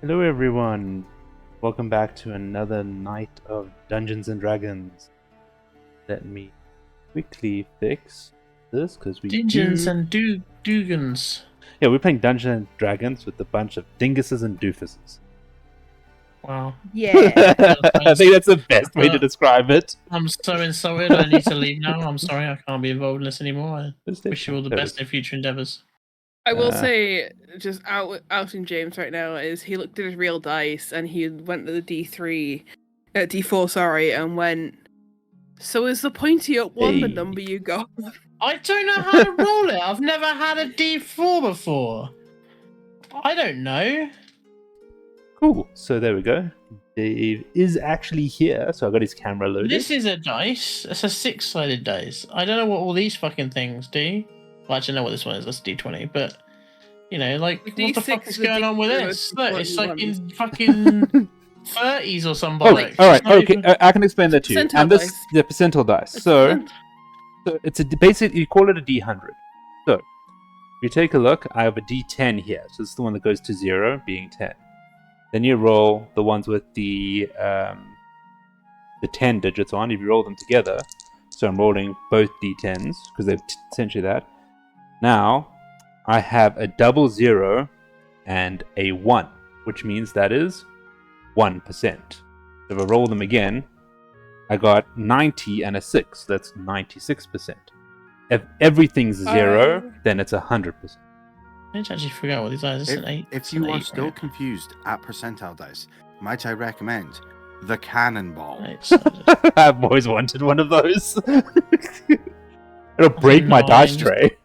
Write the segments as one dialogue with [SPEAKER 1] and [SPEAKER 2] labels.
[SPEAKER 1] Hello everyone, welcome back to another night of Dungeons and Dragons. Let me quickly fix this because
[SPEAKER 2] Dungeons and Dugans.
[SPEAKER 1] Yeah, we're playing Dungeons and Dragons with a bunch of dinguses and doofuses.
[SPEAKER 2] Wow.
[SPEAKER 3] Yeah.
[SPEAKER 1] I think that's the best way to describe it.
[SPEAKER 2] I'm so insulted. I need to leave now. I'm sorry. I can't be involved in this anymore. I wish you all the best in future endeavors.
[SPEAKER 3] I will say, just outing James right now, is he looked at his real dice and he went to the D4, sorry, and went, so is the pointy up one the number you got?
[SPEAKER 2] I don't know how to roll it. I've never had a D4 before. I don't know.
[SPEAKER 1] Cool, so there we go. Dave is actually here, so I got his camera loaded.
[SPEAKER 2] This is a dice. It's a 6-sided dice. I don't know what all these fucking things do. Well, actually, I know what this one is. That's D20. But, you know, like, what the fuck is going on with this? Look, it's like in fucking 30s or some bollocks.
[SPEAKER 1] Oh, alright, okay, I can explain that to you. And this,
[SPEAKER 3] dice.
[SPEAKER 1] the percentile dice. So it's basically, you call it a D100. So, if you take a look, I have a D10 here. So this is the one that goes to 0, being 10. Then you roll the ones with the 10 digits on. If you roll them together, so I'm rolling both D10s because they're essentially that. Now I have a double 0 and a 1, which means that is 1%. If I roll them again, I got 90 and a 6. That's 96%. If everything's 0, then it's 100%.
[SPEAKER 2] I need to actually figure out what these are. Is this an 8?
[SPEAKER 4] If you are still confused at percentile dice, might I recommend the cannonball?
[SPEAKER 1] I've always wanted one of those. It'll break my dice tray.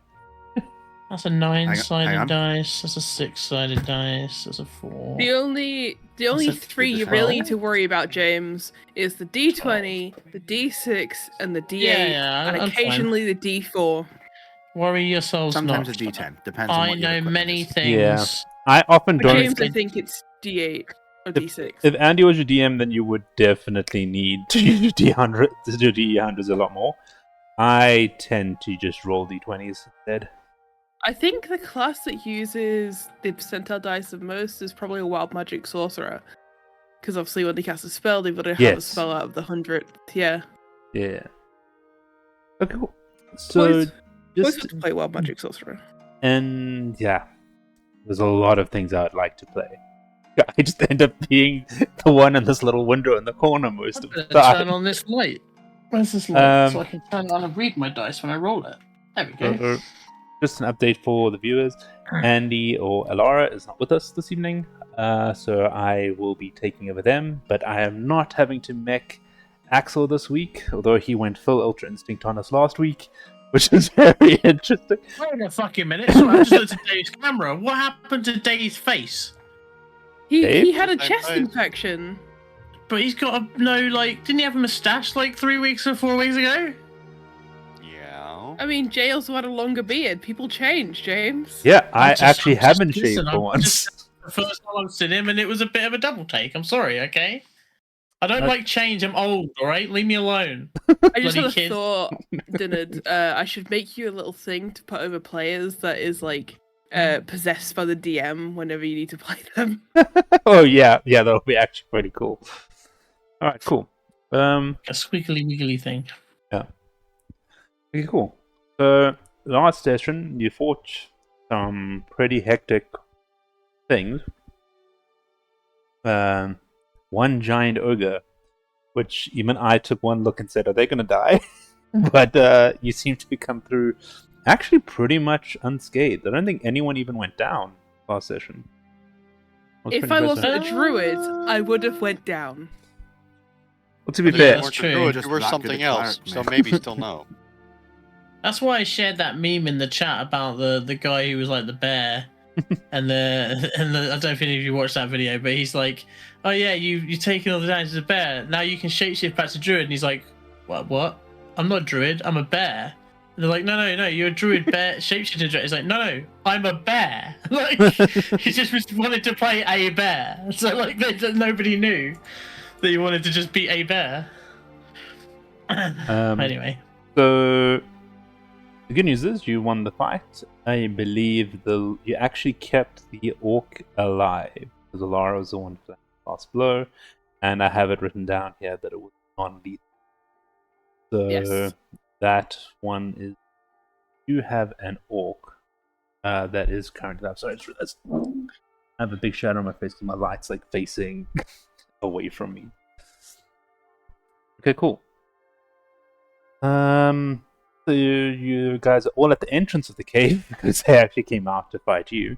[SPEAKER 2] That's a 9-sided dice. That's a 6-sided dice. That's a 4.
[SPEAKER 3] The only 3 you really need to worry about, James, is the D20, the D6, and the D8, and occasionally the D4.
[SPEAKER 2] Worry yourselves
[SPEAKER 4] Sometimes
[SPEAKER 2] not.
[SPEAKER 4] a D10. Depends on
[SPEAKER 2] I
[SPEAKER 4] what
[SPEAKER 2] know many
[SPEAKER 4] is.
[SPEAKER 2] things.
[SPEAKER 1] Yeah. I often don't.
[SPEAKER 3] James, I think it's D8 or D6.
[SPEAKER 1] If Andy was your DM, then you would definitely need to use D100 to do D100s a lot more. I tend to just roll D20s instead.
[SPEAKER 3] I think the class that uses the percentile dice the most is probably a wild magic sorcerer. Because obviously when they cast a spell, they've got to have a spell out of the 100th. Yeah.
[SPEAKER 1] Yeah. Okay, cool. So
[SPEAKER 3] just to play wild magic sorcerer.
[SPEAKER 2] Mm.
[SPEAKER 1] And yeah, there's a lot of things I'd like to play. I just end up being the one in this little window in the corner most of the time.
[SPEAKER 2] Turn on this light. Where's this light? So I can turn it on and read my dice when I roll it. There we go.
[SPEAKER 1] Just an update for the viewers. Andy or Alara is not with us this evening, so I will be taking over them. But I am not having to mech Axel this week, although he went full Ultra Instinct on us last week, which is very interesting.
[SPEAKER 2] Wait a fucking minute. So I just looked at Dave's camera. What happened to Dave's face?
[SPEAKER 3] He had a chest infection.
[SPEAKER 2] But he's got a didn't he have a moustache like 3 weeks or 4 weeks ago?
[SPEAKER 4] Yeah.
[SPEAKER 3] I mean, Jay also had a longer beard. People change, James.
[SPEAKER 1] Yeah, I actually haven't shaved for once.
[SPEAKER 2] The first time I've seen him, and it was a bit of a double take. I'm sorry, okay? I don't like change. I'm old, alright? Leave me alone.
[SPEAKER 3] I just had a thought, Dinard. I should make you a little thing to put over players that is like possessed by the DM whenever you need to play them.
[SPEAKER 1] Oh yeah, that'll be actually pretty cool. All right, cool.
[SPEAKER 2] A squiggly wiggly thing.
[SPEAKER 1] Yeah. Okay, cool. So last session, you fought some pretty hectic things. One giant ogre, which even I took one look and said, "Are they going to die?" But you seem to come through actually pretty much unscathed. I don't think anyone even went down last session.
[SPEAKER 3] If I wasn't a druid, I would have went down.
[SPEAKER 1] Well, to be fair,
[SPEAKER 2] that's true.
[SPEAKER 5] You were something else, so maybe still no.
[SPEAKER 2] That's why I shared that meme in the chat about the guy who was like the bear, and the I don't know if any of you watched that video, but he's like, "Oh yeah, you taking all the damage as a bear. Now you can shapeshift back to druid." And he's like, "What? I'm not a druid. I'm a bear." And they're like, no, you're a druid bear shapeshifter druid. He's like, no, I'm a bear. Like, he just wanted to play a bear. So like, nobody knew that he wanted to just be a bear. Anyway.
[SPEAKER 1] So the good news is you won the fight. I believe you actually kept the orc alive. because Alara was the one for that last blow, and I have it written down here that it was non-lethal. So
[SPEAKER 3] Yes.
[SPEAKER 1] that one is. You have an orc that is currently. I'm sorry, I just realized I have a big shadow on my face because my light's like facing away from me. Okay, cool. So you guys are all at the entrance of the cave because they actually came out to fight you.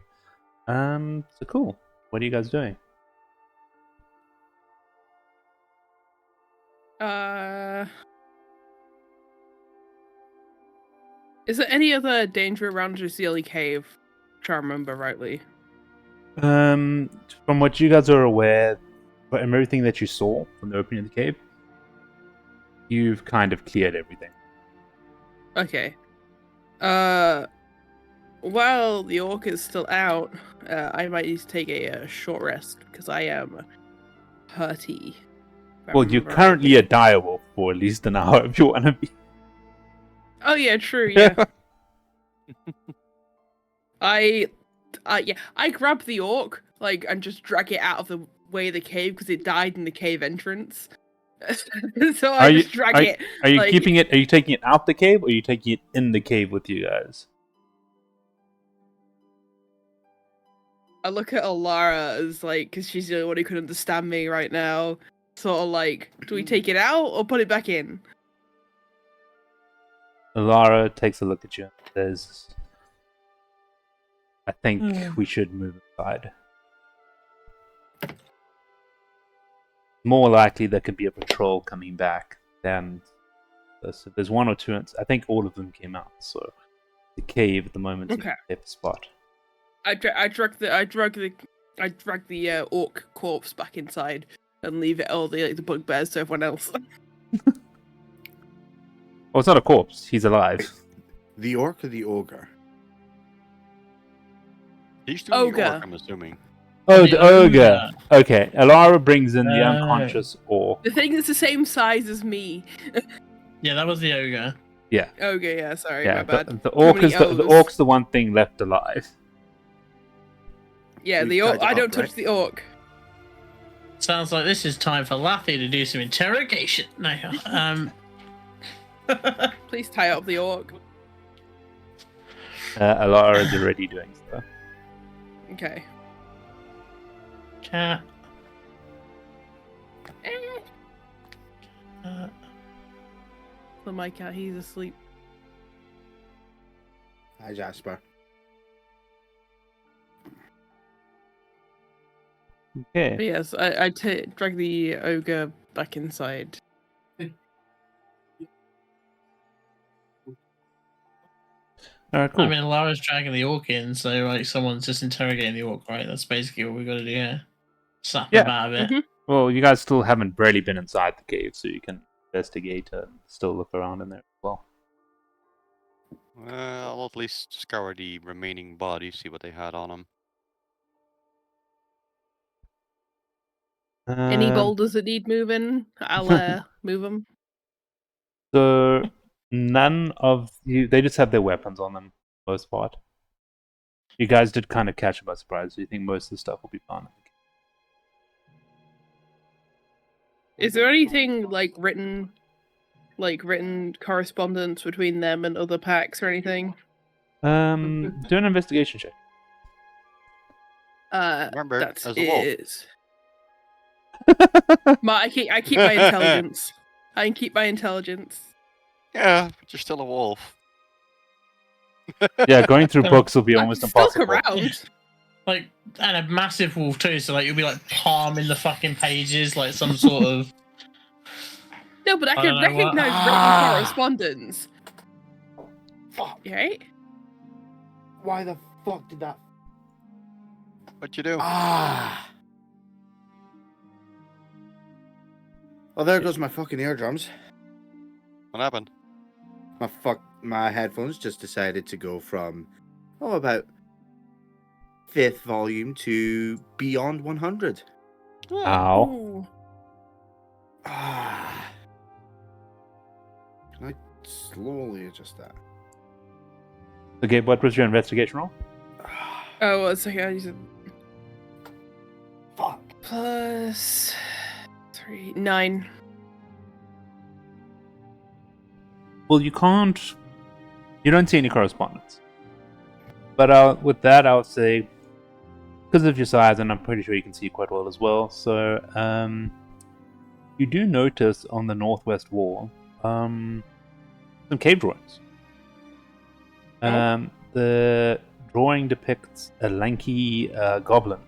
[SPEAKER 1] So cool. What are you guys doing?
[SPEAKER 3] Is there any other danger around Jazili Cave? If I remember rightly.
[SPEAKER 1] From what you guys are aware, from everything that you saw from the opening of the cave, you've kind of cleared everything.
[SPEAKER 3] Okay. While the orc is still out, I might need to take a short rest because I am hurty. if I
[SPEAKER 1] Well, you're
[SPEAKER 3] remember
[SPEAKER 1] currently
[SPEAKER 3] rightly.
[SPEAKER 1] a direwolf for at least an hour if you want to be.
[SPEAKER 3] Oh yeah, true. Yeah. I grab the orc and just drag it out of the way of the cave because it died in the cave entrance. So I just drag it.
[SPEAKER 1] Are you keeping it? Are you taking it out the cave, or are you taking it in the cave with you guys?
[SPEAKER 3] I look at Alara as because she's the only one who can understand me right now. Sort of do we take it out or put it back in?
[SPEAKER 1] Alara takes a look at you and says, I think we should move aside. More likely there could be a patrol coming back than this. If there's one or two, I think all of them came out, so the cave at the moment is a safe spot.
[SPEAKER 3] I drag the orc corpse back inside and leave it all the bugbears to everyone else.
[SPEAKER 1] Well, it's not a corpse. He's alive.
[SPEAKER 4] The orc or the ogre?
[SPEAKER 5] He's doing
[SPEAKER 3] Ogre.
[SPEAKER 5] the orc, I'm assuming.
[SPEAKER 1] Oh, the ogre. Okay, Alara brings in the unconscious orc.
[SPEAKER 3] The thing is the same size as me.
[SPEAKER 2] Yeah, that was the ogre.
[SPEAKER 1] Yeah.
[SPEAKER 3] Ogre, yeah, sorry,
[SPEAKER 1] Yeah,
[SPEAKER 3] my bad.
[SPEAKER 1] the orc is the
[SPEAKER 3] ogres.
[SPEAKER 1] orc's the one thing left alive.
[SPEAKER 3] Yeah,
[SPEAKER 4] We've
[SPEAKER 3] the orc.
[SPEAKER 4] tied it
[SPEAKER 3] I don't
[SPEAKER 4] up,
[SPEAKER 3] touch
[SPEAKER 4] right?
[SPEAKER 3] the orc.
[SPEAKER 2] Sounds like this is time for Laffy to do some interrogation. No,
[SPEAKER 3] Please tie up the orc.
[SPEAKER 1] Alara is already doing so.
[SPEAKER 3] Okay.
[SPEAKER 2] cat.
[SPEAKER 3] So my cat, he's asleep.
[SPEAKER 4] Hi, Jasper.
[SPEAKER 1] Okay.
[SPEAKER 3] But yes, I drag the ogre back inside.
[SPEAKER 1] Alright, cool.
[SPEAKER 2] I mean, Lara's dragging the orc in, so someone's just interrogating the orc, right? That's basically what we got to do here. Slap them out of it.
[SPEAKER 3] Mm-hmm.
[SPEAKER 1] Well, you guys still haven't barely been inside the cave, so you can investigate and still look around in there as well.
[SPEAKER 5] I'll at least scour the remaining bodies, see what they had on them.
[SPEAKER 3] Any boulders that need moving, I'll move them.
[SPEAKER 1] So none of you. They just have their weapons on them, for the most part. You guys did kind of catch them by surprise. So you think most of the stuff will be fine.
[SPEAKER 3] Is there anything written correspondence between them and other packs or anything?
[SPEAKER 1] Do an investigation check.
[SPEAKER 5] Remember,
[SPEAKER 3] That
[SPEAKER 5] as a wolf.
[SPEAKER 3] is. I keep my intelligence. I can keep my intelligence.
[SPEAKER 5] Yeah, but you're still a wolf.
[SPEAKER 1] Yeah, going through books will be almost
[SPEAKER 3] I can stalk
[SPEAKER 1] impossible.
[SPEAKER 3] around.
[SPEAKER 2] And a massive wolf too, so you'll be palming the fucking pages like some sort of.
[SPEAKER 3] No, but I
[SPEAKER 2] I
[SPEAKER 3] can
[SPEAKER 2] don't know what-
[SPEAKER 3] recognize written correspondence.
[SPEAKER 4] Fuck.
[SPEAKER 3] Right?
[SPEAKER 4] Why the fuck did that?
[SPEAKER 5] What you do?
[SPEAKER 4] Ah. Well, there goes my fucking eardrums.
[SPEAKER 5] What happened?
[SPEAKER 4] My headphones just decided to go from about 5th volume to beyond 100.
[SPEAKER 1] Ow.
[SPEAKER 3] Ooh.
[SPEAKER 4] Ah. Can I slowly adjust that?
[SPEAKER 1] Okay, what was your investigation roll?
[SPEAKER 3] Oh, 1 second. plus 3, 9.
[SPEAKER 1] Well, you can't. You don't see any correspondence. But with that, I would say, because of your size, and I'm pretty sure you can see quite well as well. So, you do notice on the northwest wall some cave drawings. The drawing depicts a lanky goblin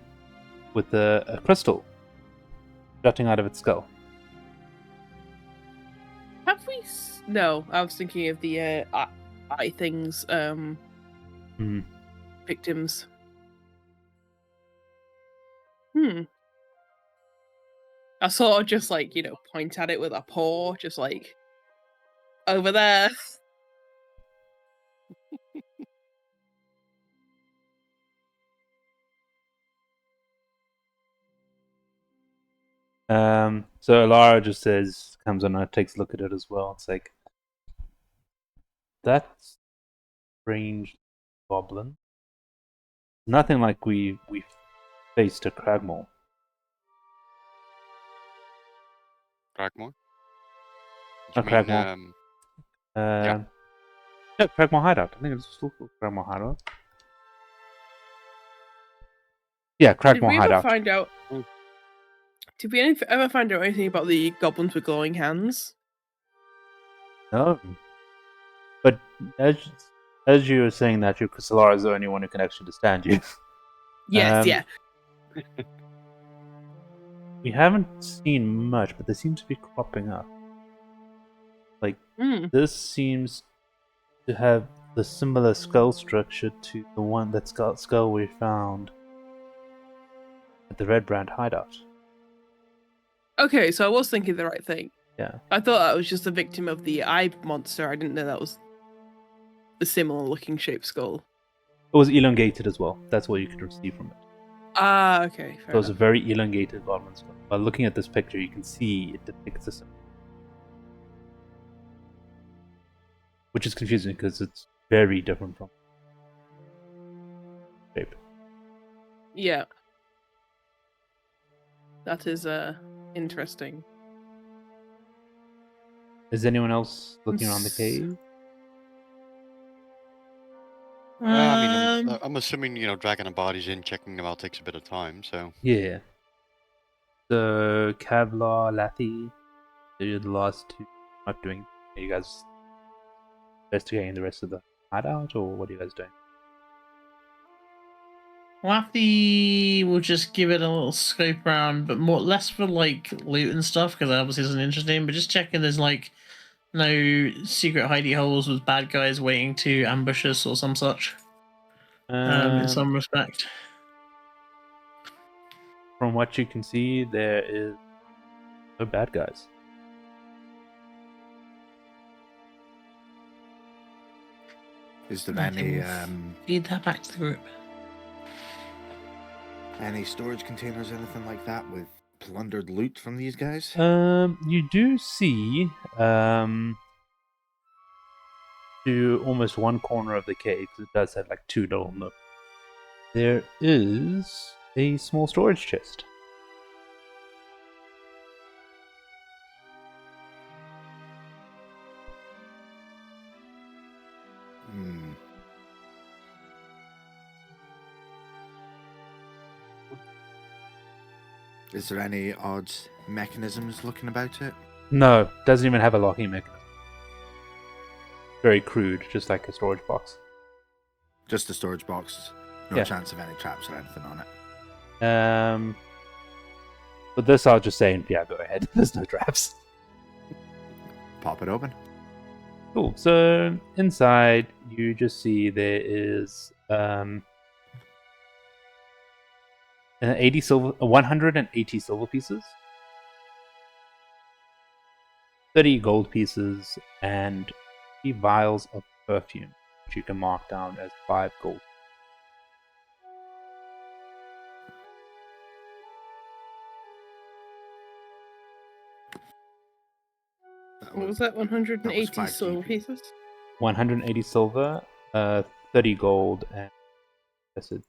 [SPEAKER 1] with a crystal jutting out of its skull.
[SPEAKER 3] Have we? No, I was thinking of the eye things. Victims. I sort of just like, point at it with a paw, just like over there.
[SPEAKER 1] So Alara just comes on and takes a look at it as well. It's like, that's strange goblin. Nothing like we faced at Cragmore.
[SPEAKER 5] Dragmore?
[SPEAKER 1] Not Cragmore.
[SPEAKER 5] Yeah.
[SPEAKER 1] No, Cragmore Hideout. I think it's still called Cragmore Hideout. Yeah,
[SPEAKER 3] Did
[SPEAKER 1] Cragmore
[SPEAKER 3] we ever
[SPEAKER 1] Hideout.
[SPEAKER 3] find out? Did we ever find out anything about the goblins with glowing hands?
[SPEAKER 1] No. But as you were saying that, Solara is the only one who can actually understand you.
[SPEAKER 3] Yes, yeah.
[SPEAKER 1] We haven't seen much, but they seem to be cropping up. Like, this seems to have the similar skull structure to the one skull we found at the Red Brand hideout.
[SPEAKER 3] Okay, so I was thinking the right thing.
[SPEAKER 1] Yeah.
[SPEAKER 3] I thought that was just a victim of the eye monster. I didn't know that was a similar looking shaped skull.
[SPEAKER 1] It was elongated as well. That's what you could receive from it.
[SPEAKER 3] Ah, okay.
[SPEAKER 1] So it was a very elongated goblin skull. By looking at this picture, you can see it depicts a symbol. Which is confusing because it's very different from shape.
[SPEAKER 3] Yeah. That is interesting.
[SPEAKER 1] Is anyone else looking around the cave?
[SPEAKER 5] I mean, I'm assuming, dragging the bodies in, checking them out takes a bit of time, so...
[SPEAKER 1] Yeah. So, Kevlar, Lathy, you're the last two not doing... Are you guys investigating the rest of the hideout, or what are you guys doing?
[SPEAKER 2] Lathy will just give it a little scope around, but less for like loot and stuff, because that obviously isn't interesting, but just checking there's like no secret hidey holes with bad guys waiting to ambush us or some such. In some respect.
[SPEAKER 1] From what you can see, there is no bad guys.
[SPEAKER 4] Is there any
[SPEAKER 2] feed that back to the group?
[SPEAKER 4] Any storage containers, anything like that, with plundered loot from these guys?
[SPEAKER 1] You do see to almost one corner of the cave, because it does have like two little nooks. There is a small storage chest.
[SPEAKER 4] Is there any odd mechanisms looking about it?
[SPEAKER 1] No, doesn't even have a locking mechanism. Very crude, just like a storage box.
[SPEAKER 4] Just a storage box. No
[SPEAKER 1] Yeah.
[SPEAKER 4] chance of any traps or anything on it.
[SPEAKER 1] But this I'll just say, yeah, go ahead. There's no traps.
[SPEAKER 4] Pop it open.
[SPEAKER 1] Cool. So inside, you just see there is 180 silver pieces, 30 gold pieces, and 3 vials of perfume, which you can mark down as 5 gold.
[SPEAKER 3] What was that? 180
[SPEAKER 4] 5
[SPEAKER 3] silver
[SPEAKER 4] GP.
[SPEAKER 3] pieces?
[SPEAKER 1] 180 silver, 30 gold, and I said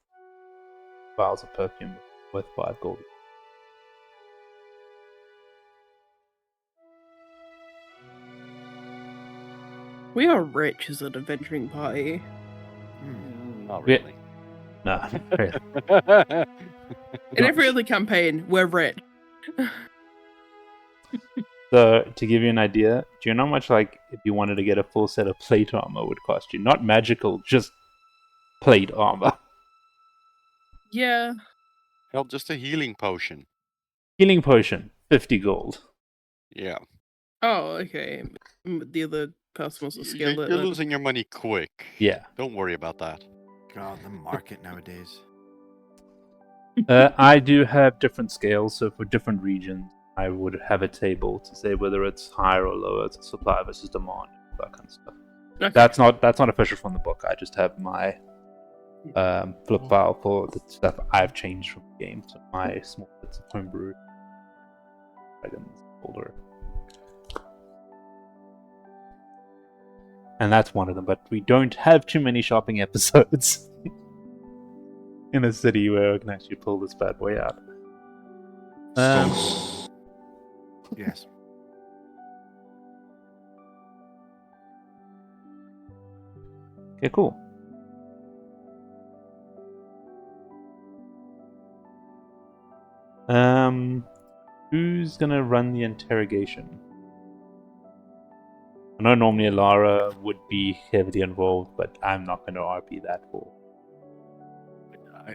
[SPEAKER 1] vials of perfume worth 5 gold.
[SPEAKER 3] We are rich as an adventuring party.
[SPEAKER 5] Not
[SPEAKER 1] Yeah.
[SPEAKER 5] really.
[SPEAKER 1] No, really.
[SPEAKER 3] In every other campaign, we're rich.
[SPEAKER 1] So, to give you an idea, do you know how much, like, if you wanted to get a full set of plate armor would cost you? Not magical, just plate armor.
[SPEAKER 3] Yeah.
[SPEAKER 5] Hell, just a healing potion.
[SPEAKER 1] Healing potion, 50 gold.
[SPEAKER 5] Yeah.
[SPEAKER 3] Oh, okay. The other person was a skill.
[SPEAKER 5] You're losing your money quick.
[SPEAKER 1] Yeah.
[SPEAKER 5] Don't worry about that.
[SPEAKER 4] God, the market nowadays.
[SPEAKER 1] I do have different scales, so for different regions, I would have a table to say whether it's higher or lower. It's supply versus demand, that kind of stuff.
[SPEAKER 3] Okay.
[SPEAKER 1] That's not official from the book. I just have my flip file for the stuff I've changed from the game. So my small bits of homebrew dragons folder, and that's one of them. But we don't have too many shopping episodes in a city where we can actually pull this bad boy out.
[SPEAKER 4] Yes.
[SPEAKER 1] Okay, cool. Who's gonna run the interrogation? I know normally Alara would be heavily involved, but I'm not gonna RP that for.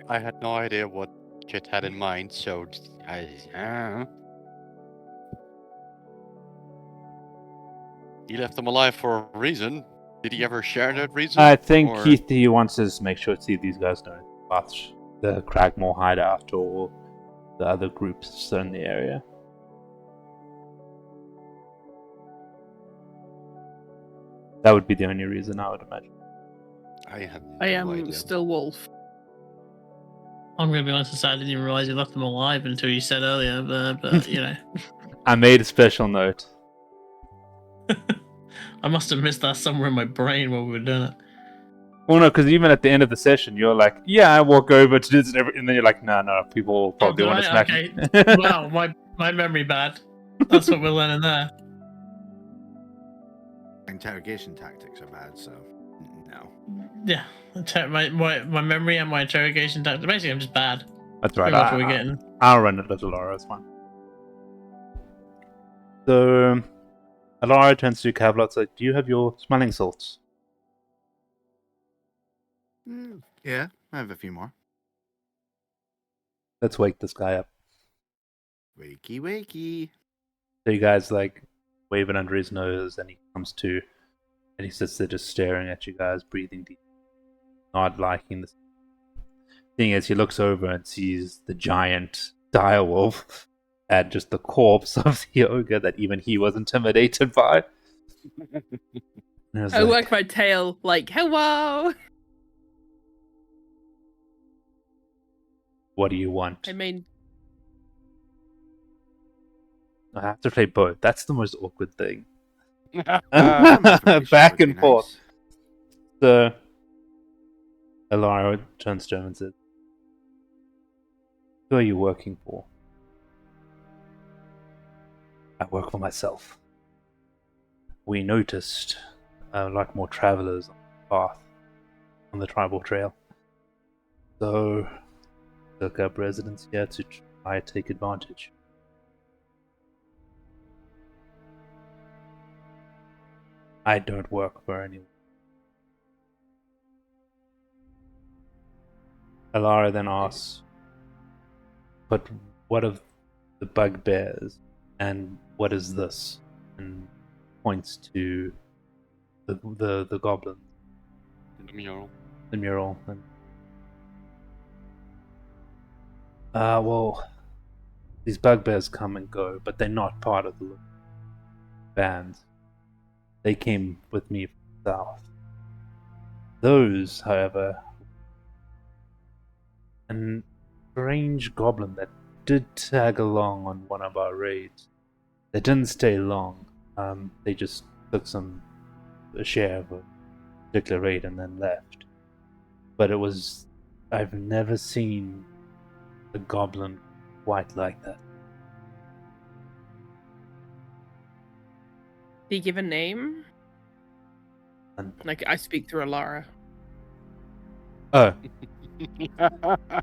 [SPEAKER 5] I had no idea what Kit had in mind, so he left them alive for a reason. Did he ever share that reason?
[SPEAKER 1] I think
[SPEAKER 5] or...
[SPEAKER 1] he wants us to make sure see these guys know about the Cragmore hideout or the other groups in the area. That would be the only reason, I would imagine.
[SPEAKER 5] I have no
[SPEAKER 3] I am
[SPEAKER 5] idea.
[SPEAKER 3] still Wolf.
[SPEAKER 2] I'm going to be honest and say I didn't even realize you left them alive until you said earlier, but you know.
[SPEAKER 1] I made a special note.
[SPEAKER 2] I must have missed that somewhere in my brain while we were doing it.
[SPEAKER 1] Well, no, because even at the end of the session, you're like, "Yeah, I walk over to this," and then you're like, "No, people will probably want to smack me."
[SPEAKER 2] Okay. Wow, my memory bad. That's what we're learning there.
[SPEAKER 4] Interrogation tactics are bad, so no.
[SPEAKER 2] Yeah, my memory and my interrogation tactics. Basically, I'm just bad.
[SPEAKER 1] That's right.
[SPEAKER 2] Pretty much what we're getting.
[SPEAKER 1] I'll run it as Alara. It's fine. So, Alara turns to Kavlot. Like, "Do you have your smelling salts?"
[SPEAKER 4] Yeah, I have a few more.
[SPEAKER 1] Let's wake this guy up.
[SPEAKER 4] Wakey, wakey.
[SPEAKER 1] So you guys like wave it under his nose, and he comes to, and he sits there just staring at you guys, breathing deep, not liking this. Thing is, he looks over and sees the giant direwolf and just the corpse of the ogre that even he was intimidated by.
[SPEAKER 3] I wag my tail like, hello!
[SPEAKER 1] What do you want?
[SPEAKER 3] I mean,
[SPEAKER 1] I have to play both. That's the most awkward thing.
[SPEAKER 4] Some information
[SPEAKER 1] Back
[SPEAKER 4] would be
[SPEAKER 1] and forth.
[SPEAKER 4] nice.
[SPEAKER 1] So, Alara turns to him and says, "Who are you working for?" "I work for myself. We noticed like more travelers on the path, on the tribal trail. So, took up residence here to try to take advantage." "I don't work for anyone." Alara then asks, "But what of the bugbears? And what is this?" And points to the goblin,
[SPEAKER 5] The mural.
[SPEAKER 1] the mural. And, well, these bugbears come and go, but they're not part of the band. They came with me from the south. Those, however, an strange goblin that did tag along on one of our raids. They didn't stay long. They just took a share of a particular raid and then left. But I've never seen a goblin quite like that.
[SPEAKER 3] did he give a name? Like I speak through Alara.
[SPEAKER 1] Oh,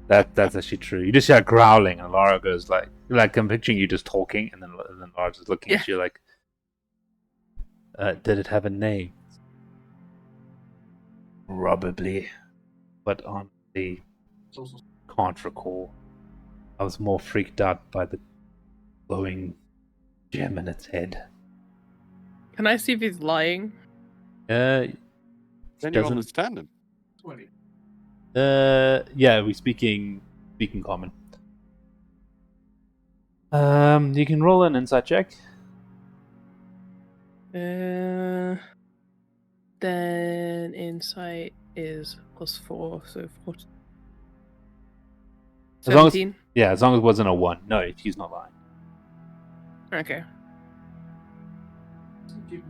[SPEAKER 1] that's actually true. You just hear growling, and Lara goes like I'm picturing you just talking, and then Lara's just looking at you like, did it have a name? Probably, but honestly, can't recall. I was more freaked out by the glowing gem in its head.
[SPEAKER 3] Can I see if he's lying?
[SPEAKER 5] Then you
[SPEAKER 1] doesn't.
[SPEAKER 5] understand him.
[SPEAKER 1] Yeah, we speaking common. You can roll an insight check.
[SPEAKER 3] Then insight is +4, so 14.
[SPEAKER 1] As long as
[SPEAKER 3] 17.
[SPEAKER 1] as long as it wasn't a 1. No, he's not lying.
[SPEAKER 3] Okay.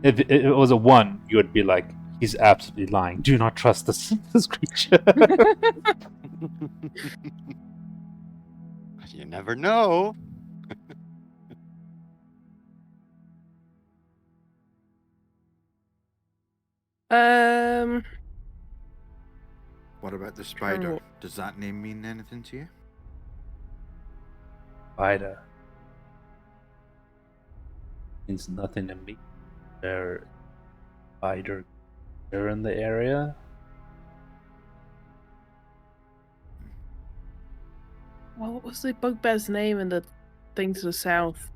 [SPEAKER 1] If it was a 1, you would be like, he's absolutely lying. Do not trust this creature.
[SPEAKER 5] You never know.
[SPEAKER 4] What about the spider? Does that name mean anything to you?
[SPEAKER 1] Spider means nothing to me. They're spider. They're in the area.
[SPEAKER 3] Well, what was the bugbear's name in the thing to the south?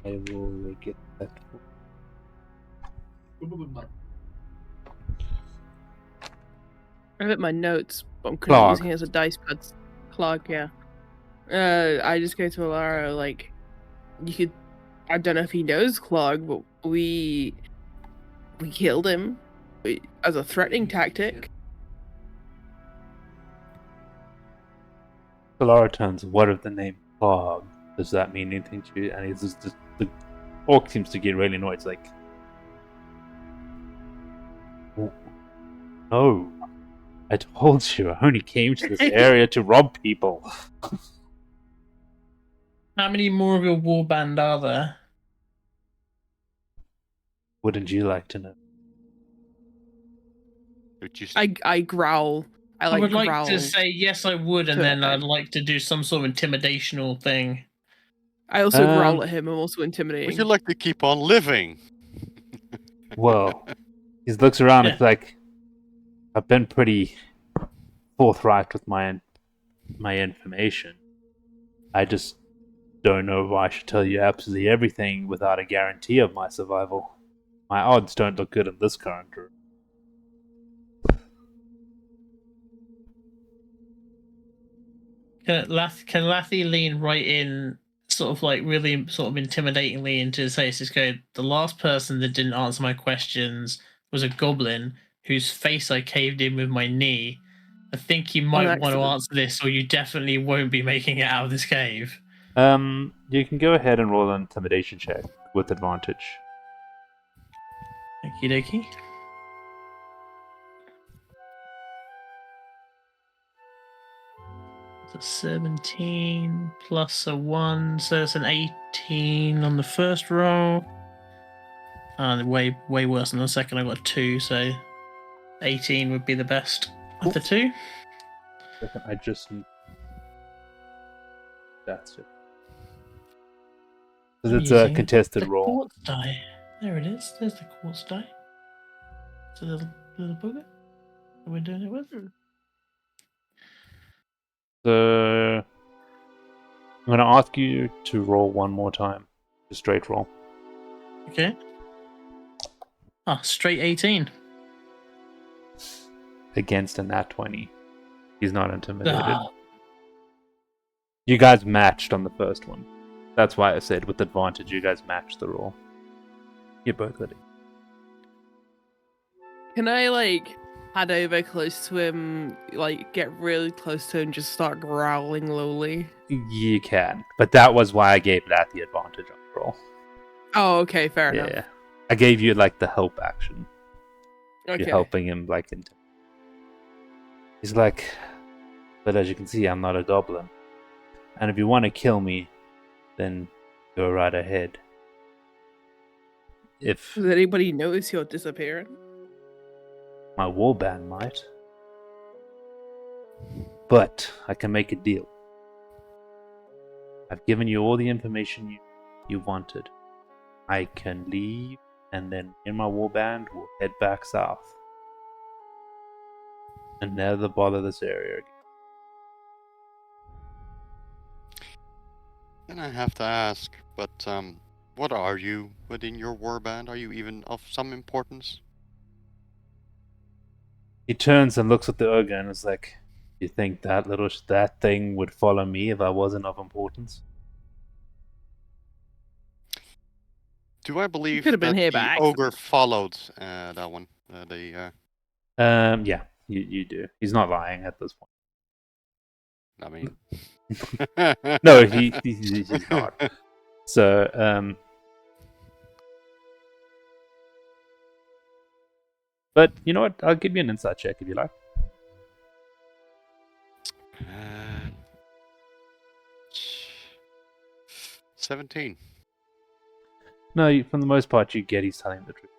[SPEAKER 1] I will get that.
[SPEAKER 3] I have it in my notes, but I'm
[SPEAKER 1] Clog.
[SPEAKER 3] using it as a dice pad. Clog, yeah. I just go to Alara, like, you could. I don't know if he knows Clog, but we killed him as a threatening tactic.
[SPEAKER 1] Solara turns, what of the name Clog? Does that mean anything to you? And he's just the orc seems to get really annoyed. It's like, no, I told you, I only came to this area to rob people.
[SPEAKER 2] How many more of your warband are there?
[SPEAKER 1] Wouldn't you like to know?
[SPEAKER 3] I growl.
[SPEAKER 2] I would like
[SPEAKER 3] growl.
[SPEAKER 2] to say yes, I would, and
[SPEAKER 3] to
[SPEAKER 2] then I'd
[SPEAKER 3] him.
[SPEAKER 2] like to do some sort of intimidational thing.
[SPEAKER 3] I also growl at him. I'm also intimidating.
[SPEAKER 5] Would you like to keep on living?
[SPEAKER 1] Well, he looks around.
[SPEAKER 2] Yeah.
[SPEAKER 1] It's like, I've been pretty forthright with my information. I just don't know why I should tell you absolutely everything without a guarantee of my survival. My odds don't look good in this current room.
[SPEAKER 2] Can Lathy lean right in, sort of like really sort of intimidatingly into his face? Just go, the last person that didn't answer my questions was a goblin whose face I caved in with my knee. I think you might want to answer this, or you definitely won't be making it out of this cave.
[SPEAKER 1] You can go ahead and roll an intimidation check with advantage.
[SPEAKER 2] Okie dokie. It's a 17 plus a 1, so it's an 18 on the first roll. Way worse than the second. I got a 2, so 18 would be the best of the two.
[SPEAKER 1] I just need. That's it. Because it's a contested
[SPEAKER 2] the
[SPEAKER 1] roll.
[SPEAKER 2] Quartz die. There it is. There's the quartz die. It's a little booger. That we're doing it with.
[SPEAKER 1] So I'm going to ask you to roll one more time. A straight roll.
[SPEAKER 2] Okay. Straight 18.
[SPEAKER 1] Against a nat 20. He's not intimidated. You guys matched on the first one. That's why I said with advantage, you guys matched the roll. You're both ready.
[SPEAKER 3] Can I, head over close to him, get really close to him, just start growling lowly?
[SPEAKER 1] You can. But that was why I gave that the advantage on the roll.
[SPEAKER 3] Oh, okay, fair enough.
[SPEAKER 1] Yeah. I gave you, the help action.
[SPEAKER 3] Okay.
[SPEAKER 1] You're helping him, He's like, but as you can see, I'm not a goblin. And if you want to kill me, then go right ahead. if
[SPEAKER 3] Does anybody notice you're disappearing?
[SPEAKER 1] my warband might. But I can make a deal. I've given you all the information you wanted. I can leave, and then in my warband we'll head back south. And never bother this area again.
[SPEAKER 5] Then I have to ask, but what are you within your warband? Are you even of some importance?
[SPEAKER 1] He turns and looks at the ogre and is like, "You think that thing would follow me if I wasn't of importance?"
[SPEAKER 5] Do I believe
[SPEAKER 3] could have been
[SPEAKER 5] that
[SPEAKER 3] here
[SPEAKER 5] the
[SPEAKER 3] by
[SPEAKER 5] ogre
[SPEAKER 3] accident.
[SPEAKER 5] followed that one?
[SPEAKER 1] Yeah, you do. He's not lying at this point.
[SPEAKER 5] I mean,
[SPEAKER 1] No, he's not. So, but you know what? I'll give you an insight check if you like.
[SPEAKER 5] Uh, 17.
[SPEAKER 1] No, for the most part, you get he's telling the truth.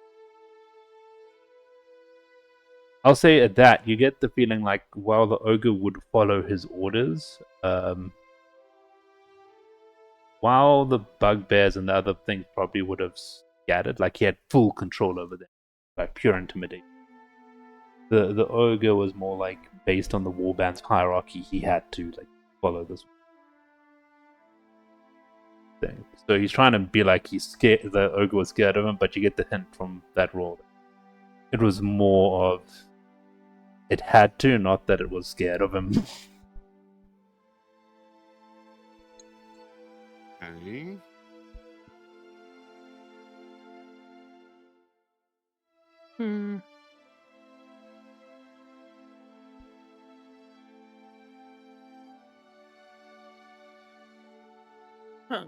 [SPEAKER 1] I'll say at that, you get the feeling like while the ogre would follow his orders, while the bugbears and the other things probably would have scattered, like he had full control over them, like pure intimidation. The ogre was more like based on the warband's hierarchy. He had to like follow this thing. So he's trying to be like he's scared. The ogre was scared of him, but you get the hint from that roll. It was more of it had to, not that it was scared of him.
[SPEAKER 5] Okay.
[SPEAKER 3] Hmm. Huh.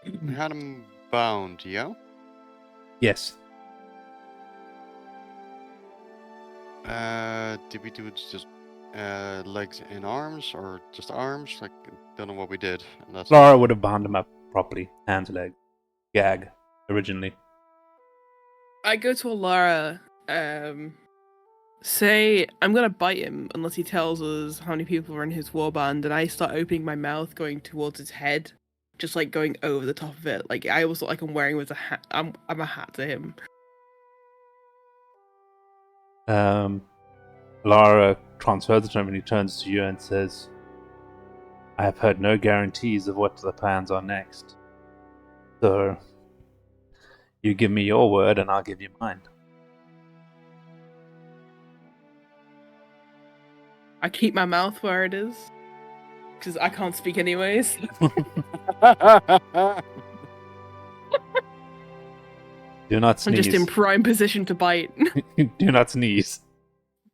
[SPEAKER 5] I had him bound, yeah?
[SPEAKER 1] Yes.
[SPEAKER 5] Did we do it just legs and arms, or just arms? Like, don't know what we did. And that's
[SPEAKER 1] Laura would have bound him up properly, hands, leg, gag, originally.
[SPEAKER 3] I go to Alara, say I'm gonna bite him unless he tells us how many people are in his warband, and I start opening my mouth, going towards his head, just like going over the top of it. Like I almost look like I'm wearing with a hat. I'm a hat to him.
[SPEAKER 1] Lara transfers it to him and he turns to you and says, "I have heard no guarantees of what the plans are next. So, you give me your word and I'll give you mine."
[SPEAKER 3] I keep my mouth where it is, because I can't speak anyways.
[SPEAKER 1] Do not
[SPEAKER 3] I'm
[SPEAKER 1] sneeze.
[SPEAKER 3] just in prime position to bite.
[SPEAKER 1] Do not sneeze.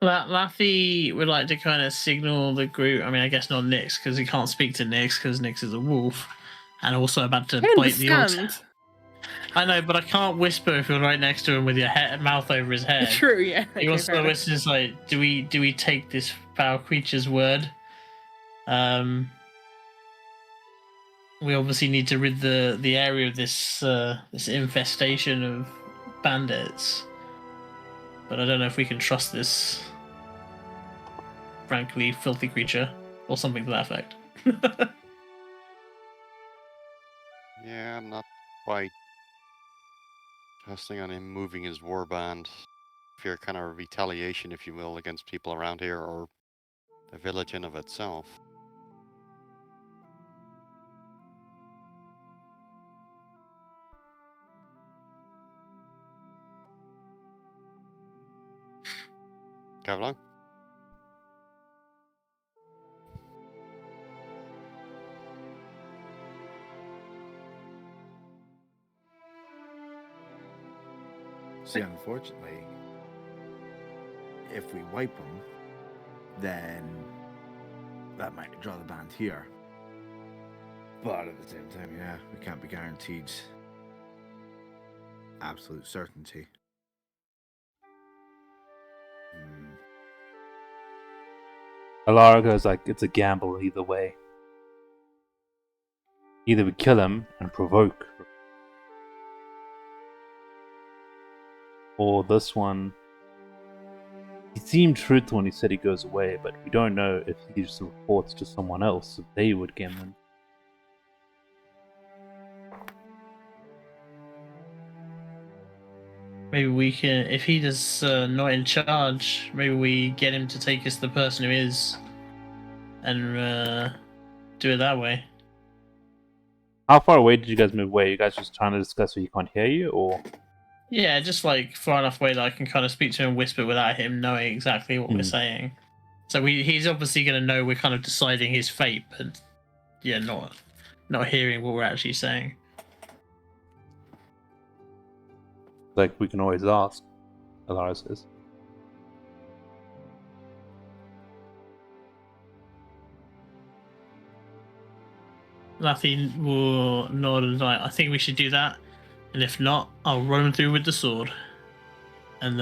[SPEAKER 2] Laffy would like to kind of signal the group. I mean, I guess not Nyx, because he can't speak to Nyx, because Nyx is a wolf. And also about to
[SPEAKER 3] I
[SPEAKER 2] bite the
[SPEAKER 3] understand.
[SPEAKER 2] otter. I know, but I can't whisper if you're right next to him with your mouth over his head.
[SPEAKER 3] True, yeah.
[SPEAKER 2] He wants to whispers like, do we take this foul creature's word? We obviously need to rid the area of this infestation of bandits. But I don't know if we can trust this frankly filthy creature, or something to that effect.
[SPEAKER 5] Yeah, I'm not quite trusting on him moving his warband. Fear kind of retaliation, if you will, against people around here, or the village in of itself. Kavlan?
[SPEAKER 4] See, unfortunately, if we wipe them, then that might draw the band here. But at the same time, yeah, we can't be guaranteed absolute certainty.
[SPEAKER 1] Alara goes like, "It's a gamble either way. Either we kill him and provoke, or this one. He seemed truthful when he said he goes away, but we don't know if he just reports to someone else, if they would get him.
[SPEAKER 2] Maybe we can, if he does not in charge, maybe we get him to take us to the person who is, and do it that way.
[SPEAKER 1] How far away did you guys move away? You guys just trying to discuss so he can't hear you, or?
[SPEAKER 2] Yeah, just like far enough away that I can kind of speak to him and whisper without him knowing exactly what we're saying. So he's obviously going to know we're kind of deciding his fate, but yeah, not hearing what we're actually saying.
[SPEAKER 1] Like, we can always ask, Alara says.
[SPEAKER 2] Lathi will nod and like, I think we should do that, and if not, I'll run him through with the sword. And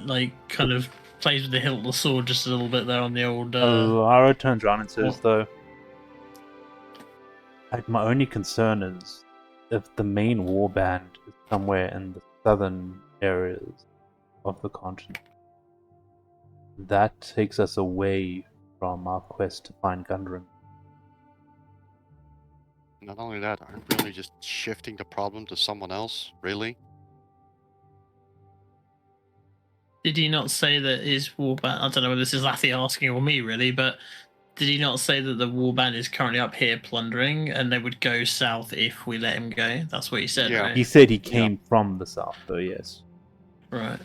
[SPEAKER 2] like kind of plays with the hilt of the sword just a little bit there on the old.
[SPEAKER 1] Alara turns around and says, though, like, my only concern is if the main warband is somewhere in the southern areas of the continent, that takes us away from our quest to find Gundren.
[SPEAKER 5] Not only that, aren't we really just shifting the problem to someone else, really?
[SPEAKER 2] Did he not say that his warband? I don't know whether this is Lathi asking or me really, but did he not say that the warband is currently up here plundering, and they would go south if we let him go? That's what he said,
[SPEAKER 5] Yeah.
[SPEAKER 2] right?
[SPEAKER 1] He said he came from the south, though, yes.
[SPEAKER 2] Right.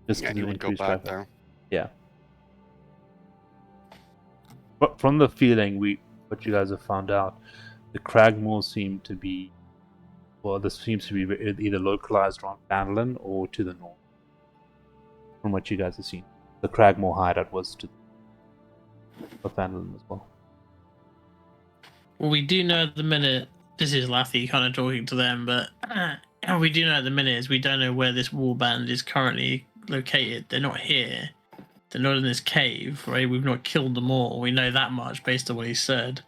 [SPEAKER 1] Just
[SPEAKER 5] Yeah,
[SPEAKER 1] because
[SPEAKER 5] he
[SPEAKER 1] of
[SPEAKER 5] would go
[SPEAKER 1] increased
[SPEAKER 5] back
[SPEAKER 1] traffic.
[SPEAKER 5] there.
[SPEAKER 1] Yeah. But from the feeling what you guys have found out, the Cragmore seem to be, well, this seems to be either localized around Phandalin or to the north. From what you guys have seen, the Cragmore hideout was to Phandalin as well.
[SPEAKER 2] Well, we do know at the minute. This is Lathi kind of talking to them, but we do know at the minute is we don't know where this warband is currently located. They're not here. They're not in this cave, right? We've not killed them all. We know that much based on what he said.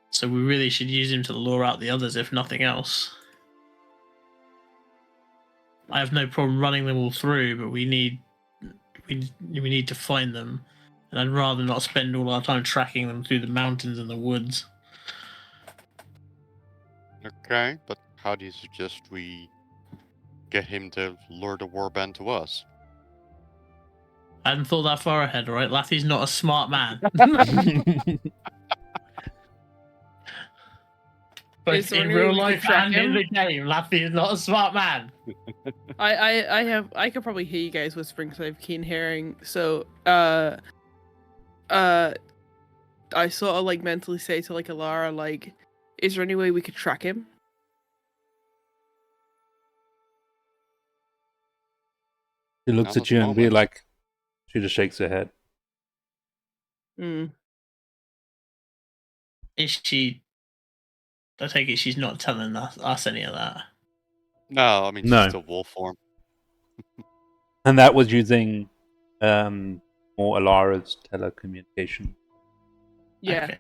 [SPEAKER 2] So we really should use him to lure out the others, if nothing else. I have no problem running them all through, but we need to find them, and I'd rather not spend all our time tracking them through the mountains and the woods.
[SPEAKER 5] Okay, but how do you suggest we get him to lure the warband to us?
[SPEAKER 2] I hadn't thought that far ahead, right? Lathy's not a smart man. Both
[SPEAKER 3] Is there
[SPEAKER 2] in
[SPEAKER 3] any way
[SPEAKER 2] real
[SPEAKER 3] we could
[SPEAKER 2] life
[SPEAKER 3] track
[SPEAKER 2] and in
[SPEAKER 3] him?
[SPEAKER 2] the game, Lathy is not a smart man.
[SPEAKER 3] I could probably hear you guys whispering because I have keen hearing. So I sort of like mentally say to like Alara, like, is there any way we could track him?
[SPEAKER 1] She looks
[SPEAKER 5] Not
[SPEAKER 1] at you
[SPEAKER 5] the
[SPEAKER 1] and be
[SPEAKER 5] moment.
[SPEAKER 1] like, she just shakes her head.
[SPEAKER 2] Is she? I take it she's not telling us any of that.
[SPEAKER 5] No, I mean,
[SPEAKER 1] No.
[SPEAKER 5] she's still wolf form.
[SPEAKER 1] And that was using more Alara's telecommunication.
[SPEAKER 3] Yeah.
[SPEAKER 2] Okay.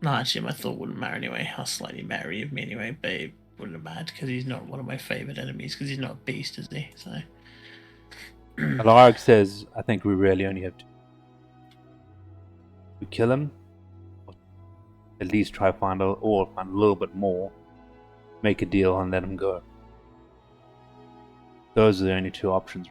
[SPEAKER 2] No, actually, my thought wouldn't matter anyway. I'll slightly marry of me anyway, but it wouldn't have mattered because he's not one of my favorite enemies because he's not a beast, is he? So.
[SPEAKER 1] Alaric says, I think we really only have to kill him, or at least try to find a little bit more, make a deal and let him go. Those are the only two options.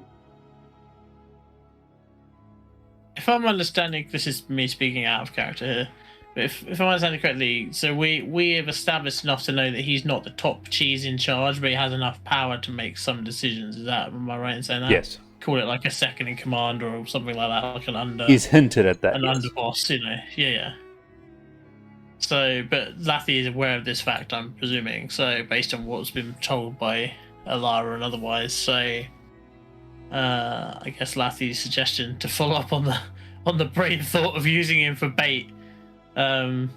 [SPEAKER 2] If I'm understanding, this is me speaking out of character here, but if I'm understanding correctly, so we have established enough to know that he's not the top cheese in charge, but he has enough power to make some decisions. Am I right in saying that?
[SPEAKER 1] Yes.
[SPEAKER 2] Call it like a second in command or something like that, like an under.
[SPEAKER 1] He's hinted at that.
[SPEAKER 2] An
[SPEAKER 1] Yes.
[SPEAKER 2] underboss, you know. Yeah. So, but Lathi is aware of this fact, I'm presuming. So, based on what's been told by Alara and otherwise, so I guess Lathi's suggestion to follow up on the brave thought of using him for bait. I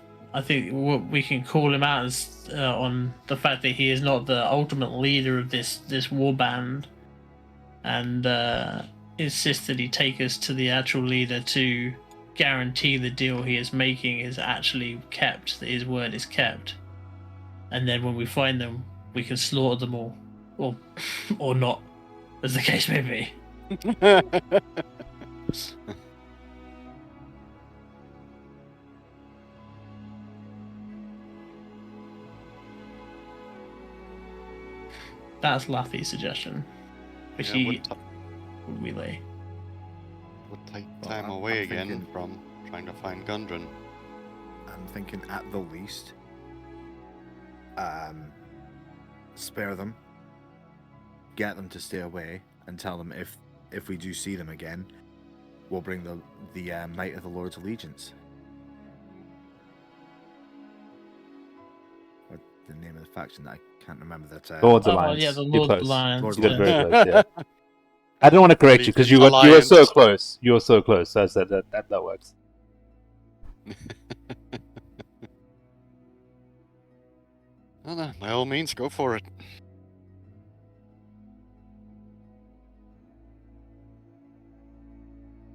[SPEAKER 2] think we can call him out as, on the fact that he is not the ultimate leader of this warband, and insist that he take us to the actual leader to guarantee the deal he is making is actually kept, that his word is kept. and then when we find them, we can slaughter them all, or not, as the case may be. That's Laffy's suggestion, which
[SPEAKER 5] Yeah,
[SPEAKER 2] he would relay.
[SPEAKER 5] would take
[SPEAKER 4] Well,
[SPEAKER 5] time
[SPEAKER 4] I'm
[SPEAKER 5] away again
[SPEAKER 4] thinking-
[SPEAKER 5] from trying to find Gundren.
[SPEAKER 4] I'm thinking at the least, spare them, get them to stay away, and tell them if we do see them again, we'll bring the Might of the Lord's Allegiance. What the name of the faction that I can't remember that.
[SPEAKER 1] Lord's
[SPEAKER 2] Oh,
[SPEAKER 1] Alliance.
[SPEAKER 2] yeah, the
[SPEAKER 1] You're
[SPEAKER 2] Lord's
[SPEAKER 1] close.
[SPEAKER 2] Alliance.
[SPEAKER 4] Lord's
[SPEAKER 1] You got very
[SPEAKER 4] Alliance.
[SPEAKER 1] close, yeah. I don't want to correct you because you were so
[SPEAKER 5] Alliance.
[SPEAKER 1] close. You were so close. So I said that works.
[SPEAKER 5] Well, then, by all means, go for it.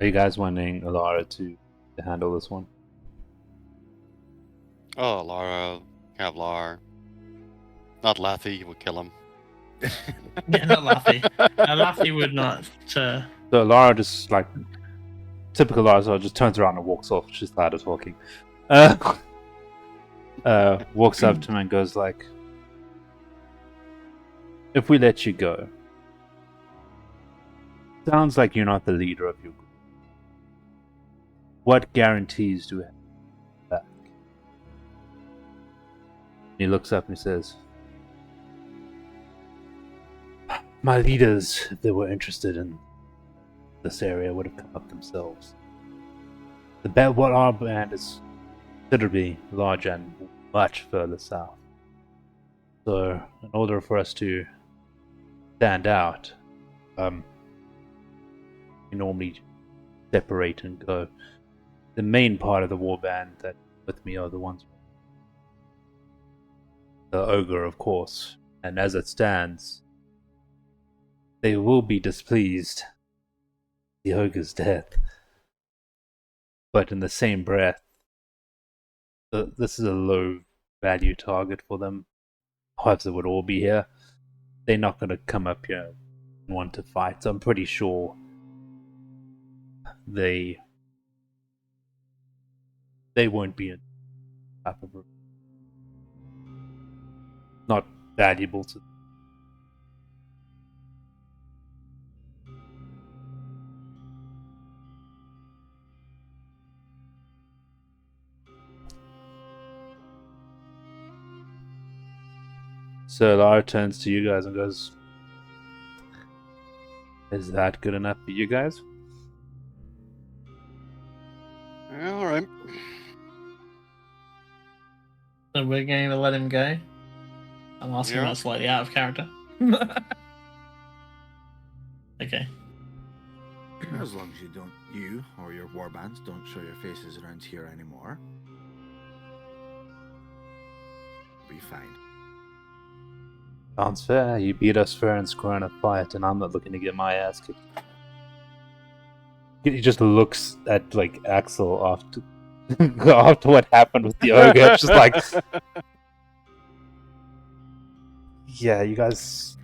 [SPEAKER 1] Are you guys wanting Alara to handle this one?
[SPEAKER 5] Oh, Lara, Kevlar. Not Laffy, we'll kill him.
[SPEAKER 2] Yeah, not Laffy. Laffy would not.
[SPEAKER 1] So Alara just like typical Alara, so just turns around and walks off. She's tired of talking. Walks up to him and goes like, "If we let you go, sounds like you're not the leader of your group. What guarantees do we have back?" He looks up and he says, "My leaders, if they were interested in this area, would have come up themselves. What our band is considerably larger and much further south. So, in order for us to stand out, we normally separate and go. The main part of the war band that with me are the ones, the ogre, of course, and as it stands, they will be displeased with the ogre's death. But in the same breath, this is a low value target for them. Otherwise, they would all be here. They're not going to come up here and want to fight. So I'm pretty sure they won't be in type of not valuable to them. So Lara turns to you guys and goes, "Is that good enough for you guys?"
[SPEAKER 5] Yeah, alright.
[SPEAKER 2] So we're going to let him go. I'm asking
[SPEAKER 5] Yeah.
[SPEAKER 2] that slightly out of character. Okay.
[SPEAKER 4] As long as you or your warbands don't show your faces around here anymore, be fine.
[SPEAKER 1] Sounds fair. You beat us fair and square in a fight, and I'm not looking to get my ass kicked. He just looks at like Axel after after what happened with the ogre. Just like, yeah, you guys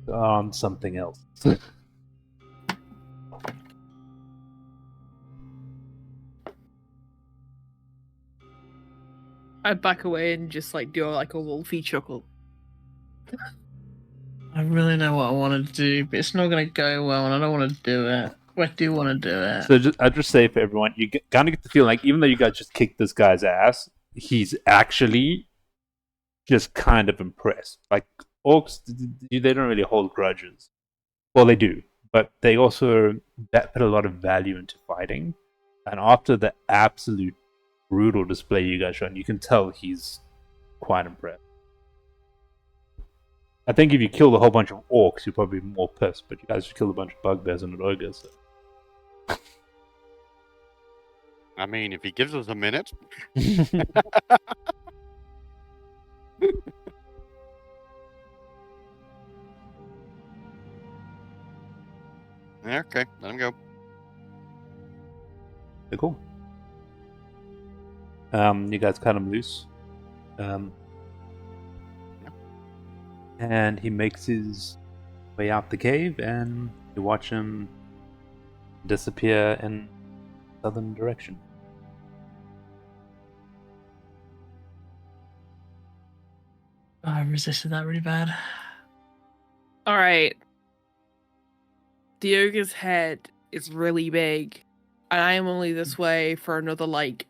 [SPEAKER 1] are on something else.
[SPEAKER 3] I'd back away and just like do like a wolfy chuckle.
[SPEAKER 2] I really know what I want to do, but it's not going to go well, and I don't want to do it. But I do want to do it.
[SPEAKER 1] So I'll just say for everyone, you kind of get the feeling like even though you guys just kicked this guy's ass, he's actually just kind of impressed. Like orcs, they don't really hold grudges. Well, they do, but they also put a lot of value into fighting. And after the absolute brutal display you guys showed, you can tell he's quite impressed. I think if you killed a whole bunch of orcs, you're probably more pissed, but you guys just killed a bunch of bugbears and an ogre, so.
[SPEAKER 5] I mean, if he gives us a minute. Yeah, okay, let him go.
[SPEAKER 1] Okay, cool. You guys cut him loose. and he makes his way out the cave, and you watch him disappear in southern direction.
[SPEAKER 2] I resisted that really bad.
[SPEAKER 3] All right. The ogre's head is really big, and I am only this way for another like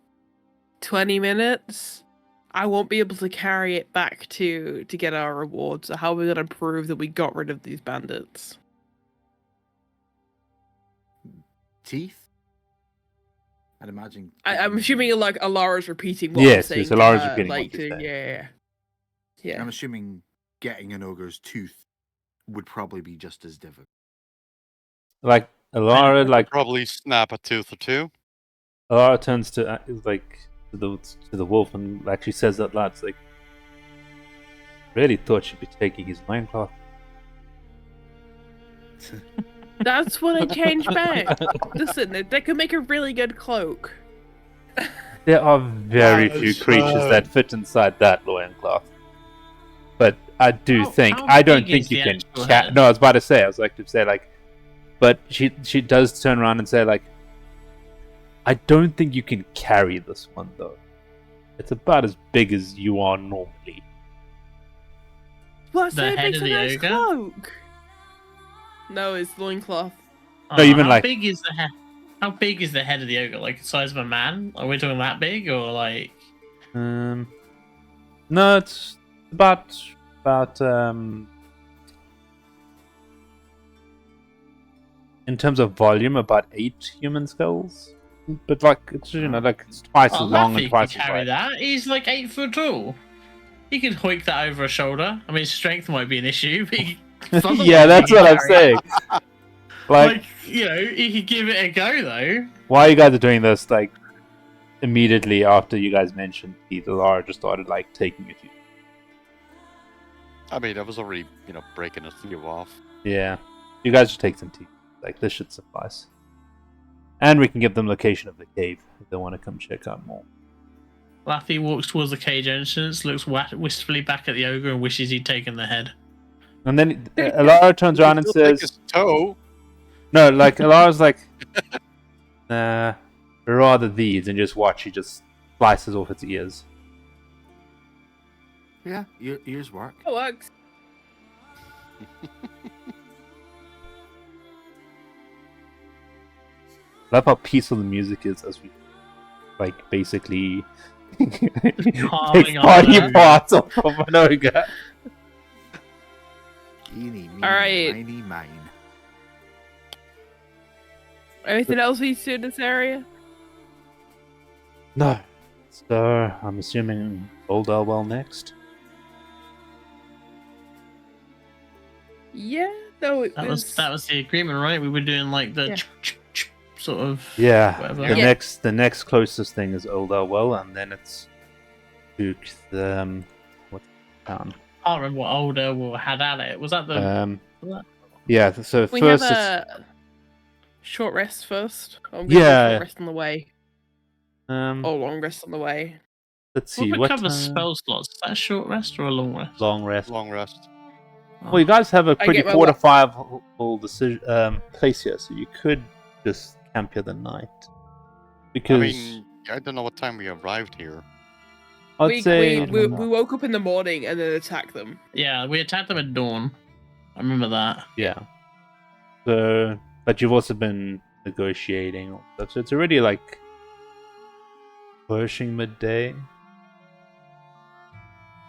[SPEAKER 3] 20 minutes. I won't be able to carry it back to get our reward. So how are we gonna prove that we got rid of these bandits?
[SPEAKER 4] Teeth? I'd imagine.
[SPEAKER 3] I'm assuming like Alara's repeating what
[SPEAKER 1] Yes,
[SPEAKER 3] I'm
[SPEAKER 1] yes,
[SPEAKER 3] saying.
[SPEAKER 1] Alara's repeating what
[SPEAKER 3] like,
[SPEAKER 1] you're saying.
[SPEAKER 3] Yeah.
[SPEAKER 4] I'm assuming getting an ogre's tooth would probably be just as difficult.
[SPEAKER 1] Like Alara, like
[SPEAKER 5] Probably snap a tooth or two.
[SPEAKER 1] Alara turns to to the wolf and actually says that loud. It's like, really thought she'd be taking his loincloth.
[SPEAKER 3] That's what I changed back. Listen, they could make a really good cloak.
[SPEAKER 1] There are very
[SPEAKER 5] That
[SPEAKER 1] few
[SPEAKER 5] is
[SPEAKER 1] creatures
[SPEAKER 5] so-
[SPEAKER 1] that fit inside that loincloth. But I do
[SPEAKER 2] How-
[SPEAKER 1] think
[SPEAKER 2] how
[SPEAKER 1] I don't
[SPEAKER 2] big
[SPEAKER 1] think
[SPEAKER 2] is
[SPEAKER 1] you
[SPEAKER 2] the
[SPEAKER 1] can.
[SPEAKER 2] actual head?
[SPEAKER 1] No, I was about to say. I was like to say like, but she does turn around and say like, I don't think you can carry this one though. It's about as big as you are normally.
[SPEAKER 3] What's
[SPEAKER 2] The
[SPEAKER 3] so
[SPEAKER 2] head
[SPEAKER 3] big
[SPEAKER 2] of
[SPEAKER 3] for
[SPEAKER 2] the
[SPEAKER 3] nice
[SPEAKER 2] ogre?
[SPEAKER 3] cloak? No, it's loincloth.
[SPEAKER 1] No, even
[SPEAKER 2] how
[SPEAKER 1] like-
[SPEAKER 2] big is the head? How big is the head of the ogre? Like the size of a man? Are we talking that big or like?
[SPEAKER 1] No, it's about in terms of volume, about 8 human skulls. But like it's like it's twice
[SPEAKER 2] Oh,
[SPEAKER 1] as long
[SPEAKER 2] Laffy
[SPEAKER 1] and
[SPEAKER 2] could
[SPEAKER 1] twice as
[SPEAKER 2] carry
[SPEAKER 1] wide.
[SPEAKER 2] that. He's like 8 foot tall. He could hoik that over a shoulder. I mean, strength might be an issue, but
[SPEAKER 1] Yeah, that's what I'm saying. Like,
[SPEAKER 2] Like, you know, he could give it a go though.
[SPEAKER 1] while you guys are doing this, like immediately after you guys mentioned Pete, Lara just started like taking a few.
[SPEAKER 5] I mean, I was already, breaking a few off.
[SPEAKER 1] Yeah, you guys should take some tea. Like this should suffice. And we can give them location of the cave if they want to come check out more.
[SPEAKER 2] Laffy walks towards the cage entrance, looks wistfully back at the ogre, and wishes he'd taken the head.
[SPEAKER 1] And then Alara turns around and
[SPEAKER 5] He'll take
[SPEAKER 1] says,
[SPEAKER 5] his toe.
[SPEAKER 1] "No, like Alara's like, rather these," and just watch. He just slices off its ears.
[SPEAKER 4] Yeah, ears work.
[SPEAKER 3] It works.
[SPEAKER 1] I love how peaceful the music is as we, like, basically
[SPEAKER 2] Carving
[SPEAKER 1] take
[SPEAKER 2] on
[SPEAKER 1] body
[SPEAKER 2] an ogre.
[SPEAKER 1] parts off of an ogre.
[SPEAKER 4] Eeny, meeny,
[SPEAKER 3] All right.
[SPEAKER 4] miny, mine.
[SPEAKER 3] Anything else we need to do in this area?
[SPEAKER 1] No. So, I'm assuming Old Elwell next.
[SPEAKER 3] Yeah, no, it
[SPEAKER 2] That was the agreement, right? We were doing like the
[SPEAKER 3] Yeah.
[SPEAKER 2] sort of.
[SPEAKER 1] Yeah.
[SPEAKER 2] Whatever.
[SPEAKER 1] The
[SPEAKER 3] Yeah.
[SPEAKER 1] next closest thing is Old Elwell, and then it's to what's the town?
[SPEAKER 2] I can't remember what older had at it. Was that the?
[SPEAKER 1] Yeah. So
[SPEAKER 3] we
[SPEAKER 1] first,
[SPEAKER 3] have
[SPEAKER 1] it's,
[SPEAKER 3] a short rest first. I'm gonna
[SPEAKER 1] Yeah.
[SPEAKER 3] short rest on the way. Or long rest on the way.
[SPEAKER 1] let's
[SPEAKER 2] What
[SPEAKER 1] see
[SPEAKER 2] would
[SPEAKER 1] what
[SPEAKER 2] cover
[SPEAKER 1] time?
[SPEAKER 2] spell slots? Is that a short rest or a long rest?
[SPEAKER 1] Long rest.
[SPEAKER 5] Long rest.
[SPEAKER 1] Well, you guys have a
[SPEAKER 3] I
[SPEAKER 1] pretty
[SPEAKER 3] get my
[SPEAKER 1] fortifiable place here, so you could just camp here the night. Because
[SPEAKER 5] I mean, I don't know what time we arrived here.
[SPEAKER 1] I'd say
[SPEAKER 3] we woke up in the morning and then attacked them.
[SPEAKER 2] Yeah, we attacked them at dawn. I remember that.
[SPEAKER 1] yeah. So, but you've also been negotiating and stuff, so it's already like pushing midday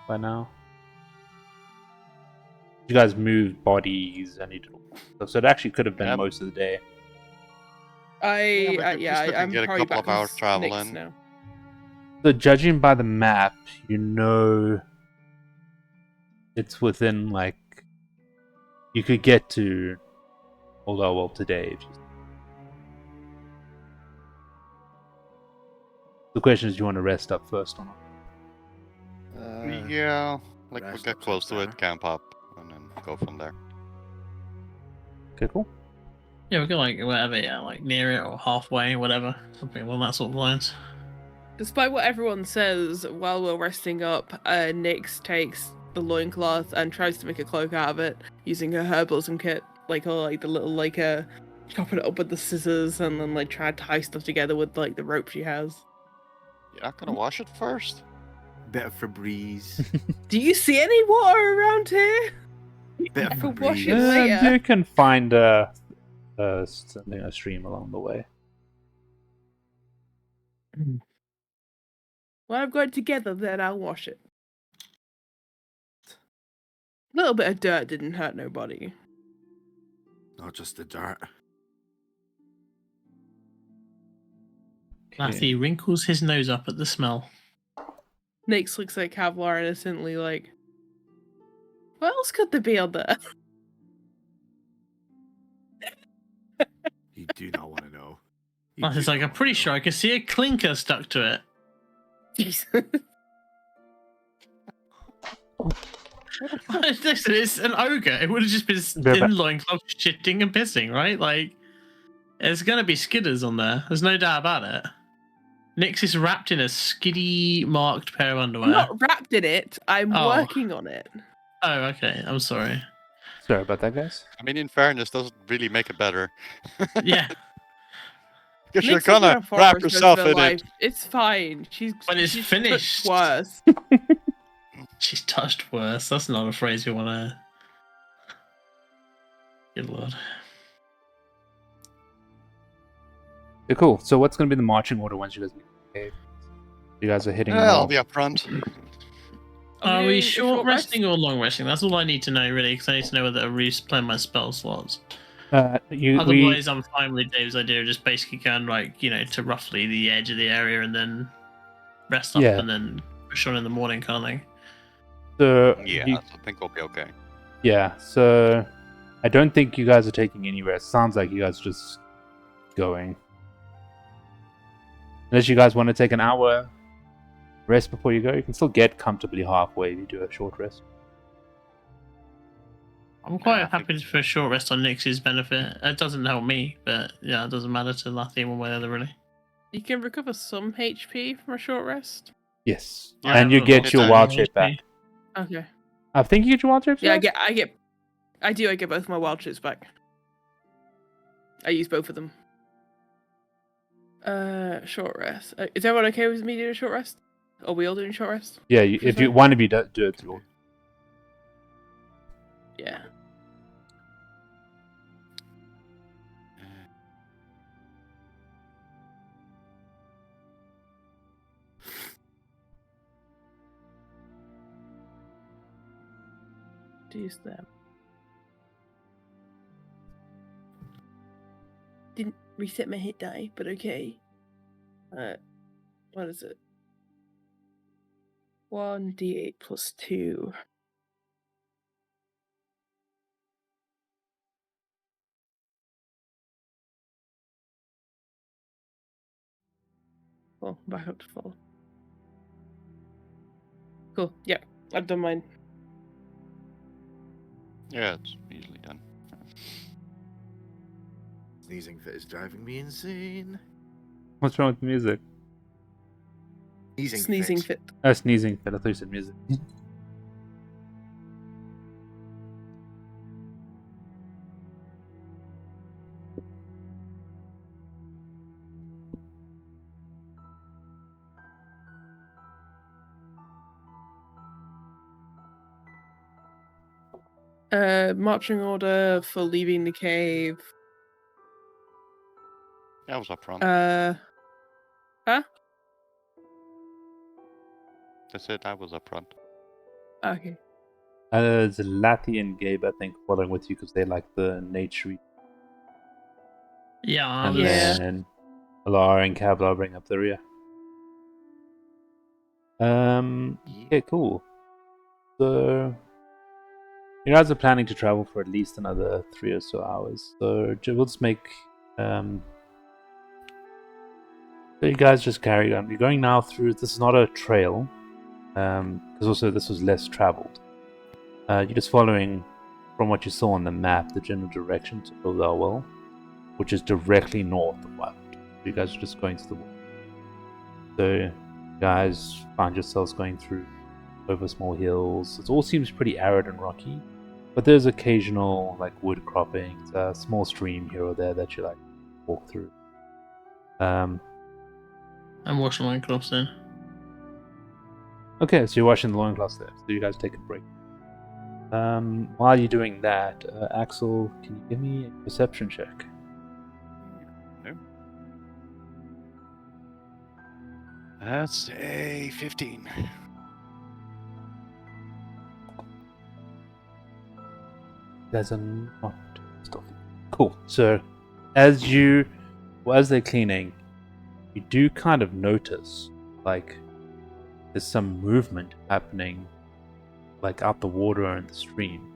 [SPEAKER 1] by now. You guys moved bodies and you did all that stuff, so it actually could have been
[SPEAKER 5] Yep.
[SPEAKER 1] most of the day.
[SPEAKER 5] we still can
[SPEAKER 3] I'm
[SPEAKER 5] get a
[SPEAKER 3] probably
[SPEAKER 5] couple
[SPEAKER 3] back
[SPEAKER 5] of hours
[SPEAKER 3] on
[SPEAKER 5] travel
[SPEAKER 3] Nyx
[SPEAKER 5] in.
[SPEAKER 3] now.
[SPEAKER 1] So judging by the map, you know it's within like you could get to Old Elwell today. If you... The question is, do you want to rest up first or not?
[SPEAKER 5] Yeah, like we'll
[SPEAKER 4] rest
[SPEAKER 5] get
[SPEAKER 4] up
[SPEAKER 5] close to
[SPEAKER 4] sounds
[SPEAKER 5] it, camp up, and then go from there.
[SPEAKER 1] Okay, cool.
[SPEAKER 2] Yeah, we could like whatever, yeah, like near it or halfway, whatever, something along that sort of lines.
[SPEAKER 3] Despite what everyone says, while we're resting up, Nyx takes the loincloth and tries to make a cloak out of it using her herbalism kit, like all like the little like chopping it up with the scissors and then like try to tie stuff together with like the rope she has.
[SPEAKER 5] You're not gonna wash it first?
[SPEAKER 4] Bit of Febreze.
[SPEAKER 3] Do you see any water around here?
[SPEAKER 4] Bit
[SPEAKER 3] I
[SPEAKER 4] of
[SPEAKER 3] could wash it
[SPEAKER 4] Febreze.
[SPEAKER 3] later.
[SPEAKER 1] You can find a stream along the way.
[SPEAKER 3] When I've got it together, then I'll wash it. A little bit of dirt didn't hurt nobody.
[SPEAKER 4] Not just the dirt.
[SPEAKER 2] Lathy wrinkles his nose up at the smell.
[SPEAKER 3] Nix looks at Kevlar innocently like, what else could there be on there?
[SPEAKER 4] You do not want to know. You
[SPEAKER 2] Lathy's
[SPEAKER 4] do
[SPEAKER 2] like,
[SPEAKER 4] not
[SPEAKER 2] I'm pretty
[SPEAKER 4] wanna
[SPEAKER 2] sure
[SPEAKER 4] know.
[SPEAKER 2] I can see a clinker stuck to it.
[SPEAKER 3] Jesus.
[SPEAKER 2] Listen, it's an ogre. It would have just been
[SPEAKER 1] Yeah,
[SPEAKER 2] in loincloth shitting and pissing, right? Like, there's gonna be skidders on there. There's no doubt about it. Nix is wrapped in a skiddy marked pair of underwear.
[SPEAKER 3] I'm not wrapped in it. I'm
[SPEAKER 2] Oh.
[SPEAKER 3] working on it.
[SPEAKER 2] Oh, okay. I'm sorry.
[SPEAKER 1] Sorry about that, guys.
[SPEAKER 5] I mean, in fairness, doesn't really make it better.
[SPEAKER 2] Yeah.
[SPEAKER 5] Because you're
[SPEAKER 3] Nix has been
[SPEAKER 5] gonna
[SPEAKER 3] a
[SPEAKER 5] wrap
[SPEAKER 3] forest most of
[SPEAKER 5] yourself
[SPEAKER 3] her
[SPEAKER 5] in
[SPEAKER 3] life.
[SPEAKER 5] it.
[SPEAKER 3] It's fine. She's
[SPEAKER 2] When it's
[SPEAKER 3] she's
[SPEAKER 2] finished.
[SPEAKER 3] touched worse.
[SPEAKER 2] She's touched worse. That's not a phrase we want to. Good lord.
[SPEAKER 1] Yeah, cool. So what's going to be the marching order once you guys leave the cave? You guys are hitting.
[SPEAKER 5] I'll
[SPEAKER 1] north.
[SPEAKER 5] be up front.
[SPEAKER 2] Are
[SPEAKER 3] doing
[SPEAKER 2] we
[SPEAKER 3] a
[SPEAKER 2] short
[SPEAKER 3] rest?
[SPEAKER 2] resting or long resting? That's all I need to know, really, because I need to know whether to replay my spell slots. Otherwise, I'm fine with Dave's idea of just basically going, like, you know, to roughly the edge of the area and then rest up
[SPEAKER 1] Yeah.
[SPEAKER 2] and then push on in the morning kind of thing.
[SPEAKER 1] So
[SPEAKER 5] Yeah,
[SPEAKER 1] you-
[SPEAKER 5] I think we'll be okay.
[SPEAKER 1] yeah. So I don't think you guys are taking any rest. Sounds like you guys are just going. Unless you guys want to take an hour rest before you go, you can still get comfortably halfway if you do a short rest.
[SPEAKER 2] I'm quite
[SPEAKER 5] I think-
[SPEAKER 2] happy for a short rest on Nix's benefit. It doesn't help me, but yeah, it doesn't matter to Lathy one way or the other, really.
[SPEAKER 3] You can recover some HP from a short rest.
[SPEAKER 1] Yes,
[SPEAKER 2] Yeah,
[SPEAKER 1] and you
[SPEAKER 2] I've
[SPEAKER 1] get
[SPEAKER 2] got
[SPEAKER 1] your
[SPEAKER 2] some
[SPEAKER 1] wild
[SPEAKER 2] HP.
[SPEAKER 1] shape back.
[SPEAKER 3] Okay.
[SPEAKER 1] I think you get your wild shape
[SPEAKER 3] Yeah,
[SPEAKER 1] back.
[SPEAKER 3] I get both my wild shapes back. I use both of them. Short rest. Is everyone okay with me doing a short rest? Are we all doing a short rest?
[SPEAKER 1] Yeah, if you one of you do it, too.
[SPEAKER 3] Yeah. Use them. Didn't reset my hit die, but okay. What is it? 1d8 plus 2. Oh, back up to full. Cool. Yeah, I've done mine.
[SPEAKER 5] Yeah, it's easily done.
[SPEAKER 4] Sneezing fit is driving me insane.
[SPEAKER 1] What's wrong with the music?
[SPEAKER 3] Sneezing fit.
[SPEAKER 1] Oh, sneezing fit. I thought you said music.
[SPEAKER 3] Marching order for leaving the cave.
[SPEAKER 5] I was up front.
[SPEAKER 3] Huh?
[SPEAKER 5] That's it, I was up front.
[SPEAKER 3] Okay.
[SPEAKER 1] It's Lathy and Gabe, I think, following with you because they like the nature.
[SPEAKER 2] Yeah,
[SPEAKER 1] And
[SPEAKER 3] Yeah.
[SPEAKER 1] then Alara and Kavlar bring up the rear. Okay, cool. So you guys are planning to travel for at least another 3 or so hours. So we'll just make so you guys just carry on. You're going now through. This is not a trail, because also this was less traveled. You're just following from what you saw on the map the general direction to Phandalin, which is directly north of Wildwood. You guys are just going to the west. So you guys find yourselves going through over small hills. It all seems pretty arid and rocky, but there's occasional like wood croppings, a small stream here or there that you like walk through.
[SPEAKER 2] I'm washing my gloves then.
[SPEAKER 1] Okay, so you're washing the loincloths there, so you guys take a break. While you're doing that, Axel, can you give me a perception check?
[SPEAKER 5] That's a 15.
[SPEAKER 1] Guys are not stealthy. Cool. So, as they're cleaning, you do kind of notice like there's some movement happening, like out the water and the stream,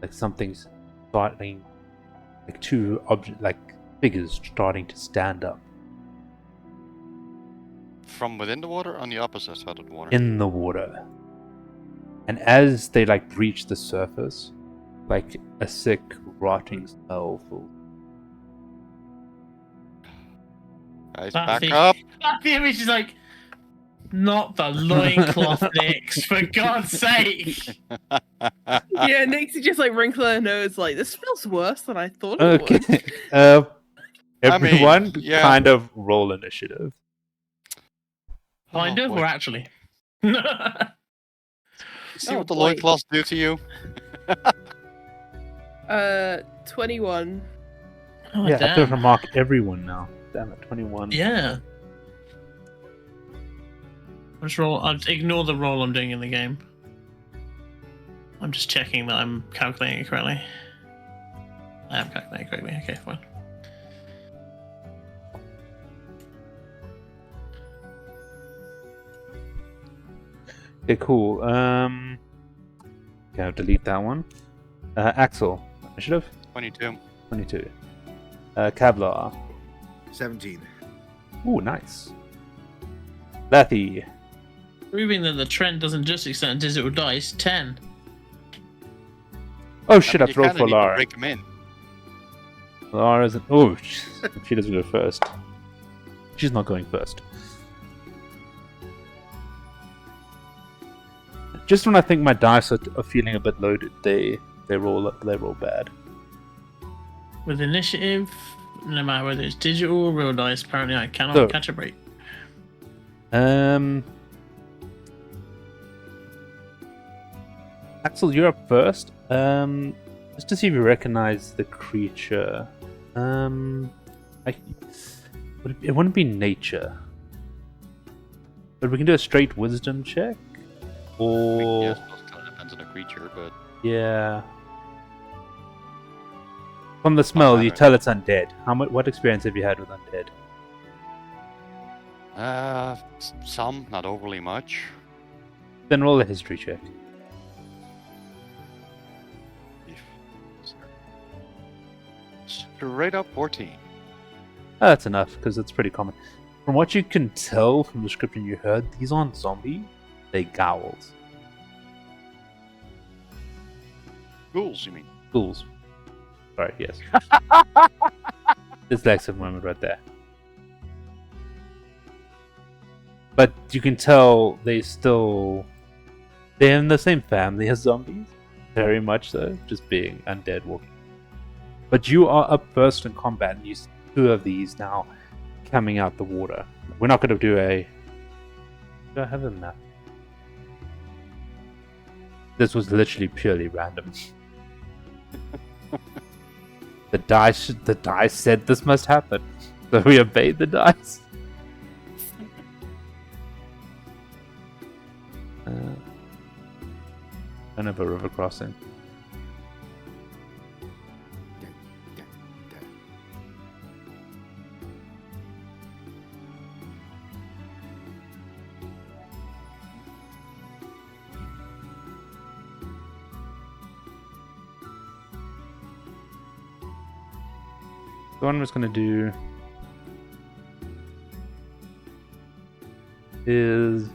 [SPEAKER 1] like something's starting, like two figures starting to stand up
[SPEAKER 5] From within the water, on the opposite side of the water.
[SPEAKER 1] in the water, and as they like breach the surface, like a sick, rotting smell fills.
[SPEAKER 5] Guys,
[SPEAKER 2] That
[SPEAKER 5] back
[SPEAKER 2] thing-
[SPEAKER 5] up!
[SPEAKER 2] The image is like, not the loincloth, Nix, for God's sake!
[SPEAKER 3] Yeah, Nixie just like wrinkling her nose, like this feels worse than I thought it
[SPEAKER 1] Okay,
[SPEAKER 3] would.
[SPEAKER 1] everyone,
[SPEAKER 5] yeah.
[SPEAKER 1] kind of roll initiative.
[SPEAKER 2] Kind
[SPEAKER 5] Oh,
[SPEAKER 2] of,
[SPEAKER 5] boy.
[SPEAKER 2] or actually?
[SPEAKER 5] See
[SPEAKER 3] Oh,
[SPEAKER 5] what the
[SPEAKER 3] boy.
[SPEAKER 5] loincloths do to you?
[SPEAKER 3] 21.
[SPEAKER 2] Oh,
[SPEAKER 1] Yeah, I have to
[SPEAKER 2] damn.
[SPEAKER 1] mark everyone now. Damn it, 21.
[SPEAKER 2] Yeah. I'll ignore the roll I'm doing in the game. I'm just checking that I'm calculating it correctly. I am calculating it correctly. Okay, fine.
[SPEAKER 1] Okay, cool. Okay, I'll delete that one. Axel, initiative
[SPEAKER 5] 22.
[SPEAKER 1] 22. Kevlar.
[SPEAKER 4] 17.
[SPEAKER 1] Ooh, nice. Lethy.
[SPEAKER 2] Proving that the trend doesn't just extend to digital dice, 10.
[SPEAKER 1] Oh shit,
[SPEAKER 5] I
[SPEAKER 1] I
[SPEAKER 5] mean, you
[SPEAKER 1] rolled
[SPEAKER 5] kinda
[SPEAKER 1] for
[SPEAKER 5] need to
[SPEAKER 1] Lara.
[SPEAKER 5] break them in.
[SPEAKER 1] Lara isn't. Oh, she doesn't go first. She's not going first. Just when I think my dice are feeling a bit loaded, they roll bad.
[SPEAKER 2] With initiative, no matter whether it's digital or real dice, apparently I cannot
[SPEAKER 1] So-
[SPEAKER 2] catch a break.
[SPEAKER 1] Axel, you're up first. Just to see if you recognize the creature. It wouldn't be nature, but we can do a straight wisdom check,
[SPEAKER 5] I
[SPEAKER 1] or
[SPEAKER 5] mean, yeah, I suppose it kind of depends on the creature, but
[SPEAKER 1] yeah. From the smell, you
[SPEAKER 5] matter.
[SPEAKER 1] tell it's undead. What experience have you had with undead?
[SPEAKER 5] some, not overly much.
[SPEAKER 1] Then roll a history check.
[SPEAKER 5] Straight up 14.
[SPEAKER 1] Oh, that's enough, because it's pretty common. From what you can tell from the description you heard, these aren't zombies, they ghouls.
[SPEAKER 5] Ghouls, you mean?
[SPEAKER 1] Ghouls. Sorry, yes. Dyslexic moment right there. But you can tell they're in the same family as zombies. Very much so, just being undead walking. But you are up first in combat, and you see two of these now coming out the water. We're not going to do a... Do I have a map? This was literally purely random. The dice said this must happen, so we obeyed the dice. Kind of a river crossing. So what I'm just going to do is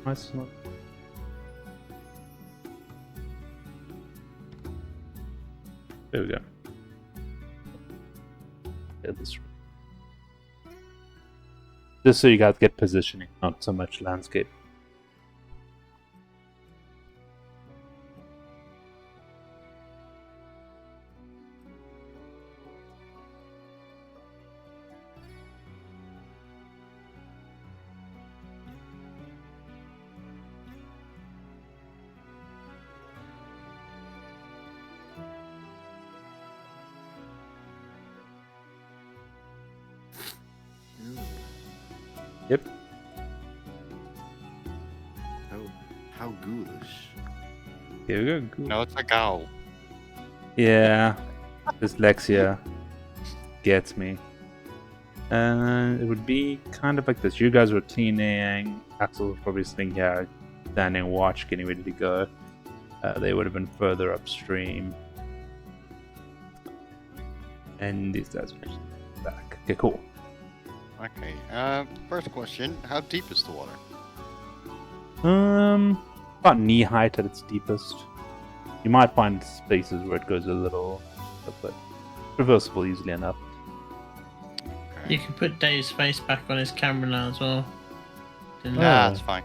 [SPEAKER 1] nice. There we go. Yeah, of the screen. Just so you guys get positioning, not so much landscape. Yep.
[SPEAKER 4] How ghoulish.
[SPEAKER 1] Here we go. Cool.
[SPEAKER 5] No, it's a gal.
[SPEAKER 1] Yeah, dyslexia gets me. It would be kind of like this. You guys were cleaning. Axel was probably sitting here, standing watch, getting ready to go. They would have been further upstream. And these guys are just back. Okay, cool.
[SPEAKER 5] Okay. First question: how deep is the water?
[SPEAKER 1] About knee height at its deepest. You might find spaces where it goes a little, but traversable easily enough.
[SPEAKER 2] You can put Dave's face back on his camera now as well. Didn't
[SPEAKER 5] Nah,
[SPEAKER 1] Oh.
[SPEAKER 5] it's fine.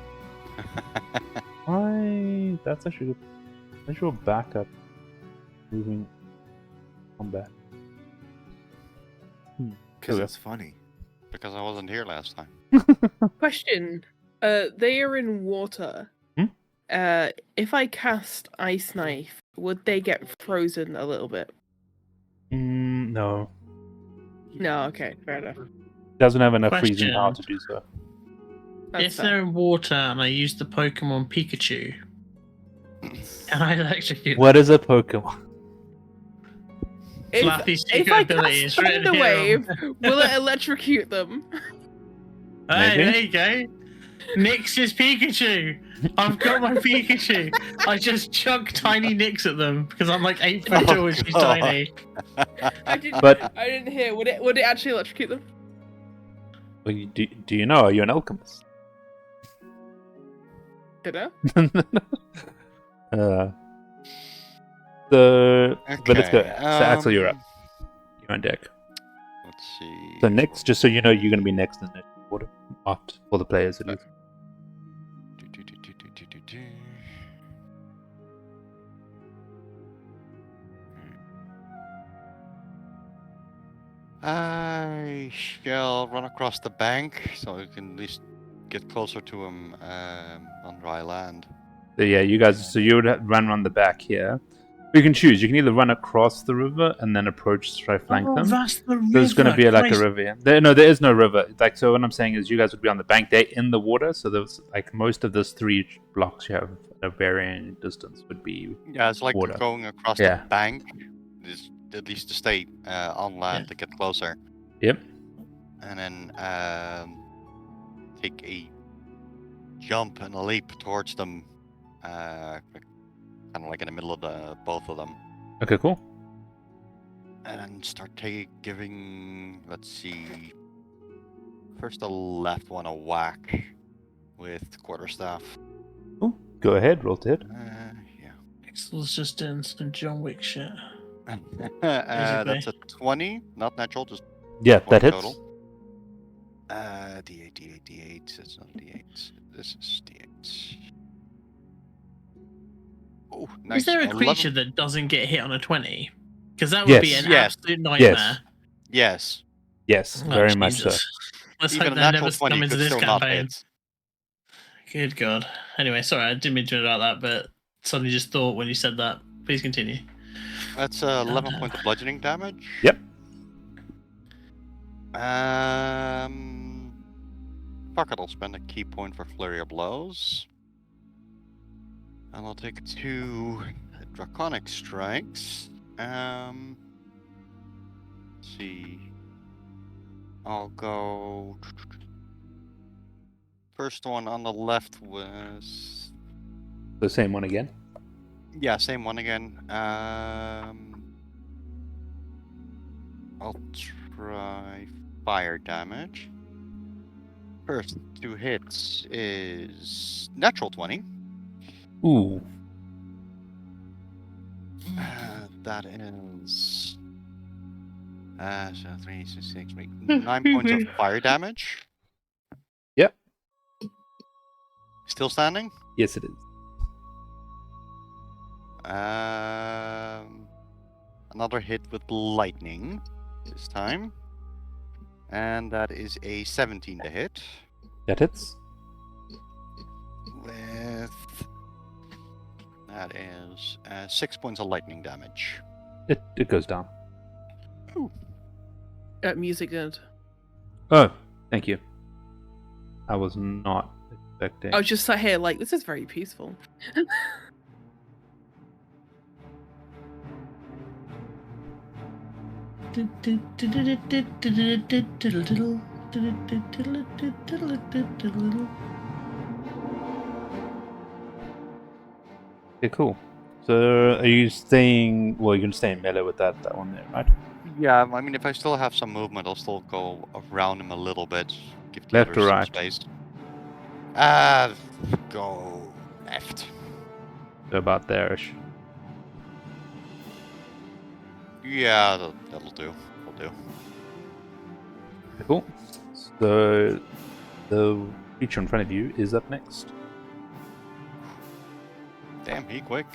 [SPEAKER 1] That's actually good. Visual backup. Moving combat.
[SPEAKER 4] Because
[SPEAKER 1] Okay.
[SPEAKER 4] it's funny.
[SPEAKER 5] Because I wasn't here last time.
[SPEAKER 3] Question. They are in water.
[SPEAKER 1] Hmm?
[SPEAKER 3] If I cast Ice Knife, would they get frozen a little bit?
[SPEAKER 1] No.
[SPEAKER 3] No, okay, fair enough.
[SPEAKER 1] Doesn't have enough freezing
[SPEAKER 2] Question.
[SPEAKER 1] power to do so.
[SPEAKER 3] That's
[SPEAKER 2] If
[SPEAKER 3] fair.
[SPEAKER 2] they're in water and I use the Pokemon Pikachu, can I electrocute
[SPEAKER 1] What is a Pokemon?
[SPEAKER 2] Flappy's
[SPEAKER 3] If
[SPEAKER 2] secret
[SPEAKER 3] I
[SPEAKER 2] ability
[SPEAKER 3] cast
[SPEAKER 2] is written
[SPEAKER 3] Thunder
[SPEAKER 2] here on-
[SPEAKER 3] Wave, will it electrocute them?
[SPEAKER 2] Hey,
[SPEAKER 1] Maybe.
[SPEAKER 2] there you go. Nix is Pikachu. I've got my Pikachu. I just chunk tiny Nix at them because I'm like 8 foot
[SPEAKER 5] Oh,
[SPEAKER 2] tall and she's
[SPEAKER 5] God.
[SPEAKER 2] tiny.
[SPEAKER 3] I didn't.
[SPEAKER 1] But-
[SPEAKER 3] I didn't hear. Would it actually electrocute them?
[SPEAKER 1] Well, do you know? Are you an alchemist?
[SPEAKER 3] Don't know.
[SPEAKER 1] But let's go.
[SPEAKER 5] Okay,
[SPEAKER 1] So Axel, you're up. You're on deck.
[SPEAKER 5] Let's see.
[SPEAKER 1] So next, just so you know, you're going to be next in the order, after for the players at least.
[SPEAKER 5] Do. I shall run across the bank so I can at least get closer to him on dry land.
[SPEAKER 1] So yeah, you guys. So you would run around the back here. You can choose. You can either run across the river and then approach to try flank
[SPEAKER 2] Oh,
[SPEAKER 1] them.
[SPEAKER 2] that's the river.
[SPEAKER 1] There's going to be like a
[SPEAKER 2] Christ.
[SPEAKER 1] river. Yeah. There is no river. Like, so what I'm saying is, you guys would be on the bank. They're in the water. So there's like most of those 3 blocks you have at a varying distance would be.
[SPEAKER 5] Yeah, it's like
[SPEAKER 1] Water.
[SPEAKER 5] going across
[SPEAKER 1] Yeah.
[SPEAKER 5] the bank, is at least to stay on land
[SPEAKER 2] Yeah.
[SPEAKER 5] to get closer,
[SPEAKER 1] Yep.
[SPEAKER 5] and then take a jump and a leap towards them, kind of like in the middle of both of them.
[SPEAKER 1] Okay. Cool.
[SPEAKER 5] And start giving, let's see, first the left one a whack with quarterstaff.
[SPEAKER 1] Cool. Go ahead. Roll to hit.
[SPEAKER 5] Yeah.
[SPEAKER 2] Axel's just doing some John Wick shit.
[SPEAKER 5] That's a 20, not natural, just
[SPEAKER 1] Yeah,
[SPEAKER 5] 20
[SPEAKER 1] that hits.
[SPEAKER 5] total. D8, D8, D8. It's not D8. This is D8. Oh, nice.
[SPEAKER 2] Is there a
[SPEAKER 5] 11
[SPEAKER 2] creature that doesn't get hit on a 20? Because that would be
[SPEAKER 1] Yes.
[SPEAKER 2] an
[SPEAKER 5] Yes.
[SPEAKER 2] absolute nightmare.
[SPEAKER 5] Yes.
[SPEAKER 1] Yes,
[SPEAKER 2] Oh,
[SPEAKER 1] very much so.
[SPEAKER 2] Jesus. Let's
[SPEAKER 5] Even
[SPEAKER 2] hope
[SPEAKER 5] a
[SPEAKER 2] they
[SPEAKER 5] natural
[SPEAKER 2] never
[SPEAKER 5] 20
[SPEAKER 2] come into
[SPEAKER 5] could
[SPEAKER 2] this
[SPEAKER 5] still not
[SPEAKER 2] campaign.
[SPEAKER 5] hit.
[SPEAKER 2] Good God. Anyway, sorry, I didn't mean to interrupt that, but suddenly just thought when you said that. Please continue.
[SPEAKER 5] That's 11 points of bludgeoning damage.
[SPEAKER 1] Yep.
[SPEAKER 5] Fuck it, I'll spend a key point for Flurry of Blows. And I'll take 2 Draconic Strikes. Let's see. I'll go. First one on the left was.
[SPEAKER 1] The same one again.
[SPEAKER 5] Yeah, same one again. I'll try fire damage. First 2 hits is natural 20.
[SPEAKER 1] Ooh.
[SPEAKER 5] That is So 3, 6, 6, 9 points of fire damage.
[SPEAKER 1] Yep.
[SPEAKER 5] Still standing?
[SPEAKER 1] Yes, it is.
[SPEAKER 5] Another hit with lightning this time. And that is a 17 to hit.
[SPEAKER 1] That hits.
[SPEAKER 5] With... That is 6 points of lightning damage.
[SPEAKER 1] It goes down.
[SPEAKER 3] Music good.
[SPEAKER 1] Oh, thank you. I was not expecting.
[SPEAKER 3] I was just sat here like, this is very peaceful.
[SPEAKER 1] Okay, cool. So, are you staying? Well, you're gonna stay in melee with that one there, right?
[SPEAKER 5] Yeah, I mean, if I still have some movement, I'll still go around him a little bit. Give the
[SPEAKER 1] Left
[SPEAKER 5] others
[SPEAKER 1] or
[SPEAKER 5] some
[SPEAKER 1] right?
[SPEAKER 5] space. Go left.
[SPEAKER 1] So about there-ish.
[SPEAKER 5] Yeah, that'll do. Will do.
[SPEAKER 1] Okay, cool. So, the creature in front of you is up next.
[SPEAKER 5] Damn, he quick.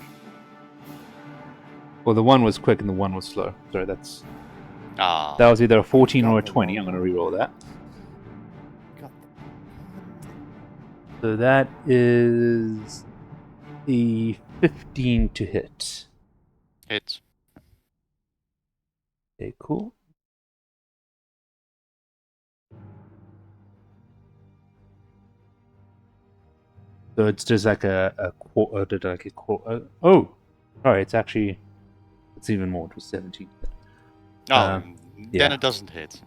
[SPEAKER 1] Well, the one was quick and the one was slow. Sorry, that
[SPEAKER 5] Ah,
[SPEAKER 1] was either a 14 or a
[SPEAKER 4] Got the
[SPEAKER 1] 20. I'm
[SPEAKER 4] wrong
[SPEAKER 1] gonna re-roll that.
[SPEAKER 4] Got
[SPEAKER 1] So that is a 15 to hit.
[SPEAKER 5] hits.
[SPEAKER 1] Okay, cool. So it's just like a quarter, like a quarter. Oh, sorry, it's even more. It was 17.
[SPEAKER 5] Oh,
[SPEAKER 1] yeah.
[SPEAKER 5] then it doesn't hit.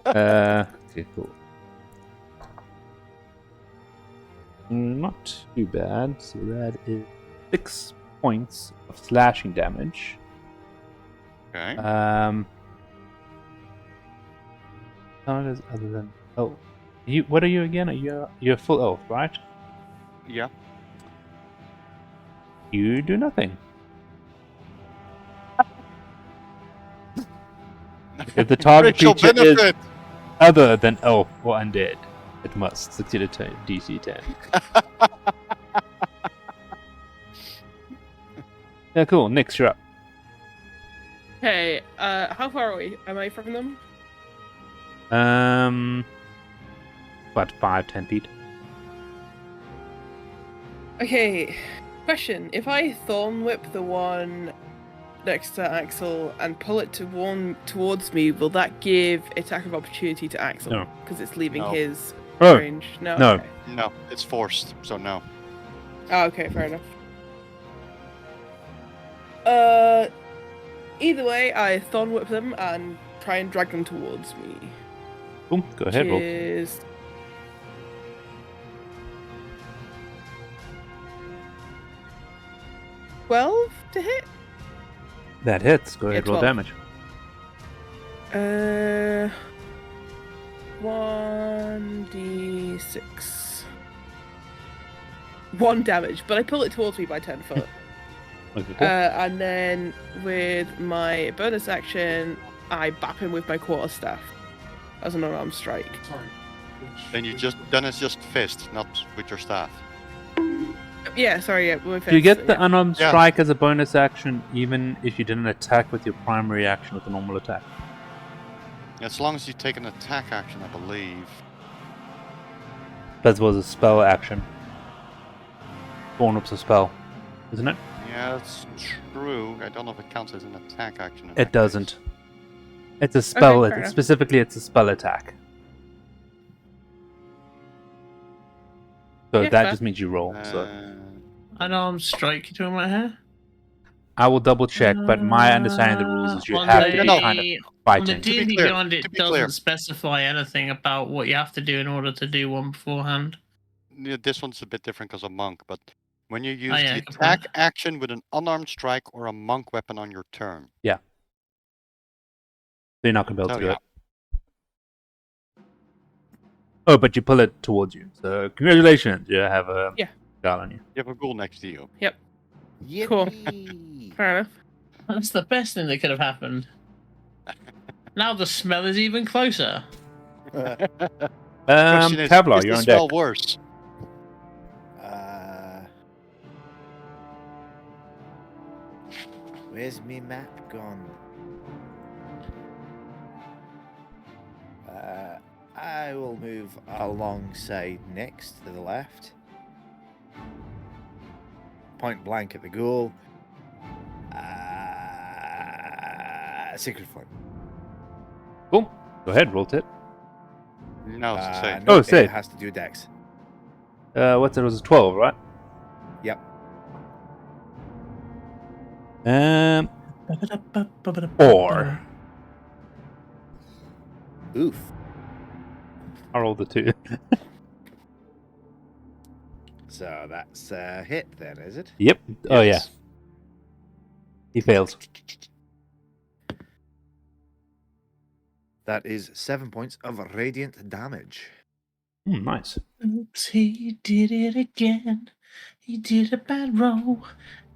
[SPEAKER 1] Okay, cool. Not too bad. So that is 6 points of slashing damage.
[SPEAKER 5] Okay.
[SPEAKER 1] How does other than what are you again? You're full elf, right?
[SPEAKER 5] Yeah.
[SPEAKER 1] You do nothing. If the target
[SPEAKER 5] Ritual
[SPEAKER 1] creature is
[SPEAKER 5] benefit!
[SPEAKER 1] other than elf or undead, it must succeed at DC 10. Yeah, cool. Next, you're up.
[SPEAKER 3] Hey, how far away am I from them?
[SPEAKER 1] About 5-10 feet.
[SPEAKER 3] Okay, question. If I thorn whip the one next to Axel and pull it towards me, will that give attack of opportunity to Axel?
[SPEAKER 1] No.
[SPEAKER 3] Because it's leaving
[SPEAKER 5] No.
[SPEAKER 3] his
[SPEAKER 1] Oh,
[SPEAKER 3] range. No.
[SPEAKER 1] no.
[SPEAKER 3] Okay.
[SPEAKER 5] No, it's forced, so no.
[SPEAKER 3] Oh, okay, fair enough. Either way, I thorn whip them and try and drag them towards me.
[SPEAKER 1] Boom. Go ahead, roll.
[SPEAKER 3] Is 12 to hit?
[SPEAKER 1] That hits. Go
[SPEAKER 3] Yeah,
[SPEAKER 1] ahead, roll
[SPEAKER 3] 12.
[SPEAKER 1] damage.
[SPEAKER 3] 1d6. 1 damage, but I pull it towards me by 10 foot.
[SPEAKER 1] Okay, cool.
[SPEAKER 3] And then with my bonus action, I bap him with my quarterstaff as an unarmed strike.
[SPEAKER 5] Then it's just fist, not with your staff.
[SPEAKER 3] Yeah, sorry, yeah. With
[SPEAKER 1] Do you
[SPEAKER 3] fist,
[SPEAKER 1] get the
[SPEAKER 3] yeah.
[SPEAKER 1] unarmed
[SPEAKER 5] Yeah.
[SPEAKER 1] strike as a bonus action, even if you didn't attack with your primary action with a normal attack?
[SPEAKER 5] As long as you take an attack action, I believe.
[SPEAKER 1] That was a spell action. Thorn up's a spell, isn't it?
[SPEAKER 5] Yeah, that's true. I don't know if it counts as an attack action. in
[SPEAKER 1] It
[SPEAKER 5] that
[SPEAKER 1] doesn't.
[SPEAKER 5] case.
[SPEAKER 1] It's a spell.
[SPEAKER 3] fair enough.
[SPEAKER 1] Specifically, it's a spell attack. So
[SPEAKER 3] Yeah,
[SPEAKER 1] that
[SPEAKER 3] fair.
[SPEAKER 1] just means you roll. So
[SPEAKER 2] Unarmed strike, you talking about here?
[SPEAKER 1] I will double check, but my understanding of the rules is you
[SPEAKER 2] On
[SPEAKER 1] have
[SPEAKER 2] the-
[SPEAKER 1] to be kind of
[SPEAKER 2] On the
[SPEAKER 1] fighting.
[SPEAKER 5] be
[SPEAKER 2] D&D
[SPEAKER 5] clear,
[SPEAKER 2] Beyond, it
[SPEAKER 5] to be
[SPEAKER 2] doesn't
[SPEAKER 5] clear.
[SPEAKER 2] specify anything about what you have to do in order to do one beforehand.
[SPEAKER 5] Yeah, this one's a bit different because of monk, but when you use
[SPEAKER 2] yeah,
[SPEAKER 5] the
[SPEAKER 2] good
[SPEAKER 5] attack
[SPEAKER 2] point.
[SPEAKER 5] action with an unarmed strike or a monk weapon on your turn.
[SPEAKER 1] So you're not going to be able
[SPEAKER 5] So,
[SPEAKER 1] to do
[SPEAKER 5] yeah.
[SPEAKER 1] it. Oh, but you pull it towards you. So congratulations, you have a guard on you.
[SPEAKER 5] You have a ghoul next to you.
[SPEAKER 3] Cool.
[SPEAKER 4] Yippee!
[SPEAKER 3] Fair enough.
[SPEAKER 2] That's the best thing that could have happened. Now the smell is even closer.
[SPEAKER 5] Question is
[SPEAKER 1] Kevlar,
[SPEAKER 5] the
[SPEAKER 1] you're on
[SPEAKER 5] smell
[SPEAKER 1] deck.
[SPEAKER 5] worse?
[SPEAKER 4] Where's me map gone? I will move alongside next to the left. Point blank at the goal. Secret point.
[SPEAKER 1] Cool. Go ahead, roll it.
[SPEAKER 5] No, it's the same.
[SPEAKER 4] No,
[SPEAKER 1] Oh, save.
[SPEAKER 4] it has to do dex.
[SPEAKER 1] What's it? It was 12, right?
[SPEAKER 4] Yep.
[SPEAKER 1] 4.
[SPEAKER 4] Oof.
[SPEAKER 1] I rolled the 2.
[SPEAKER 4] So that's a hit then, is it?
[SPEAKER 1] Yep. Oh, yeah.
[SPEAKER 5] Yes.
[SPEAKER 1] He fails.
[SPEAKER 4] That is 7 points of radiant damage.
[SPEAKER 1] Nice.
[SPEAKER 2] Oops, he did it again. He did a bad roll,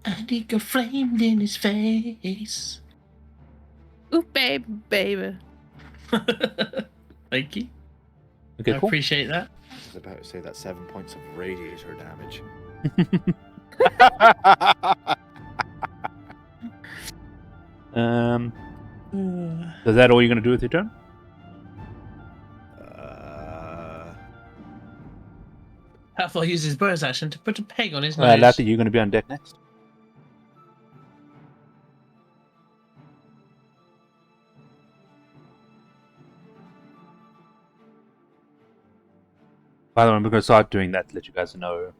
[SPEAKER 2] and he got flamed in his face.
[SPEAKER 3] Ooh, baby.
[SPEAKER 2] Thank you.
[SPEAKER 1] Okay,
[SPEAKER 2] I
[SPEAKER 1] cool.
[SPEAKER 2] appreciate that.
[SPEAKER 4] I was about to say that's 7 points of radiator damage.
[SPEAKER 1] Is that all you're going to do with your turn?
[SPEAKER 2] Halfway uses his bonus action to put a peg on his
[SPEAKER 1] Lathi,
[SPEAKER 2] nose.
[SPEAKER 1] you're going to be on deck next. By the way, I'm going to start doing that to let you guys know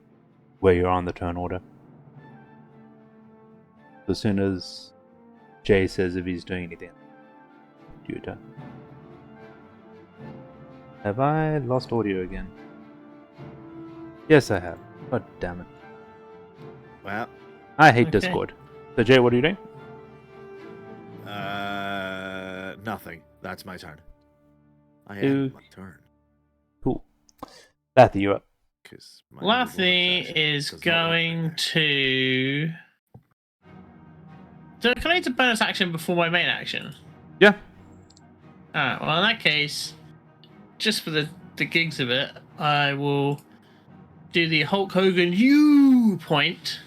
[SPEAKER 1] where you're on the turn order. As soon as Jay says if he's doing anything, do your turn. Have I lost audio again? Yes, I have. God damn it.
[SPEAKER 4] Well,
[SPEAKER 1] I hate
[SPEAKER 2] Okay.
[SPEAKER 1] Discord. So, Jay, what are you doing?
[SPEAKER 4] nothing. That's my turn. I
[SPEAKER 1] Ooh.
[SPEAKER 4] end my turn.
[SPEAKER 1] Cool. Lathi, you up.
[SPEAKER 4] 'Cause my only bonus
[SPEAKER 2] Lathy
[SPEAKER 4] action
[SPEAKER 2] is
[SPEAKER 4] does not work
[SPEAKER 2] going
[SPEAKER 4] right
[SPEAKER 2] to. So can I use a bonus action before my main action?
[SPEAKER 1] Yeah.
[SPEAKER 2] Alright, well, in that case, just for the gigs of it, I will do the Hulk Hogan U point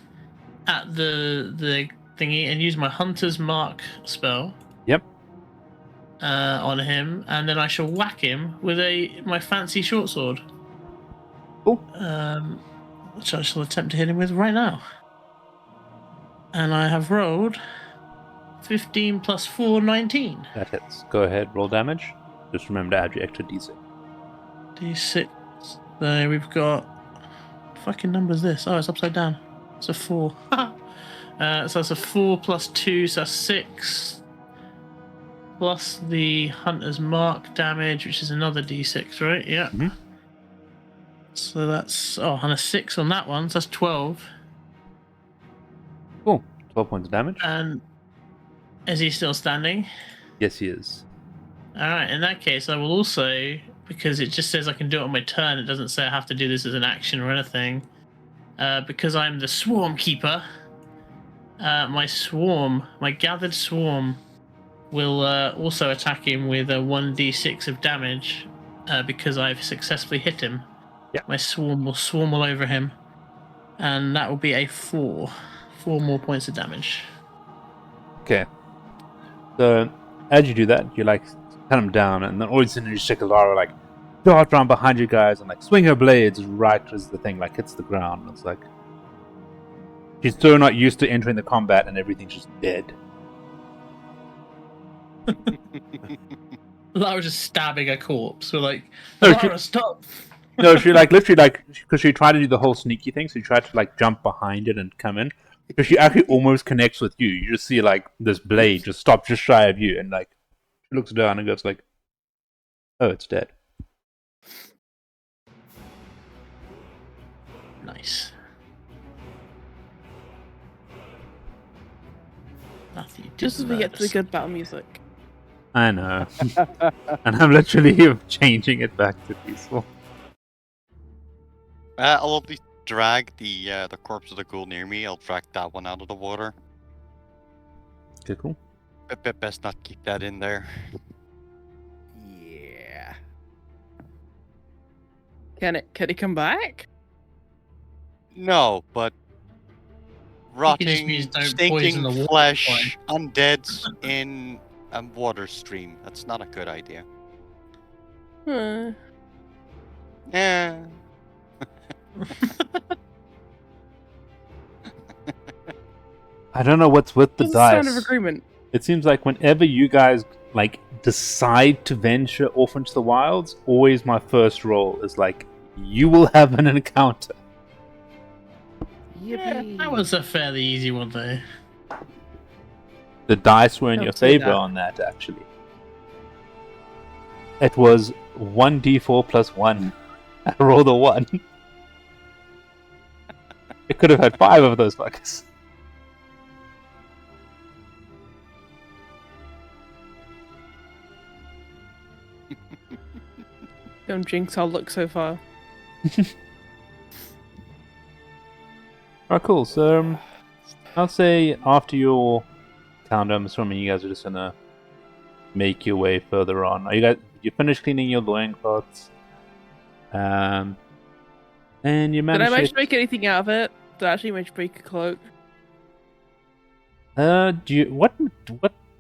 [SPEAKER 2] at the thingy and use my Hunter's Mark spell
[SPEAKER 1] Yep.
[SPEAKER 2] on him, and then I shall whack him with my fancy short sword.
[SPEAKER 1] Cool.
[SPEAKER 2] Which I shall attempt to hit him with right now. And I have rolled 15 plus 4, 19.
[SPEAKER 1] That hits. Go ahead, roll damage. Just remember to add your extra d6.
[SPEAKER 2] D6. There we've got. Fucking number's this? Oh, it's upside down. It's a 4. So that's a 4 plus 2, so that's 6. Plus the Hunter's Mark damage, which is another d6, right? Yeah.
[SPEAKER 1] Mhm.
[SPEAKER 2] So that's. Oh, and a 6 on that one, so that's 12.
[SPEAKER 1] Cool. 12 points of damage.
[SPEAKER 2] And is he still standing?
[SPEAKER 1] Yes, he is.
[SPEAKER 2] Alright, in that case, I will also, because it just says I can do it on my turn, it doesn't say I have to do this as an action or anything. Because I'm the Swarm Keeper, my gathered swarm, will also attack him with a 1d6 of damage because I've successfully hit him.
[SPEAKER 1] Yeah.
[SPEAKER 2] My swarm will swarm all over him, and that will be a 4. 4 more points of damage.
[SPEAKER 1] Okay. So, as you do that, you like cut him down, and then all of a sudden you see Lara like dart around behind you guys and like swing her blades right as the thing like hits the ground. It's like she's so not used to entering the combat, and everything's just dead.
[SPEAKER 2] Lara's just stabbing a corpse. We're like,
[SPEAKER 1] No,
[SPEAKER 2] Lara, stop!
[SPEAKER 1] No, she like literally like because she tried to do the whole sneaky thing, so she tried to like jump behind it and come in. So she actually almost connects with you. You just see like this blade just stop just shy of you, and like she looks down and goes like, "Oh, it's dead."
[SPEAKER 2] Nice. Nothing.
[SPEAKER 3] Just as we get to the good battle music.
[SPEAKER 1] I know, and I'm literally changing it back to peaceful.
[SPEAKER 5] I'll at least drag the corpse of the ghoul near me. I'll drag that one out of the water.
[SPEAKER 1] Okay, cool.
[SPEAKER 5] Best not keep that in there.
[SPEAKER 4] Yeah.
[SPEAKER 3] Can it come back?
[SPEAKER 5] No, but
[SPEAKER 2] just means
[SPEAKER 5] rotting,
[SPEAKER 2] don't poison the
[SPEAKER 5] stinking
[SPEAKER 2] water
[SPEAKER 5] flesh, undeads in a water stream. That's not a good idea.
[SPEAKER 3] Huh.
[SPEAKER 5] Yeah.
[SPEAKER 1] I don't know what's with the
[SPEAKER 3] What's the sign
[SPEAKER 1] dice.
[SPEAKER 3] of agreement?
[SPEAKER 1] It seems like whenever you guys like decide to venture off into the wilds, always my first roll is like, you will have an encounter.
[SPEAKER 2] Yeah, that was a fairly easy one though.
[SPEAKER 1] The dice were in
[SPEAKER 3] Don't
[SPEAKER 1] your
[SPEAKER 3] say
[SPEAKER 1] favor
[SPEAKER 3] that.
[SPEAKER 1] on that, actually. It was 1d4 plus 1. I rolled a 1. It could have had 5 of those fuckers.
[SPEAKER 3] Don't jinx our luck so far.
[SPEAKER 1] Alright, cool. So, I'll say after your counter, I'm assuming you guys are just gonna make your way further on. Are you finished cleaning your loincloths? And you
[SPEAKER 3] Did I
[SPEAKER 1] managed
[SPEAKER 3] manage to make anything out of it? Did I actually manage to make a cloak?
[SPEAKER 1] what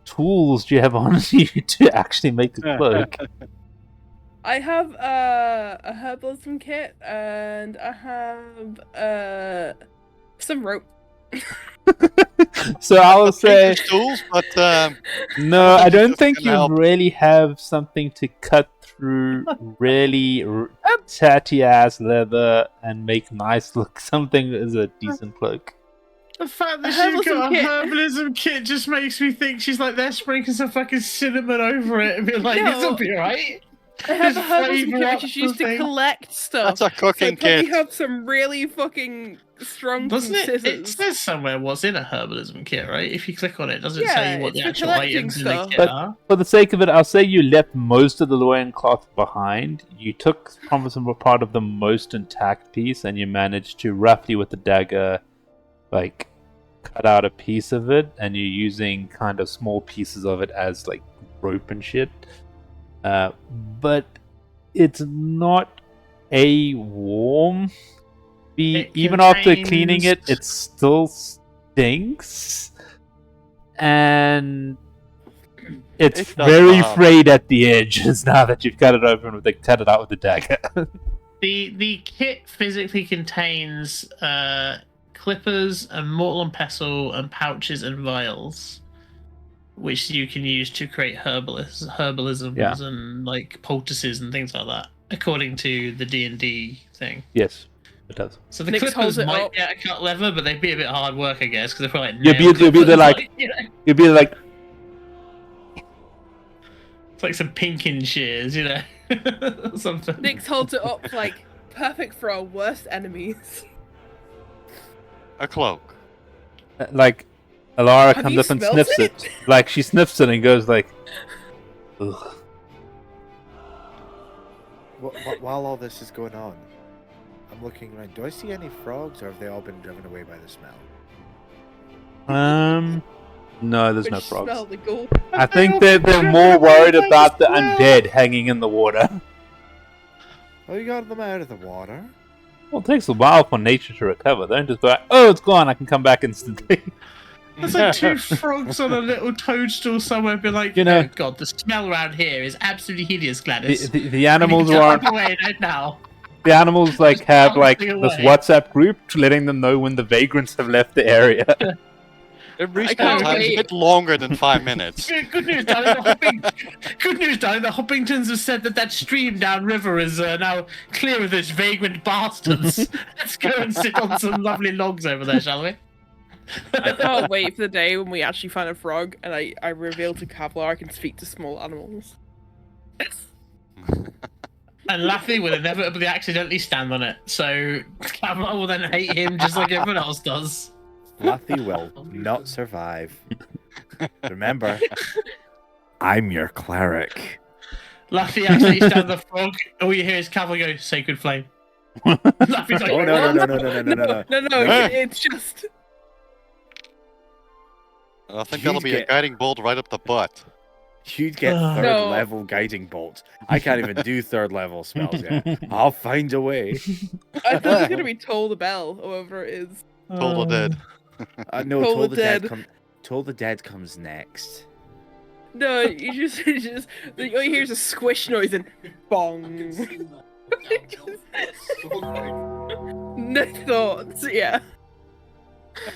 [SPEAKER 1] tools do you have on you to actually make a cloak?
[SPEAKER 3] I have a herbalism kit and I have some rope.
[SPEAKER 1] So I will say
[SPEAKER 5] tools, but
[SPEAKER 1] no. I don't
[SPEAKER 5] Just
[SPEAKER 1] think
[SPEAKER 5] gonna
[SPEAKER 1] you
[SPEAKER 5] help.
[SPEAKER 1] really have something to cut through really tatty ass leather and make nice look. Something is a decent cloak.
[SPEAKER 2] The fact that
[SPEAKER 3] A
[SPEAKER 2] she's got a
[SPEAKER 3] herbalism kit.
[SPEAKER 2] herbalism kit just makes me think she's like they're sprinkling some fucking cinnamon over it and be like,
[SPEAKER 3] No.
[SPEAKER 2] this'll be alright.
[SPEAKER 3] I have a
[SPEAKER 2] Just
[SPEAKER 3] herbalism
[SPEAKER 2] flavour
[SPEAKER 3] kit
[SPEAKER 2] up
[SPEAKER 3] which is used
[SPEAKER 2] the
[SPEAKER 3] to
[SPEAKER 2] thing.
[SPEAKER 3] collect stuff.
[SPEAKER 5] that's a
[SPEAKER 3] So I
[SPEAKER 5] cooking
[SPEAKER 3] probably
[SPEAKER 5] kit.
[SPEAKER 3] have some really fucking strong
[SPEAKER 2] Doesn't it? It
[SPEAKER 3] scissors.
[SPEAKER 2] says somewhere what's in a herbalism kit, right? If you click on it, does it
[SPEAKER 3] Yeah,
[SPEAKER 2] tell you what the
[SPEAKER 3] it's for
[SPEAKER 2] actual
[SPEAKER 3] collecting
[SPEAKER 2] items in the
[SPEAKER 3] stuff.
[SPEAKER 2] kit
[SPEAKER 1] But-
[SPEAKER 2] are?
[SPEAKER 1] For the sake of it, I'll say you left most of the loincloth behind. You took from some part of the most intact piece, and you managed to roughly with the dagger, like cut out a piece of it, and you're using kind of small pieces of it as like rope and shit. But it's not a warm.
[SPEAKER 2] It
[SPEAKER 1] Even after cleaning it,
[SPEAKER 2] contains-
[SPEAKER 1] it still stinks, and it's
[SPEAKER 5] It does
[SPEAKER 1] very
[SPEAKER 5] not.
[SPEAKER 1] frayed at the edges now that you've cut it open with cut it out with the dagger.
[SPEAKER 2] The kit physically contains clippers and mortal and pestle and pouches and vials, which you can use to create herbalisms
[SPEAKER 1] Yeah.
[SPEAKER 2] and like poultices and things like that, according to the D&D thing.
[SPEAKER 1] Yes, it does.
[SPEAKER 2] So the
[SPEAKER 3] Nick
[SPEAKER 2] clippers
[SPEAKER 3] holds it
[SPEAKER 2] might
[SPEAKER 3] up.
[SPEAKER 2] get a cut leather, but they'd be a bit hard work, I guess, because they're probably like
[SPEAKER 1] You'll be-
[SPEAKER 2] nail
[SPEAKER 1] you'll be
[SPEAKER 2] clippers,
[SPEAKER 1] like-
[SPEAKER 2] you know?
[SPEAKER 1] You'd be like,
[SPEAKER 2] It's like some pinking shears, you know, or something.
[SPEAKER 3] Nyx holds it up like perfect for our worst enemies.
[SPEAKER 5] A cloak.
[SPEAKER 1] like, Alara
[SPEAKER 3] Have
[SPEAKER 1] comes
[SPEAKER 3] you
[SPEAKER 1] up and
[SPEAKER 3] smelt
[SPEAKER 1] sniffs it. Like she sniffs it and goes like, ugh.
[SPEAKER 4] While all this is going on, I'm looking around. Do I see any frogs, or have they all been driven away by the smell?
[SPEAKER 1] No, there's
[SPEAKER 3] Which
[SPEAKER 1] no frogs.
[SPEAKER 3] smell the gold.
[SPEAKER 1] I think they're more worried about the undead hanging in the water.
[SPEAKER 4] Oh, you got them out of the water.
[SPEAKER 1] Well, it takes a while for nature to recover. They don't just go like, oh, it's gone, I can come back instantly.
[SPEAKER 2] There's like two frogs on a little toadstool somewhere, be like,
[SPEAKER 1] You know-
[SPEAKER 2] oh god, the smell around here is absolutely hideous, Gladys.
[SPEAKER 1] The animals
[SPEAKER 2] You need to
[SPEAKER 1] are
[SPEAKER 2] hide away right now.
[SPEAKER 1] the animals like
[SPEAKER 2] Just
[SPEAKER 1] have like
[SPEAKER 2] bouncing
[SPEAKER 1] this
[SPEAKER 2] away.
[SPEAKER 1] WhatsApp group letting them know when the vagrants have left the area.
[SPEAKER 5] The respawn
[SPEAKER 3] can't
[SPEAKER 5] time's a
[SPEAKER 3] wait.
[SPEAKER 5] bit longer than 5 minutes.
[SPEAKER 2] Good news, darling. Good news, darling. The Hoppingtons have said that stream downriver is now clear of those vagrant bastards. Let's go and sit on some lovely logs over there, shall we?
[SPEAKER 3] I can't wait for the day when we actually find a frog and I reveal to Kavlar I can speak to small animals.
[SPEAKER 2] And Laffy will inevitably accidentally stand on it, so Kavlar will then hate him just like everyone else does.
[SPEAKER 4] Lathy will not survive. Remember, I'm your cleric.
[SPEAKER 2] Laffy accidentally stands on the frog. All you hear is Kavlar go, "Sacred flame." Laffy's like,
[SPEAKER 4] Oh no no no no no no no no!
[SPEAKER 3] No,
[SPEAKER 5] Ah.
[SPEAKER 3] it's just
[SPEAKER 5] I think that'll
[SPEAKER 4] You'd
[SPEAKER 5] be
[SPEAKER 4] get-
[SPEAKER 5] a guiding bolt right up the butt.
[SPEAKER 4] You'd get third
[SPEAKER 3] No.
[SPEAKER 4] level guiding bolt. I can't even do third level spells yet. I'll find a way.
[SPEAKER 3] I thought it was gonna be Toll the Bell, whoever it is.
[SPEAKER 5] Toll the dead.
[SPEAKER 4] No,
[SPEAKER 3] Toll
[SPEAKER 4] Toll
[SPEAKER 3] the
[SPEAKER 4] the Dead.
[SPEAKER 3] Dead.
[SPEAKER 4] Toll the Dead comes next.
[SPEAKER 3] No, you just all you hear is a squish noise and bong. No thoughts, yeah.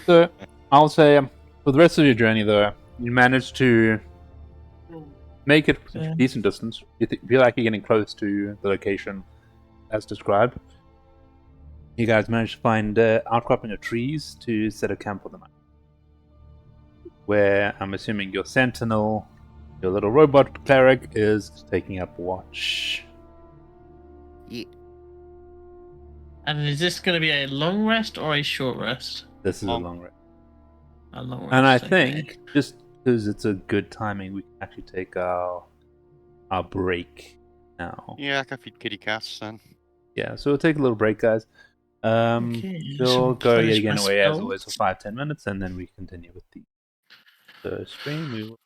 [SPEAKER 1] So I'll say for the rest of your journey, though, you managed to make it a decent distance. You feel like you're getting close to the location as described. You guys managed to find outcropping of trees to set a camp for the night. Where I'm assuming your sentinel, your little robot cleric, is taking up watch.
[SPEAKER 4] Yeah.
[SPEAKER 2] And is this going to be a long rest or a short rest?
[SPEAKER 1] This is
[SPEAKER 5] Long.
[SPEAKER 1] a long rest.
[SPEAKER 2] A long rest.
[SPEAKER 1] And I
[SPEAKER 2] okay.
[SPEAKER 1] think, just because it's a good timing, we can actually take our break now.
[SPEAKER 5] Yeah, I can feed kitty cats then.
[SPEAKER 1] Yeah, so we'll take a little break, guys.
[SPEAKER 2] Okay,
[SPEAKER 1] We'll
[SPEAKER 2] so
[SPEAKER 1] go
[SPEAKER 2] finish
[SPEAKER 1] again
[SPEAKER 2] my
[SPEAKER 1] away as
[SPEAKER 2] spells.
[SPEAKER 1] always for 5-10 minutes, and then we continue with the stream. We will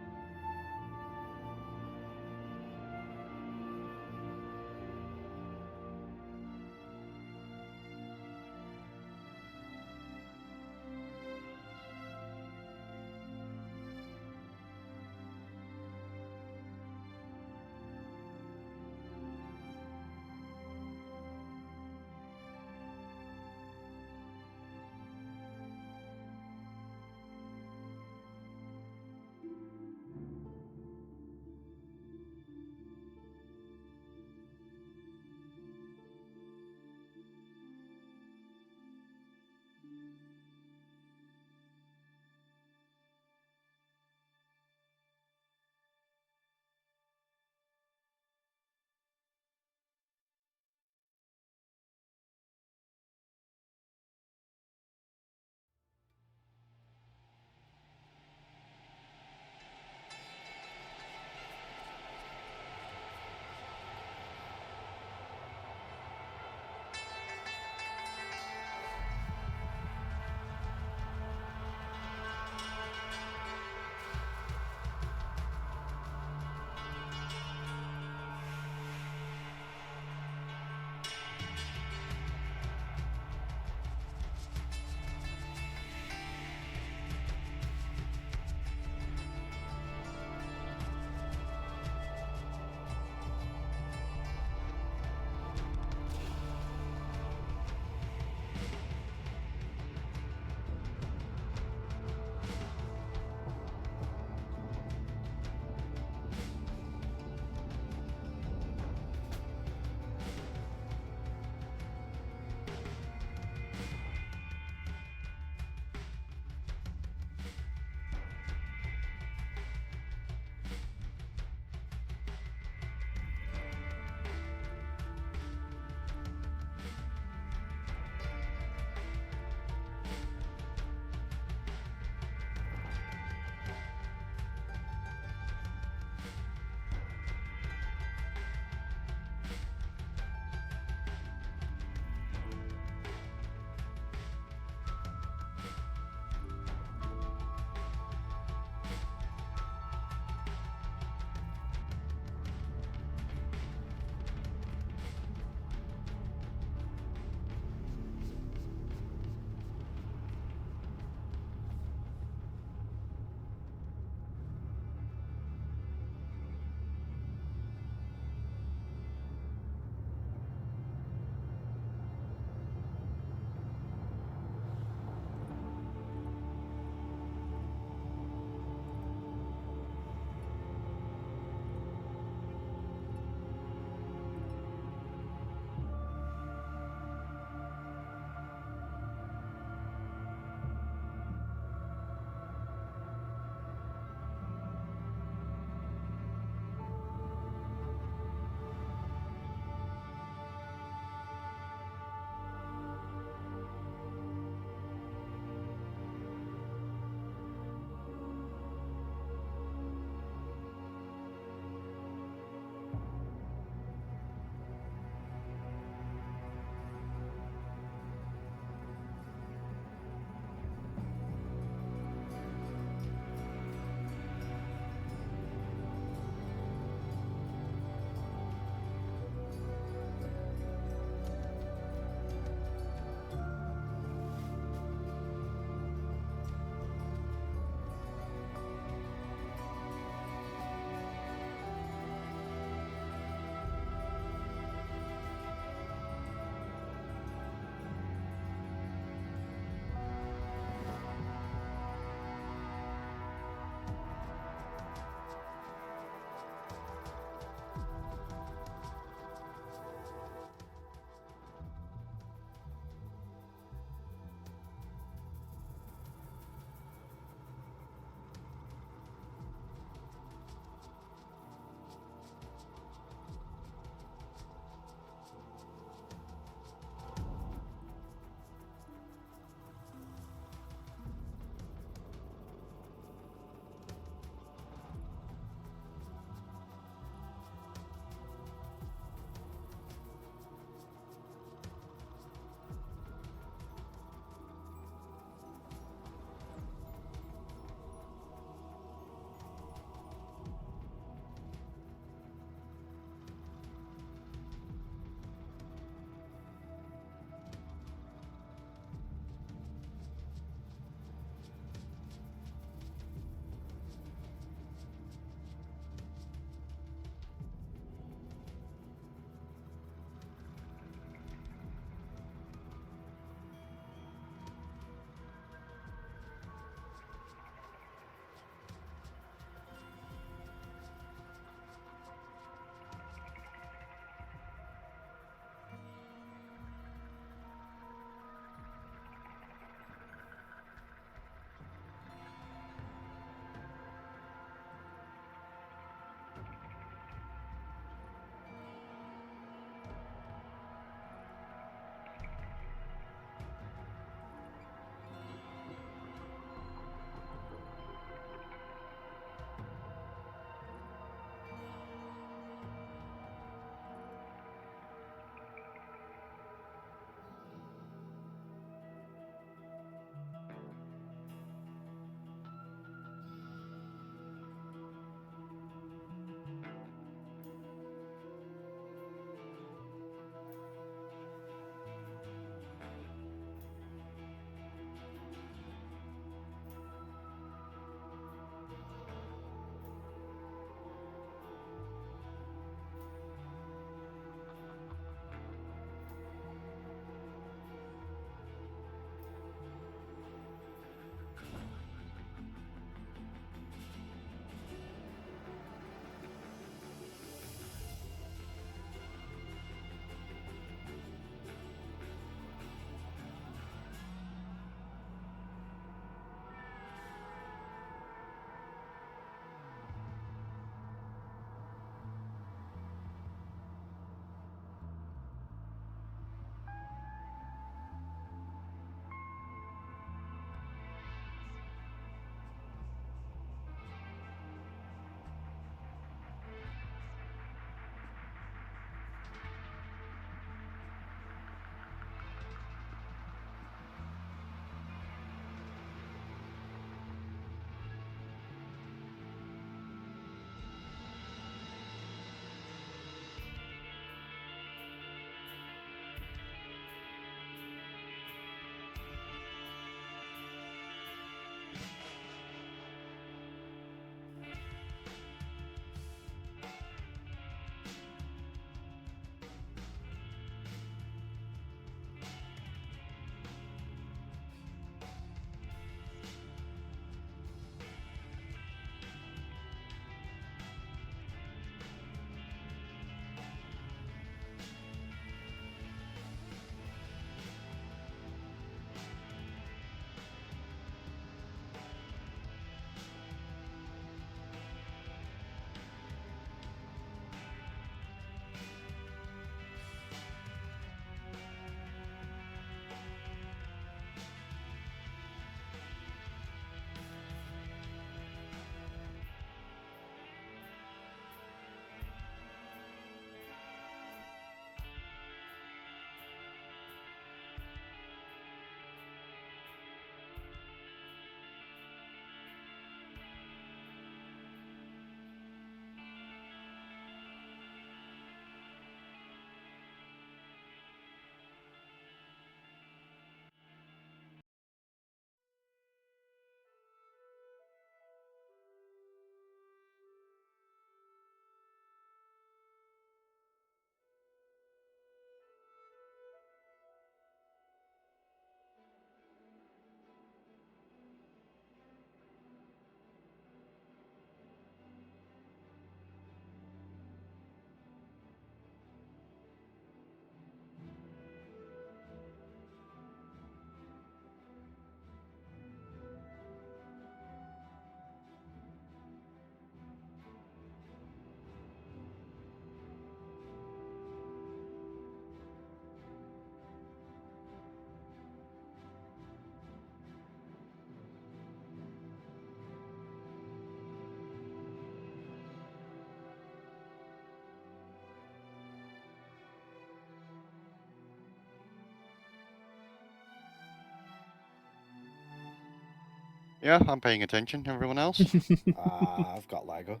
[SPEAKER 5] Yeah, I'm paying attention. Everyone else?
[SPEAKER 4] I've got Lago.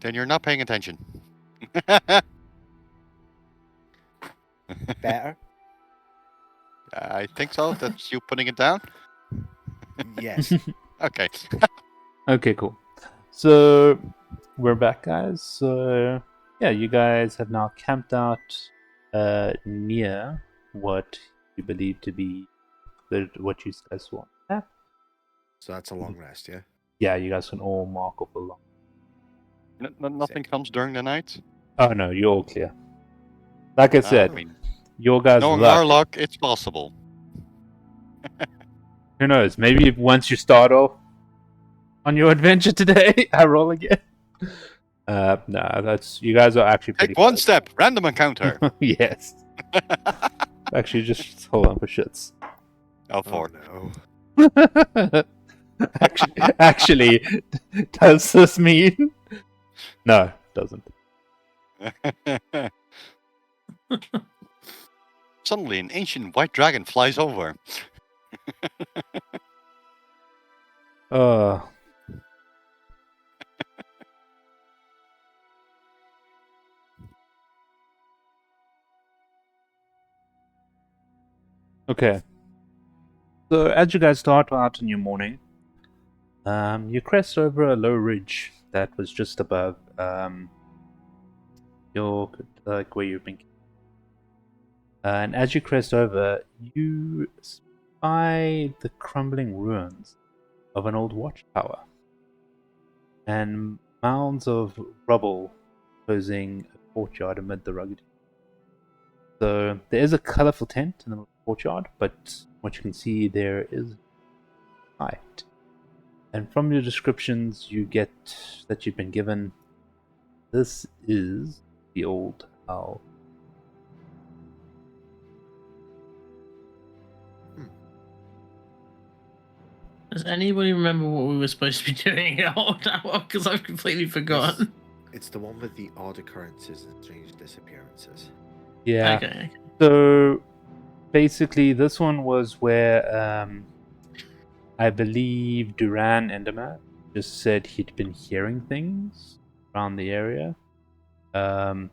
[SPEAKER 5] Then you're not paying attention.
[SPEAKER 4] Better?
[SPEAKER 5] I think so. That's you putting it down?
[SPEAKER 4] Yes.
[SPEAKER 5] Okay.
[SPEAKER 1] Okay, cool. So we're back, guys. So yeah, you guys have now camped out near what you believe to be what you guys saw on the map.
[SPEAKER 4] So that's a long rest, yeah?
[SPEAKER 1] Yeah, you guys can all mark off a long.
[SPEAKER 5] Nothing comes during the night?
[SPEAKER 1] Oh no, you're all clear. Like I said,
[SPEAKER 5] I mean,
[SPEAKER 1] your guys'
[SPEAKER 5] knowing
[SPEAKER 1] luck.
[SPEAKER 5] our luck, it's possible.
[SPEAKER 1] Who knows? Maybe once you start off on your adventure today, I roll again. No, that's you guys are actually pretty
[SPEAKER 5] Take one
[SPEAKER 1] close.
[SPEAKER 5] step, random encounter.
[SPEAKER 1] Yes. Actually, just hold on for shits.
[SPEAKER 5] Oh, four.
[SPEAKER 4] no.
[SPEAKER 1] actually, does this mean? No, it doesn't.
[SPEAKER 5] Suddenly, an ancient white dragon flies over.
[SPEAKER 1] Uh, okay. So as you guys start out in your morning, you crest over a low ridge that was just above your like where you've been. And as you crest over, you spy the crumbling ruins of an old watchtower and mounds of rubble posing a courtyard amid the rugged. So there is a colourful tent in the courtyard, but what you can see there is light. And from your descriptions, you get that you've been given. This is the old owl.
[SPEAKER 2] Does anybody remember what we were supposed to be doing at Old Tower? Because I've completely forgotten.
[SPEAKER 4] It's the one with the odd occurrences and strange disappearances.
[SPEAKER 1] Yeah.
[SPEAKER 2] Okay.
[SPEAKER 1] So basically, this one was where I believe Duran Enderman just said he'd been hearing things around the area. And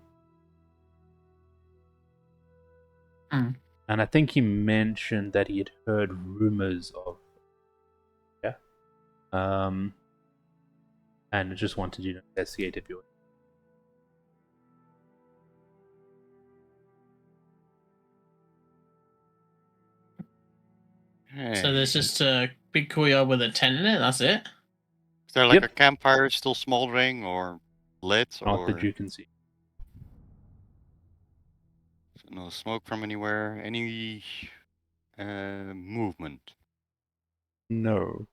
[SPEAKER 1] I think he mentioned that he had heard rumors of. Yeah. And I just wanted you to investigate if you're.
[SPEAKER 2] So there's just a big courtyard with a tent in it. That's it.
[SPEAKER 5] Is there like
[SPEAKER 1] Yep.
[SPEAKER 5] a campfire still smoldering or lit
[SPEAKER 1] Not
[SPEAKER 5] or
[SPEAKER 1] that you can see.
[SPEAKER 5] no smoke from anywhere? Any movement?
[SPEAKER 1] No.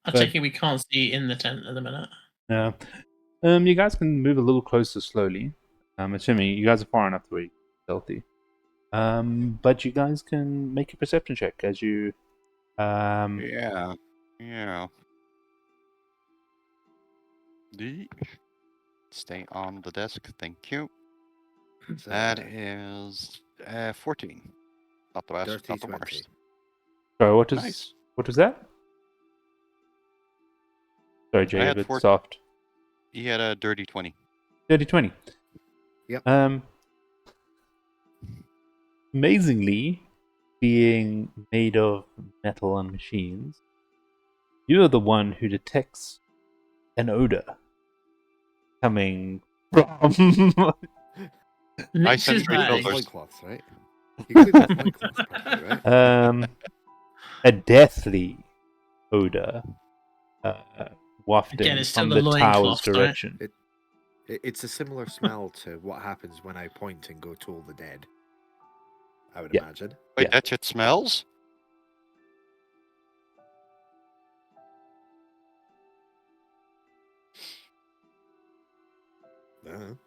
[SPEAKER 2] I
[SPEAKER 1] But-
[SPEAKER 2] take it we can't see in the tent at the minute.
[SPEAKER 1] No. You guys can move a little closer slowly. Assuming you guys are far enough to where you're stealthy. But you guys can make a perception check as you.
[SPEAKER 5] Yeah. Stay on the desk, thank you.
[SPEAKER 4] So,
[SPEAKER 5] That is 14. Not the best,
[SPEAKER 4] dirty
[SPEAKER 5] not the
[SPEAKER 4] 20.
[SPEAKER 5] worst.
[SPEAKER 1] Sorry, what is
[SPEAKER 5] Nice.
[SPEAKER 1] what was that? Sorry, Jay,
[SPEAKER 5] I
[SPEAKER 1] a
[SPEAKER 5] had
[SPEAKER 1] bit
[SPEAKER 5] 14.
[SPEAKER 1] soft.
[SPEAKER 5] He had a dirty 20.
[SPEAKER 1] 30-20.
[SPEAKER 4] Yep.
[SPEAKER 1] Amazingly, being made of metal and machines, you are the one who detects an odor coming from.
[SPEAKER 5] I
[SPEAKER 2] Nick's
[SPEAKER 5] sense
[SPEAKER 2] is
[SPEAKER 5] three
[SPEAKER 2] back.
[SPEAKER 5] filters.
[SPEAKER 4] Loincloths, right? You clean those loincloths properly, right?
[SPEAKER 1] A deathly odor wafting
[SPEAKER 2] Again, it's still
[SPEAKER 1] from
[SPEAKER 2] the
[SPEAKER 1] the tower's
[SPEAKER 2] loincloths, right?
[SPEAKER 1] direction.
[SPEAKER 4] It's a similar smell to what happens when I point and go toll the dead. I would
[SPEAKER 1] Yeah.
[SPEAKER 4] imagine.
[SPEAKER 5] Wait,
[SPEAKER 1] Yeah.
[SPEAKER 5] that shit smells?
[SPEAKER 4] No.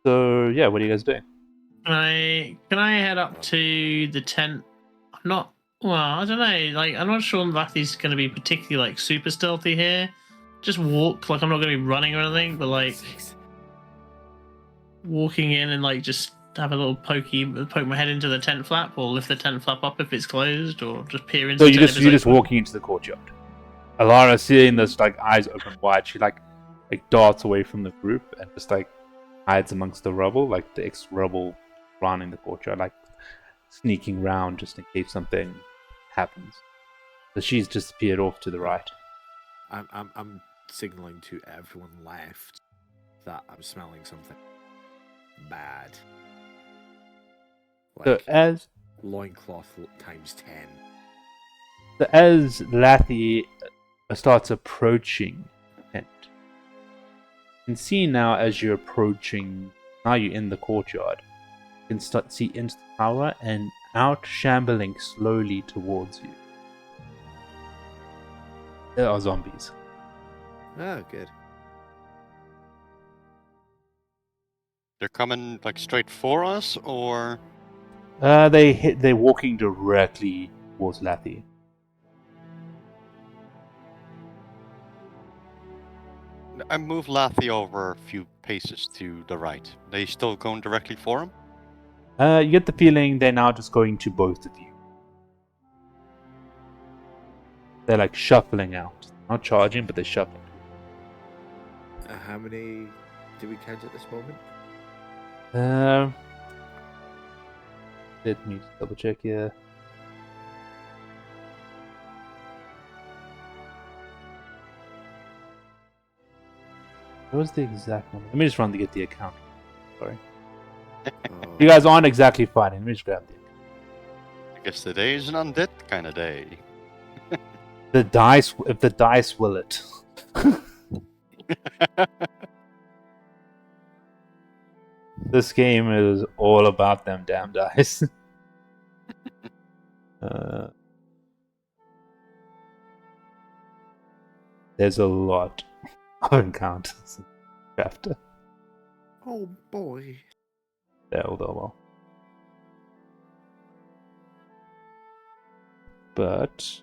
[SPEAKER 1] So yeah, what are you guys doing?
[SPEAKER 2] Can I head up to the tent? I'm not. Well, I don't know. Like, I'm not sure Lathy's going to be particularly like super stealthy here. Just walk. Like, I'm not going to be running or anything. But like, walking in and like just have a little poke my head into the tent flap, or lift the tent flap up if it's closed, or just peer into
[SPEAKER 1] So
[SPEAKER 2] the tent
[SPEAKER 1] you're just
[SPEAKER 2] open?
[SPEAKER 1] walking into the courtyard. Alara, seeing this, like eyes open wide, she like darts away from the group and just like hides amongst the rubble, like the ex-rubble surrounding the courtyard, like sneaking round just in case something happens. So she's disappeared off to the right.
[SPEAKER 4] I'm signaling to everyone left that I'm smelling something bad.
[SPEAKER 1] So
[SPEAKER 4] Like
[SPEAKER 1] as
[SPEAKER 4] loincloth times 10.
[SPEAKER 1] Lathy starts approaching the tent, you can see now as you're approaching, now you're in the courtyard, you can start see into the tower and out shambling slowly towards you. There are zombies.
[SPEAKER 4] Oh, good.
[SPEAKER 5] They're coming like straight for us, or
[SPEAKER 1] They're walking directly towards Lathy.
[SPEAKER 5] I move Lathy over a few paces to the right. They still going directly for him?
[SPEAKER 1] You get the feeling they're now just going to both of you. They're like shuffling out. Not charging, but they're shuffling.
[SPEAKER 4] How many do we count at this moment?
[SPEAKER 1] Let me just double check here. What was the exact number? Let me just run to get the account. Sorry. You guys aren't exactly fighting. Let me just grab the account.
[SPEAKER 5] I guess today is an undead kind of day.
[SPEAKER 1] The dice, if the dice will it. This game is all about them damn dice. There's a lot of encounters after.
[SPEAKER 4] Oh boy.
[SPEAKER 1] Yeah, well. But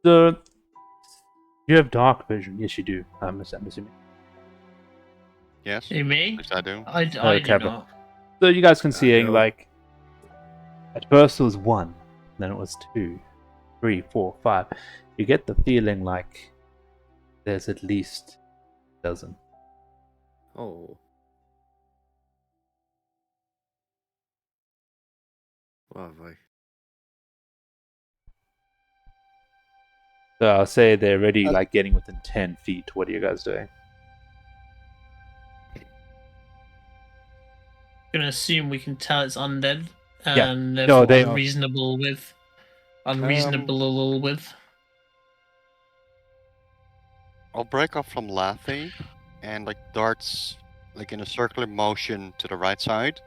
[SPEAKER 1] so you have dark vision. Yes, you do. I'm assuming.
[SPEAKER 5] Yes?
[SPEAKER 2] Hey, me?
[SPEAKER 5] At least I do.
[SPEAKER 2] I do
[SPEAKER 1] Kevin.
[SPEAKER 2] not.
[SPEAKER 1] So you guys can see,
[SPEAKER 4] no.
[SPEAKER 1] like, at first it was 1, then it was 2, 3, 4, 5. You get the feeling like there's at least a dozen.
[SPEAKER 4] Oh. Lovely.
[SPEAKER 1] So I'll say they're already like getting within 10 feet. What are you guys doing?
[SPEAKER 2] Gonna assume we can tell it's undead,
[SPEAKER 1] Yeah.
[SPEAKER 2] and
[SPEAKER 1] No,
[SPEAKER 2] therefore
[SPEAKER 1] they are.
[SPEAKER 2] unreasonable with.
[SPEAKER 5] I'll break off from Lathy and like darts like in a circular motion to the right side.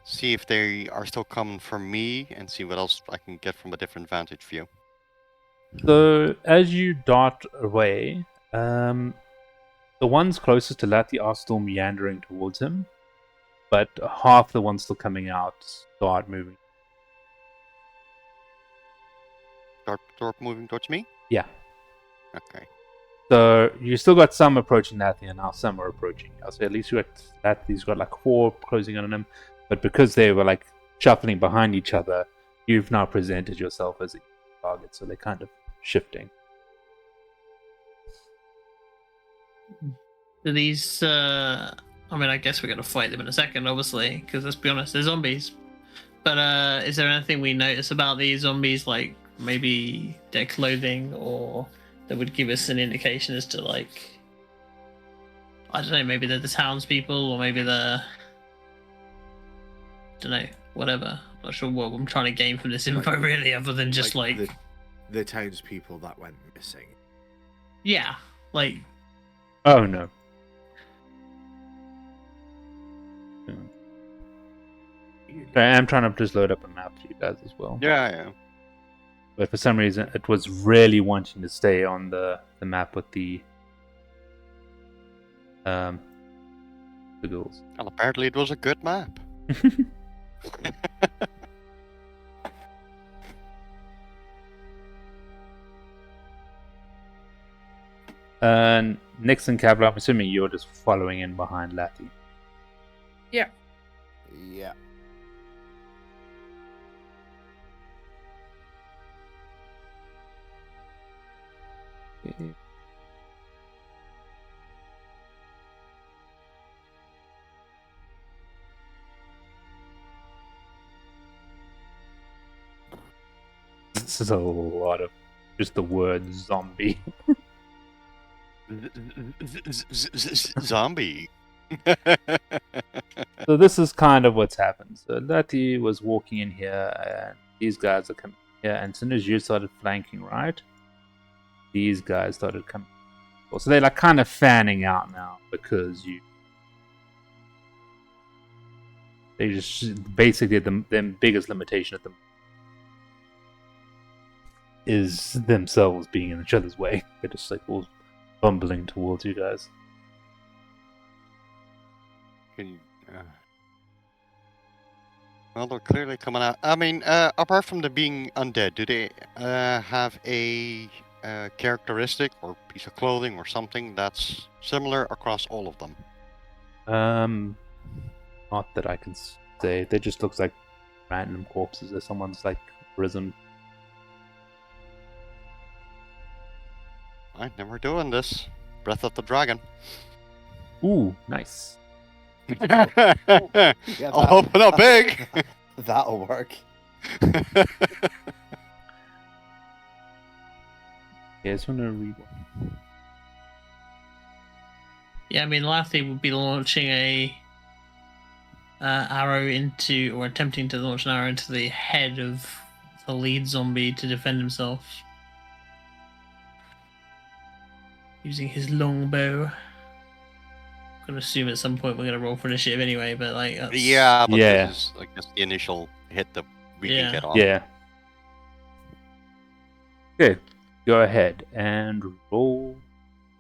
[SPEAKER 5] See if they are still coming for me and see what else I can get from a different vantage view.
[SPEAKER 1] So as you dart away, the ones closest to Lati are still meandering towards him, but half the ones still coming out start moving.
[SPEAKER 5] Start moving towards me?
[SPEAKER 1] Yeah.
[SPEAKER 5] Okay.
[SPEAKER 1] So you still got some approaching Lati, and now some are approaching. I'll say at least you got Lati's got like 4 closing in on him, but because they were like shuffling behind each other, you've now presented yourself as a target, so they're kind of shifting.
[SPEAKER 2] Do these? I mean, I guess we're gonna fight them in a second, obviously, because let's be honest, they're zombies. But is there anything we notice about these zombies, like maybe their clothing, or that would give us an indication as to, like, I don't know, maybe they're the townspeople, or maybe they're, I don't know, whatever. I'm not sure what I'm trying to gain from this info, really, other than just like
[SPEAKER 4] the townspeople that went missing.
[SPEAKER 2] yeah, like.
[SPEAKER 1] Oh no. Okay, I'm trying to just load up a map for you guys as well.
[SPEAKER 5] Yeah.
[SPEAKER 1] But for some reason, it was really wanting to stay on the map with the ghouls.
[SPEAKER 5] Well, apparently it was a good map.
[SPEAKER 1] Nix and Kavla, I'm assuming you're just following in behind Lathy.
[SPEAKER 4] Yeah.
[SPEAKER 1] This is a lot of just the word zombie.
[SPEAKER 5] Zombie.
[SPEAKER 1] So this is kind of what's happened. So Lathy was walking in here, and these guys are coming here, and as soon as you started flanking right, these guys started coming. So they're like kind of fanning out now because they just basically their biggest limitation at them is themselves being in each other's way. They're just like all bumbling towards you guys.
[SPEAKER 5] Well, they're clearly coming out. I mean, apart from the being undead, do they have a characteristic or piece of clothing or something that's similar across all of them?
[SPEAKER 1] Not that I can say. They just looks like random corpses or someone's like risen.
[SPEAKER 5] Right, then we're doing this. Breath of the Dragon.
[SPEAKER 1] Ooh, nice.
[SPEAKER 4] Yeah,
[SPEAKER 5] I'll open up big.
[SPEAKER 4] That'll work.
[SPEAKER 1] Yeah, I just want to read one.
[SPEAKER 2] Yeah, I mean, Lathy would be launching a arrow into, or attempting to launch an arrow into the head of the lead zombie to defend himself. Using his longbow. I'm gonna assume at some point we're gonna roll for initiative anyway, but like that's...
[SPEAKER 5] Yeah, but
[SPEAKER 1] Yeah.
[SPEAKER 5] this is like just the initial hit that we
[SPEAKER 2] Yeah.
[SPEAKER 5] can get off.
[SPEAKER 1] Yeah. Okay, go ahead and roll.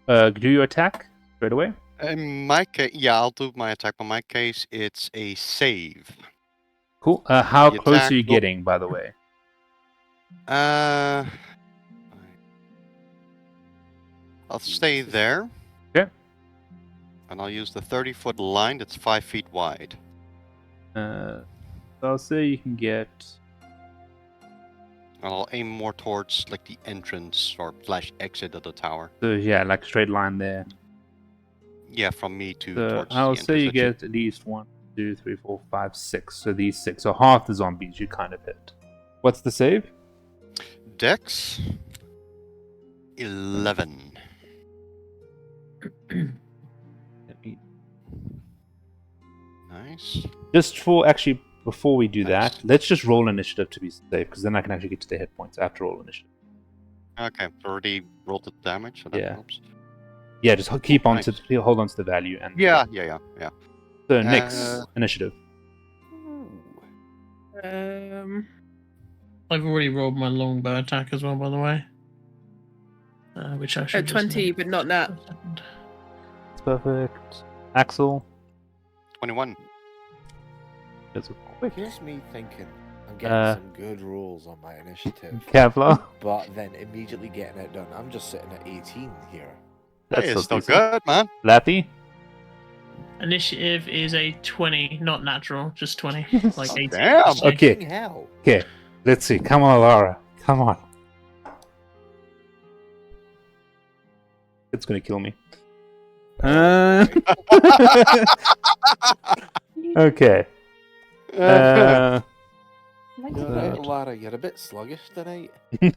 [SPEAKER 1] Do your attack straight away.
[SPEAKER 5] In my case, yeah, I'll do my attack. But in my case, it's a save.
[SPEAKER 1] Cool. How
[SPEAKER 5] The
[SPEAKER 1] close
[SPEAKER 5] attack
[SPEAKER 1] are you
[SPEAKER 5] will-
[SPEAKER 1] getting, by the way?
[SPEAKER 5] I'll stay there.
[SPEAKER 1] Okay.
[SPEAKER 5] And I'll use the 30-foot line that's 5 feet wide.
[SPEAKER 1] So I'll say you can get.
[SPEAKER 5] And I'll aim more towards like the entrance or / exit of the tower.
[SPEAKER 1] So yeah, like straight line there.
[SPEAKER 5] Yeah, from me to
[SPEAKER 1] So
[SPEAKER 5] towards
[SPEAKER 1] I'll
[SPEAKER 5] the
[SPEAKER 1] say you
[SPEAKER 5] entrance.
[SPEAKER 1] get at least 1, 2, 3, 4, 5, 6. So these 6. So half the zombies you kind of hit. What's the save?
[SPEAKER 5] Dex 11.
[SPEAKER 1] Let me-
[SPEAKER 5] Nice.
[SPEAKER 1] Just for actually, before we do
[SPEAKER 5] Nice.
[SPEAKER 1] that, let's just roll initiative to be safe, because then I can actually get to the hit points after roll initiative.
[SPEAKER 5] Okay, already rolled the damage, so that
[SPEAKER 1] Yeah.
[SPEAKER 5] helps.
[SPEAKER 1] Yeah, just keep on
[SPEAKER 5] Nice.
[SPEAKER 1] to hold on to the value and
[SPEAKER 5] Yeah.
[SPEAKER 1] So Nyx, initiative.
[SPEAKER 2] I've already rolled my longbow attack as well, by the way. Which I should
[SPEAKER 3] At 20, but not nat.
[SPEAKER 1] It's perfect. Axel.
[SPEAKER 5] 21.
[SPEAKER 1] That's quick.
[SPEAKER 4] Here's me thinking I'm getting some good rolls on my initiative,
[SPEAKER 1] Kevlar.
[SPEAKER 4] but then immediately getting it done. I'm just sitting at 18 here.
[SPEAKER 1] That's
[SPEAKER 5] Hey, it's still
[SPEAKER 1] decent.
[SPEAKER 5] good, man.
[SPEAKER 1] Lathy.
[SPEAKER 2] Initiative is a 20, not natural, just 20. Like 18.
[SPEAKER 5] Damn.
[SPEAKER 1] Okay.
[SPEAKER 4] Fucking hell.
[SPEAKER 1] Okay, let's see. Come on, Laura. Come on. It's gonna kill me. Okay.
[SPEAKER 4] Lara, you're a bit sluggish tonight.
[SPEAKER 3] It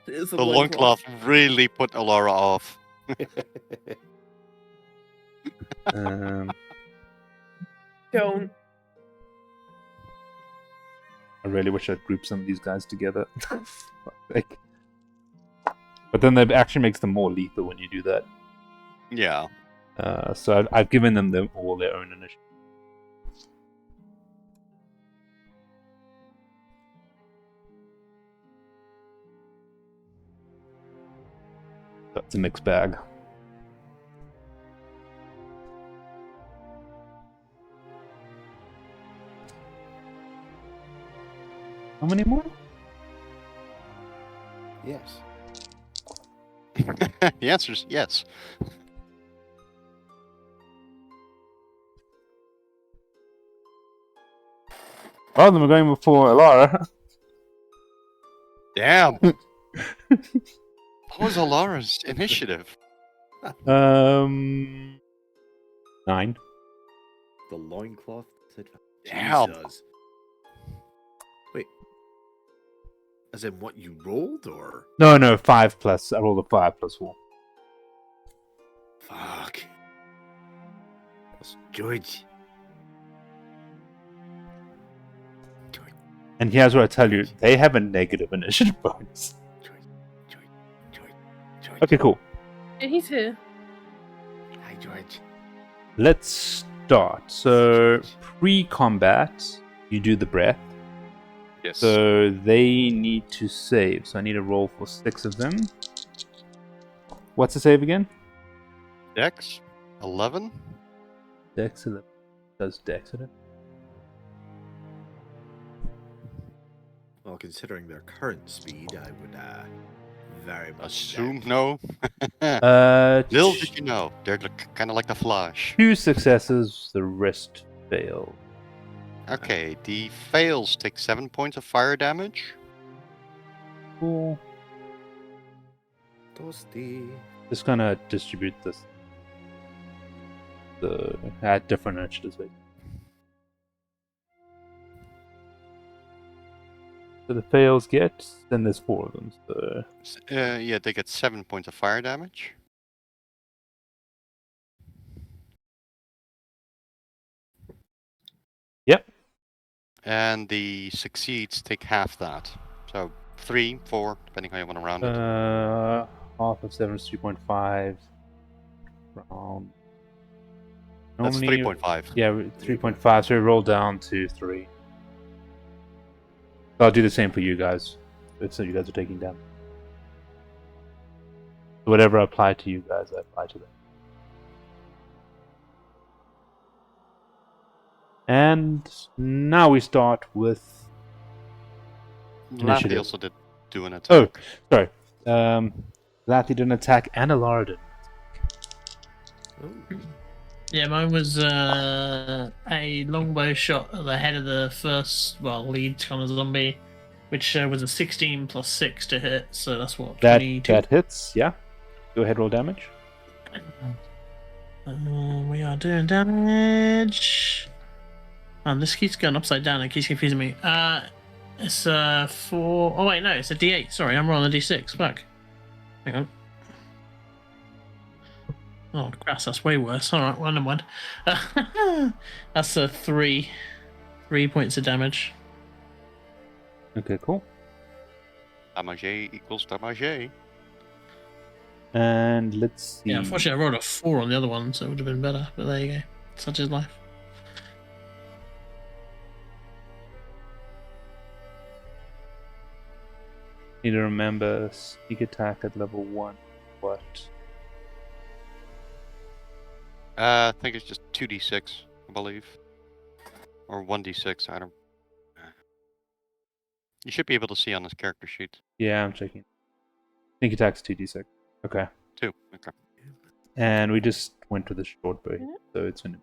[SPEAKER 3] is a
[SPEAKER 5] The loincloth really put Alara off.
[SPEAKER 3] Don't.
[SPEAKER 1] I really wish I'd group some of these guys together. Like, but then that actually makes them more lethal when you do that.
[SPEAKER 5] Yeah.
[SPEAKER 1] So I've given them all their own initiative. That's a mixed bag. How many more?
[SPEAKER 4] Yes.
[SPEAKER 5] The answer is yes.
[SPEAKER 1] Well, then we're going before Alara.
[SPEAKER 5] Damn. What was Alara's initiative?
[SPEAKER 1] 9.
[SPEAKER 4] The loincloth.
[SPEAKER 5] Damn.
[SPEAKER 4] Jesus. Wait. As in what you rolled, or?
[SPEAKER 1] No, 5 plus. I rolled a 5 plus 4.
[SPEAKER 4] Fuck. That's George.
[SPEAKER 1] And here's what I tell you: they have a negative initiative bonus.
[SPEAKER 4] George.
[SPEAKER 1] Okay, cool.
[SPEAKER 3] Yeah, he's here.
[SPEAKER 4] Hi, George.
[SPEAKER 1] Let's start. So, pre-combat, you do the breath.
[SPEAKER 5] Yes.
[SPEAKER 1] So they need to save. So I need to roll for 6 of them. What's the save again?
[SPEAKER 5] Dex 11.
[SPEAKER 1] Dex 11. Does Dex 11?
[SPEAKER 4] Well, considering their current speed, I would very much
[SPEAKER 5] Assume
[SPEAKER 4] doubt.
[SPEAKER 5] no. Little did you know, they're kind of like the Flash.
[SPEAKER 1] 2 successes, the rest fail.
[SPEAKER 5] Okay, the fails take 7 points of fire damage.
[SPEAKER 1] Cool.
[SPEAKER 4] Toasty.
[SPEAKER 1] Just gonna distribute this. At different initiatives. So the fails get, then there's 4 of them. So
[SPEAKER 5] Yeah, they get 7 points of fire damage.
[SPEAKER 1] Yep.
[SPEAKER 5] And the succeeds take half that. So 3, 4, depending how you want to round it.
[SPEAKER 1] half of 7 is 3.5. Round.
[SPEAKER 5] That's
[SPEAKER 1] Normally-
[SPEAKER 5] 3.5.
[SPEAKER 1] Yeah, 3.5. So we roll down to 3. I'll do the same for you guys. So you guys are taking down. Whatever I apply to you guys, I apply to them. And now we start with
[SPEAKER 5] Lathi
[SPEAKER 1] initiative.
[SPEAKER 5] also did do an attack.
[SPEAKER 1] Sorry. Lathi did an attack and Alara did.
[SPEAKER 2] Yeah, mine was a longbow shot at the head of the first, lead kind of zombie, which was a 16 plus 6 to hit, so that's what, 22?
[SPEAKER 1] That hits, yeah. Go ahead, roll damage.
[SPEAKER 2] We are doing damage. Man, this keeps going upside down, it keeps confusing me. It's 4... Oh wait, no, it's a D8. Sorry, I'm rolling a D6. Fuck. Hang on. Oh, grass, that's way worse. Alright, well, never mind. That's a 3. 3 points of damage.
[SPEAKER 1] Okay, cool.
[SPEAKER 5] Damage equals damage.
[SPEAKER 1] And let's see.
[SPEAKER 2] Yeah, unfortunately, I rolled a 4 on the other one, so it would have been better. But there you go. Such is life.
[SPEAKER 1] Need to remember sneak attack at level 1. What?
[SPEAKER 5] I think it's just 2d6, I believe. Or 1d6, I don't... You should be able to see on this character sheet.
[SPEAKER 1] Yeah, I'm checking. Sneak attack's 2d6. Okay.
[SPEAKER 5] 2, okay.
[SPEAKER 1] And we just went with the short bow, so it's an.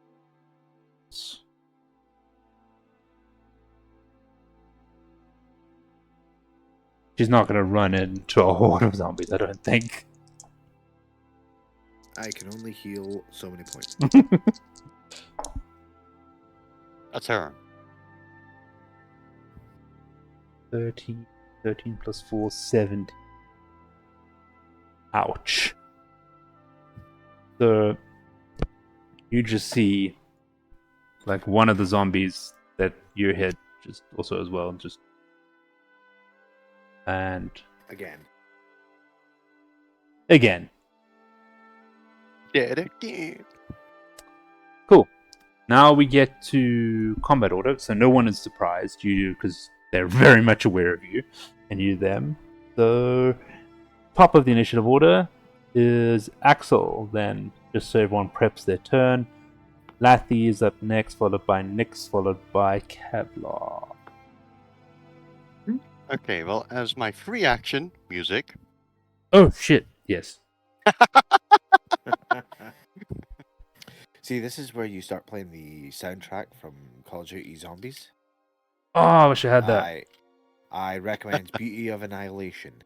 [SPEAKER 1] She's not gonna run into a horde of zombies, I don't think.
[SPEAKER 4] I can only heal so many points.
[SPEAKER 5] That's her.
[SPEAKER 1] 13 plus 4, 17. Ouch. So you just see like one of the zombies that you hit just also as well, just and
[SPEAKER 4] Again.
[SPEAKER 5] Dead again.
[SPEAKER 1] Cool. Now we get to combat order, so no one is surprised. You, because they're very much aware of you, and you them. So, top of the initiative order is Axel, then, just so everyone preps their turn. Lathi is up next, followed by Nyx, followed by Kevlar.
[SPEAKER 5] Okay, well, as my free action, music,
[SPEAKER 1] Oh, shit, yes.
[SPEAKER 4] See, this is where you start playing the soundtrack from Call of Duty Zombies.
[SPEAKER 1] Oh, I wish I had that.
[SPEAKER 4] I recommend Beauty of Annihilation.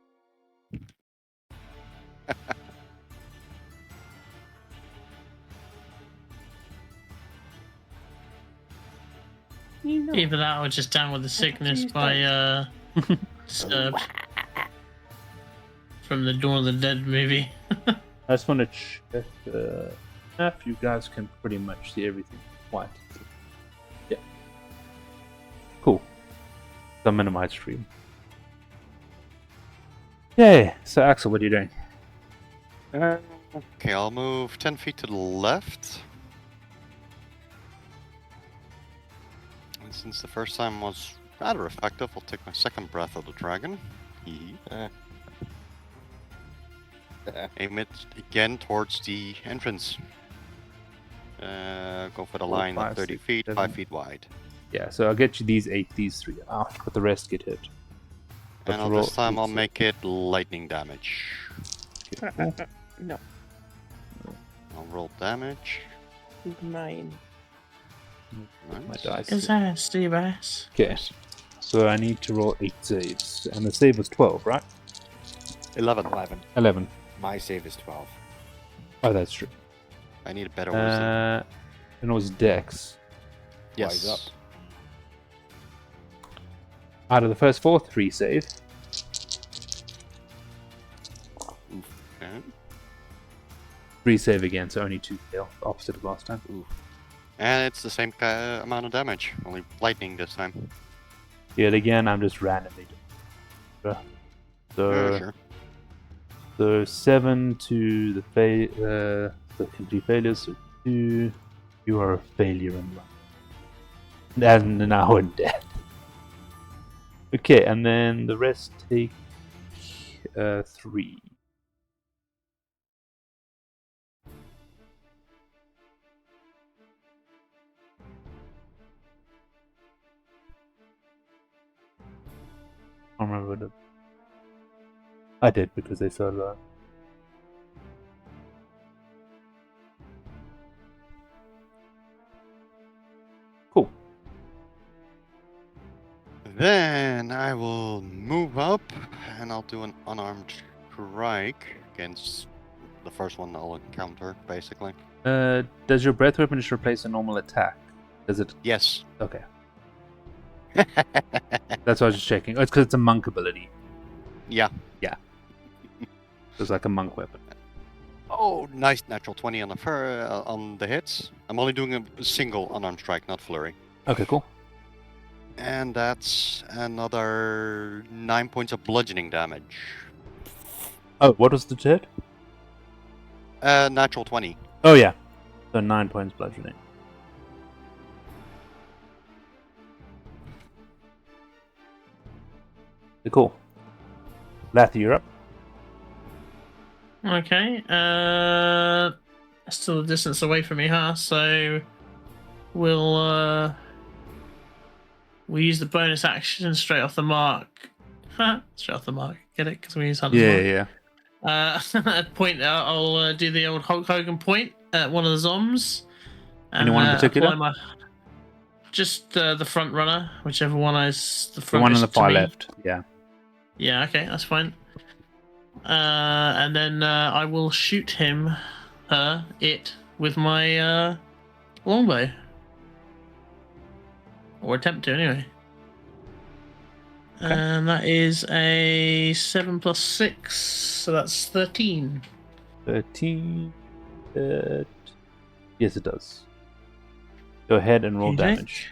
[SPEAKER 2] Either that or just Down with the Sickness by Disturbed from the Dawn of the Dead movie.
[SPEAKER 1] I just want to check the map. You guys can pretty much see everything white. Yeah. Cool. So minimize stream. Yay. So Axel, what are you doing?
[SPEAKER 5] Okay, I'll move 10 feet to the left. And since the first time was rather effective, I'll take my second breath of the dragon. Aim it again towards the entrance. Go for the line
[SPEAKER 1] 5,
[SPEAKER 5] of 30
[SPEAKER 1] 6,
[SPEAKER 5] feet,
[SPEAKER 1] 7.
[SPEAKER 5] 5 feet wide.
[SPEAKER 1] Yeah, so I'll get you these 8, these 3 out, but the rest get hit.
[SPEAKER 5] And
[SPEAKER 1] roll
[SPEAKER 5] this time I'll
[SPEAKER 1] d6.
[SPEAKER 5] make it lightning damage.
[SPEAKER 1] Okay, cool.
[SPEAKER 3] No,
[SPEAKER 5] I'll roll damage.
[SPEAKER 3] 9.
[SPEAKER 1] My
[SPEAKER 5] Nice.
[SPEAKER 1] dice.
[SPEAKER 2] Is that a Steve ass?
[SPEAKER 1] Okay, so I need to roll 8 saves, and the save was 12, right?
[SPEAKER 5] 11.
[SPEAKER 1] 11.
[SPEAKER 4] My save is 12.
[SPEAKER 1] Oh, that's true.
[SPEAKER 5] I need a better wisdom.
[SPEAKER 1] And it was Dex.
[SPEAKER 5] Yes.
[SPEAKER 4] Wise up.
[SPEAKER 1] Out of the first 4, 3 save.
[SPEAKER 5] Okay.
[SPEAKER 1] 3 save again, so only 2 fail. Opposite of last time.
[SPEAKER 5] And it's the same amount of damage, only lightning this time.
[SPEAKER 1] Yet again, I'm just randomly doing it. So,
[SPEAKER 5] Sure.
[SPEAKER 1] so 7 to the complete failures, so 2. You are a failure and run. And now I'm dead. Okay, and then the rest take 3. I don't remember what I did because they said that. Cool.
[SPEAKER 5] Then I will move up and I'll do an unarmed strike against the first one I'll encounter, basically.
[SPEAKER 1] Does your breath weapon just replace a normal attack? Does it?
[SPEAKER 5] Yes.
[SPEAKER 1] Okay. That's what I was just checking. Oh, it's because it's a monk ability.
[SPEAKER 5] Yeah.
[SPEAKER 1] It's like a monk weapon.
[SPEAKER 5] Oh, nice natural 20 on the hits. I'm only doing a single unarmed strike, not flurry.
[SPEAKER 1] Okay, cool.
[SPEAKER 5] And that's another 9 points of bludgeoning damage.
[SPEAKER 1] Oh, what was the hit?
[SPEAKER 5] Natural 20.
[SPEAKER 1] Oh, yeah. So 9 points bludgeoning. Okay, cool. Lathy, you're up.
[SPEAKER 2] Okay. Still a distance away from me, huh? So we'll use the bonus action straight off the mark. Straight off the mark. Get it? Because we use Hunter's Mark.
[SPEAKER 1] Yeah.
[SPEAKER 2] Point. I'll do the old Hulk Hogan point at one of the zombs. And,
[SPEAKER 1] Anyone in particular?
[SPEAKER 2] apply just the front runner, whichever one is the
[SPEAKER 1] The
[SPEAKER 2] front.
[SPEAKER 1] one on the far
[SPEAKER 2] me.
[SPEAKER 1] left. Yeah.
[SPEAKER 2] Yeah. Okay, that's fine. And then I will shoot him, it, with my longbow. Or attempt to, anyway.
[SPEAKER 1] Okay.
[SPEAKER 2] And that is a 7 plus 6, so that's 13.
[SPEAKER 1] 13. Yes, it does. Go ahead and roll
[SPEAKER 2] Okay.
[SPEAKER 1] damage.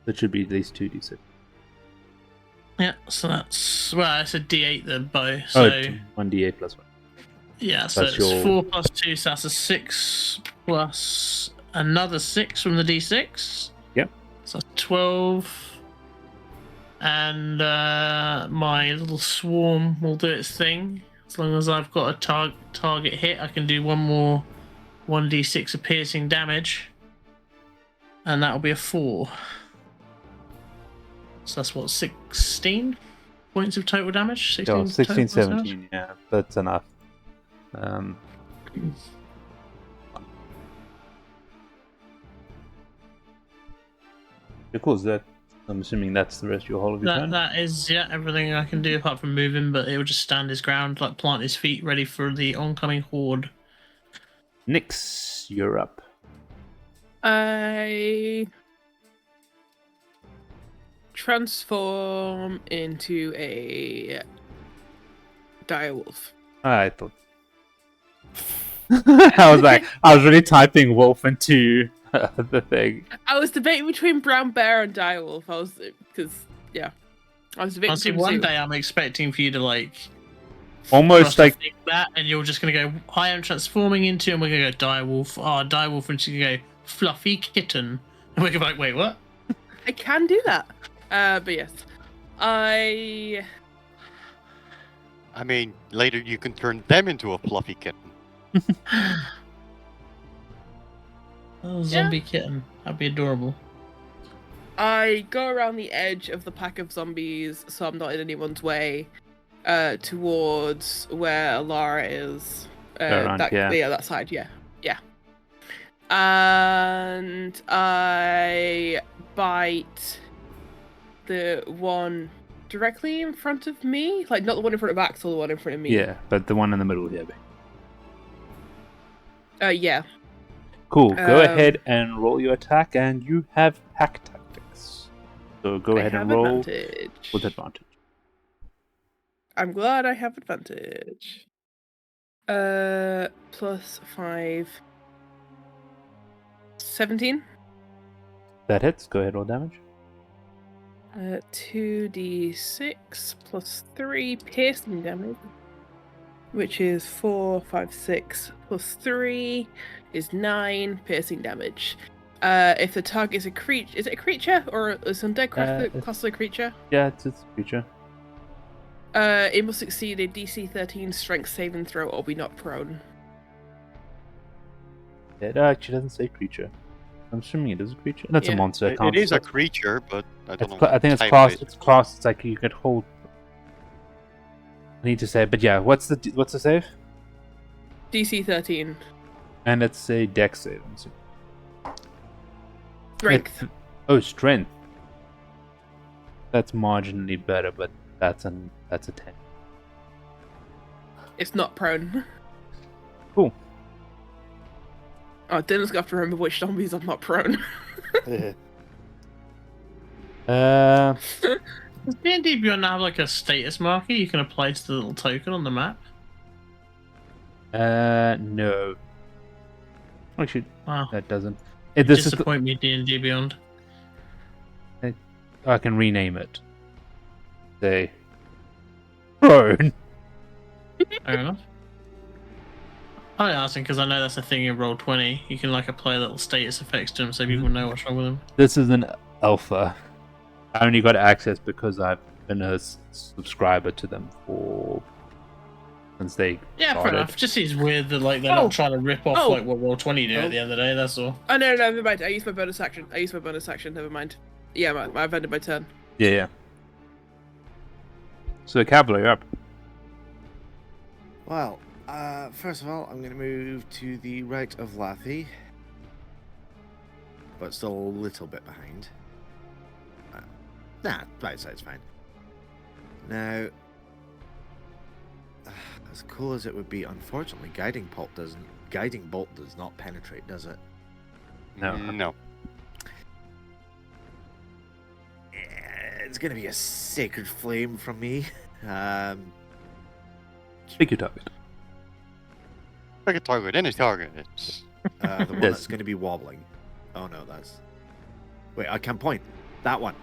[SPEAKER 1] That should be at least 2d6.
[SPEAKER 2] Yeah, so that's, well, it's a d8 the bow, so...
[SPEAKER 1] Oh, 1d8 plus 1.
[SPEAKER 2] Yeah, so
[SPEAKER 1] That's
[SPEAKER 2] it's
[SPEAKER 1] your-
[SPEAKER 2] 4 plus 2, so that's a 6 plus another 6 from the d6.
[SPEAKER 1] Yep.
[SPEAKER 2] So 12. And my little swarm will do its thing. As long as I've got a target hit, I can do one more 1d6 of piercing damage. And that'll be a 4. So that's what, 16? points of total damage. 16,
[SPEAKER 1] Oh, 16,
[SPEAKER 2] total damage?
[SPEAKER 1] 17, yeah, that's enough. Cool, is that, I'm assuming that's the rest of your whole of your turn?
[SPEAKER 2] That is, yeah, everything I can do apart from moving, but it will just stand his ground, like plant his feet ready for the oncoming horde.
[SPEAKER 1] Nyx, you're up.
[SPEAKER 3] I transform into a direwolf.
[SPEAKER 1] I thought. I was really typing wolf into the thing.
[SPEAKER 3] I was debating between brown bear and direwolf. I was debating
[SPEAKER 2] Honestly,
[SPEAKER 3] between
[SPEAKER 2] one
[SPEAKER 3] two.
[SPEAKER 2] day I'm expecting for you to like
[SPEAKER 1] Almost
[SPEAKER 2] for us
[SPEAKER 1] like
[SPEAKER 2] to think that, and you're just gonna go, "I am transforming into," and we're gonna go direwolf. Oh, direwolf, and she's gonna go fluffy kitten, and we're gonna be like, "Wait, what?"
[SPEAKER 3] I can do that. But yes, I
[SPEAKER 5] mean, later you can turn them into a fluffy kitten.
[SPEAKER 2] Oh, zombie kitten. That'd be adorable.
[SPEAKER 3] go around the edge of the pack of zombies, so I'm not in anyone's way, towards where Alara is.
[SPEAKER 1] Around,
[SPEAKER 3] that side, yeah. And I bite the one directly in front of me, like not the one in front of Axel, the one in front of me.
[SPEAKER 1] yeah, but the one in the middle, yeah.
[SPEAKER 3] Yeah.
[SPEAKER 1] Cool. Go ahead and roll your attack, and you have hack tactics. So go ahead and roll
[SPEAKER 3] advantage.
[SPEAKER 1] with advantage.
[SPEAKER 3] I'm glad I have advantage. Plus 5. 17.
[SPEAKER 1] That hits. Go ahead, roll damage.
[SPEAKER 3] 2d6 plus 3 piercing damage, which is 4, 5, 6 plus 3 is 9 piercing damage. If the target is a creature, is it a creature or is undead class a creature?
[SPEAKER 1] Yeah, it's a creature.
[SPEAKER 3] It must succeed a DC 13 strength saving throw or be knocked prone.
[SPEAKER 1] It actually doesn't say creature. I'm assuming it is a creature. That's a
[SPEAKER 3] Yeah.
[SPEAKER 1] monster.
[SPEAKER 5] It is a creature, but I don't know.
[SPEAKER 1] I think it's
[SPEAKER 5] type
[SPEAKER 1] classed.
[SPEAKER 5] it.
[SPEAKER 1] It's classed. It's like you could hold. I need to say, but yeah. What's the save?
[SPEAKER 3] DC 13.
[SPEAKER 1] And it's a dex save. I'm assuming.
[SPEAKER 3] Strength.
[SPEAKER 1] Strength. That's marginally better, but that's a 10.
[SPEAKER 3] It's not prone.
[SPEAKER 1] Cool.
[SPEAKER 3] Oh, Dylan's gonna have to remember which zombies I'm not prone.
[SPEAKER 2] Does D&D Beyond have like a status marker you can apply to the little token on the map?
[SPEAKER 1] No. Actually,
[SPEAKER 2] Wow.
[SPEAKER 1] that doesn't.
[SPEAKER 2] You
[SPEAKER 1] This is.
[SPEAKER 2] disappoint me, D&D Beyond.
[SPEAKER 1] I can rename it. Say. Prone.
[SPEAKER 2] Fair enough. I'm asking because I know that's a thing in Roll20. You can like apply little status effects to them so people know what's wrong with them.
[SPEAKER 1] This is an alpha. I only got access because I've been a subscriber to them since they
[SPEAKER 2] Yeah,
[SPEAKER 1] started.
[SPEAKER 2] fair enough. Just seems weird that like they're not trying to rip off like what Roll20 do at the end of the day. That's all.
[SPEAKER 3] Oh no, never mind. I used my bonus action. Never mind. Yeah, I've ended my turn.
[SPEAKER 1] Yeah. So Cavalry, you're up.
[SPEAKER 4] Well, first of all, I'm going to move to the right of Lathy, but still a little bit behind. Right side's fine. Now, as cool as it would be, unfortunately, Guiding Bolt does not penetrate, does it?
[SPEAKER 1] No.
[SPEAKER 5] No.
[SPEAKER 4] It's going to be a Sacred Flame from me.
[SPEAKER 1] Pick your target.
[SPEAKER 5] Pick a target, any target. It's
[SPEAKER 4] The one
[SPEAKER 1] Yes.
[SPEAKER 4] that's going to be wobbling. Oh no, that's... Wait, I can point. That one.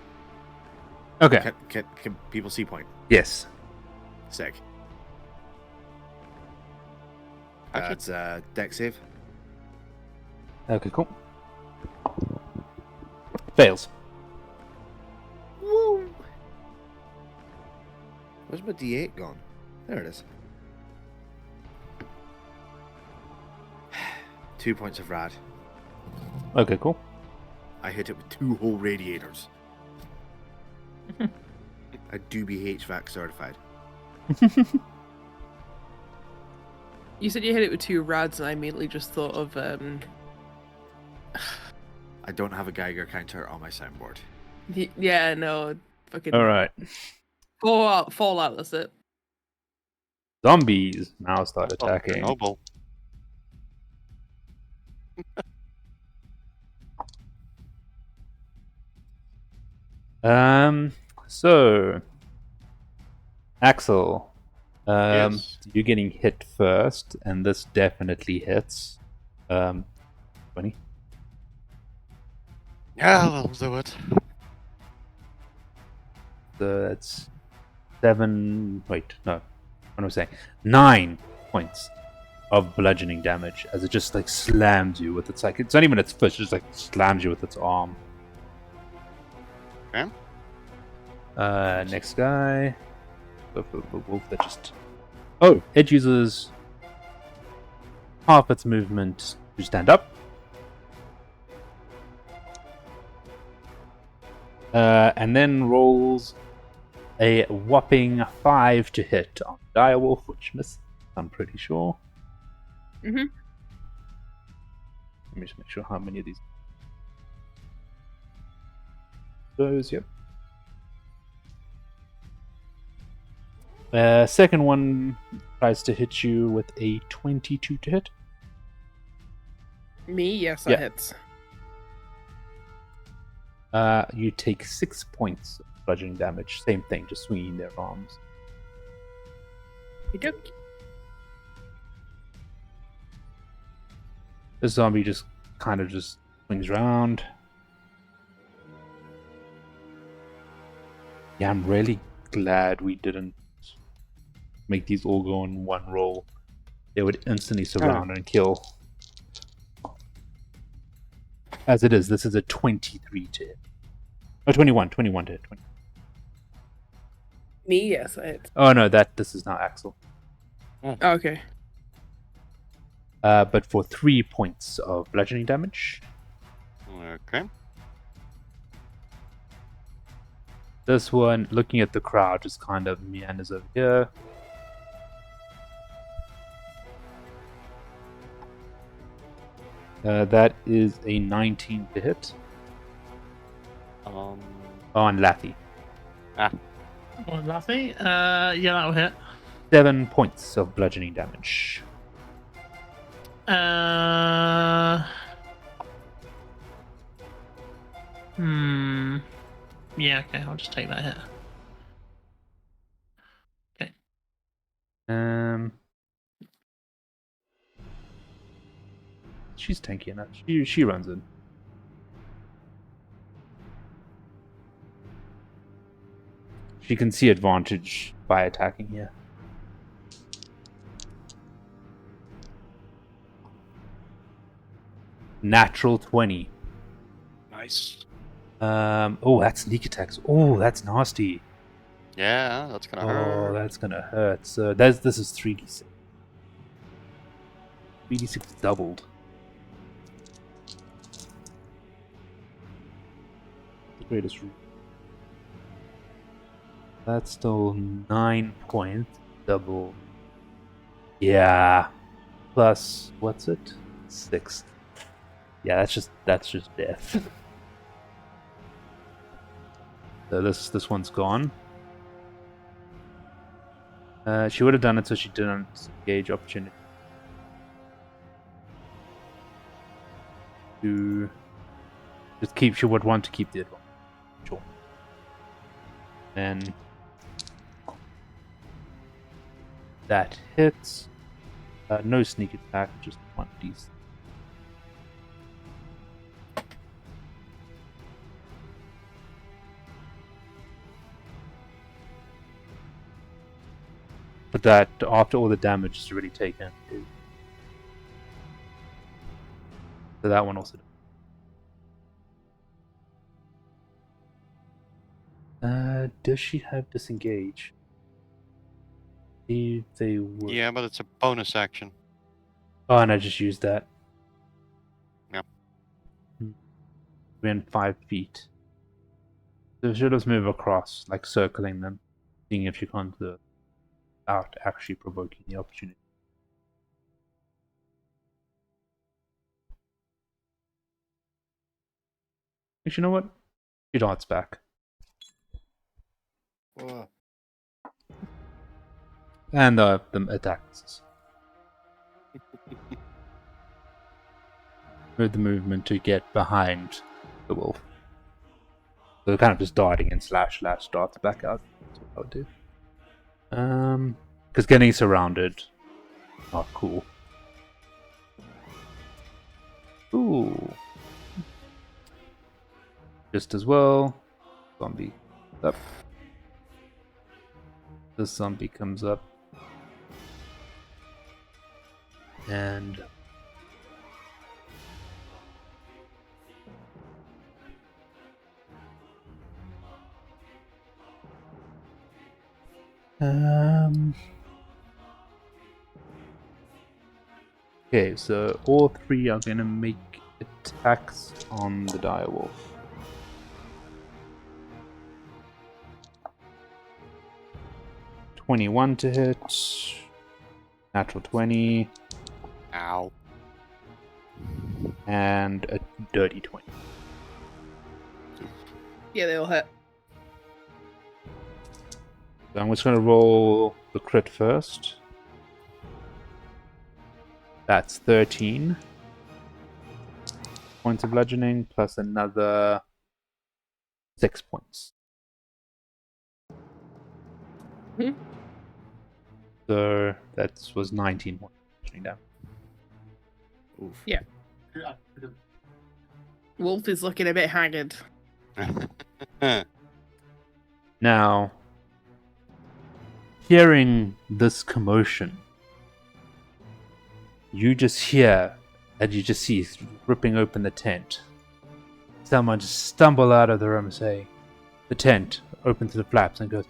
[SPEAKER 1] Okay.
[SPEAKER 4] Can people see point?
[SPEAKER 1] Yes.
[SPEAKER 4] Sick.
[SPEAKER 5] Actually-
[SPEAKER 4] That's deck save.
[SPEAKER 1] Okay, cool. Fails.
[SPEAKER 4] Woo! Where's my D8 gone? There it is. 2 points of rad.
[SPEAKER 1] Okay, cool.
[SPEAKER 4] I hit it with 2 whole radiators. I do be HVAC certified.
[SPEAKER 3] You said you hit it with 2 rads, and I immediately just thought of
[SPEAKER 4] I don't have a Geiger counter on my soundboard.
[SPEAKER 3] yeah, no, fucking
[SPEAKER 1] All right.
[SPEAKER 3] Fallout. That's it.
[SPEAKER 1] Zombies now start
[SPEAKER 5] Oh,
[SPEAKER 1] attacking.
[SPEAKER 5] noble.
[SPEAKER 1] So Axel,
[SPEAKER 5] Yes.
[SPEAKER 1] you're getting hit first, and this definitely hits. 20.
[SPEAKER 5] Yeah, that'll do it.
[SPEAKER 1] So that's 7. Wait, no. What am I saying? 9 points of bludgeoning damage as it just like slams you with its like. It's not even its fist; it just like slams you with its arm.
[SPEAKER 5] Okay.
[SPEAKER 1] Next guy. The wolf that just. Oh, it uses half its movement to stand up. And then rolls a whopping 5 to hit on Direwolf, which misses, I'm pretty sure.
[SPEAKER 3] Mhm.
[SPEAKER 1] Let me just make sure how many of these. Those, yep. Second one tries to hit you with a 22 to hit.
[SPEAKER 3] Me, yes,
[SPEAKER 1] Yeah.
[SPEAKER 3] that hits.
[SPEAKER 1] You take 6 points of bludgeoning damage. Same thing, just swinging their arms.
[SPEAKER 3] Okey-doke.
[SPEAKER 1] The zombie just kind of just swings around. Yeah, I'm really glad we didn't make these all go in one roll. They would instantly surround and kill. As it is, this is a 23 to hit. Oh, 21 to hit. 20.
[SPEAKER 3] Me, yes, that hits.
[SPEAKER 1] Oh no, this is not Axel.
[SPEAKER 3] Okay.
[SPEAKER 1] But for 3 points of bludgeoning damage.
[SPEAKER 5] Okay.
[SPEAKER 1] This one, looking at the crowd, just kind of meanders over here. That is a 19 to hit.
[SPEAKER 5] Um.
[SPEAKER 1] On Laffy.
[SPEAKER 2] Or Laffy? Yeah, that'll hit.
[SPEAKER 1] 7 points of bludgeoning damage.
[SPEAKER 2] Yeah, okay, I'll just take that hit. Okay.
[SPEAKER 1] She's tanky enough. She runs in. She can see advantage by attacking here. Natural 20.
[SPEAKER 5] Nice.
[SPEAKER 1] Oh, that's sneak attacks. Oh, that's nasty.
[SPEAKER 5] Yeah, that's gonna
[SPEAKER 1] Oh,
[SPEAKER 5] hurt.
[SPEAKER 1] that's gonna hurt. So this is 3d6. 3d6 doubled. The greatest rule. That's still 9 points. Double. Yeah. Plus, what's it? 6. Yeah, that's just death. So this one's gone. She would have done it so she didn't engage opportunity. To just keep, she would want to keep the advantage. Sure. Then that hits. No sneak attack, just 1d6. But that, after all the damage is already taken, so that one also. Does she have disengage? They would.
[SPEAKER 5] Yeah, but it's a bonus action.
[SPEAKER 1] Oh, and I just used that.
[SPEAKER 5] Yep.
[SPEAKER 1] Within 5 feet. So she'll just move across, like circling them, seeing if she can't do it without actually provoking the opportunity. Actually, you know what? She darts back.
[SPEAKER 4] Whoa.
[SPEAKER 1] And the attack misses. Move the movement to get behind the wolf. So they're kind of just darting and slash darts back out. That's what I would do. Because getting surrounded, not cool. Ooh. Just as well. Zombie up. This zombie comes up. And okay, so all three are gonna make attacks on the direwolf. (21) to hit. Natural 20.
[SPEAKER 5] Ow.
[SPEAKER 1] And a dirty 20.
[SPEAKER 3] Yeah, they all hit.
[SPEAKER 1] So I'm just going to roll the crit first. That's 13 points of bludgeoning plus another 6 points.
[SPEAKER 3] Hmm?
[SPEAKER 1] So that was 19 points of bludgeoning damage.
[SPEAKER 4] Oof.
[SPEAKER 3] Yeah. Wolf is looking a bit haggard.
[SPEAKER 1] Now, hearing this commotion, you just hear, and you just see ripping open the tent. Someone just stumble out of the room and say, the tent opens the flaps and goes,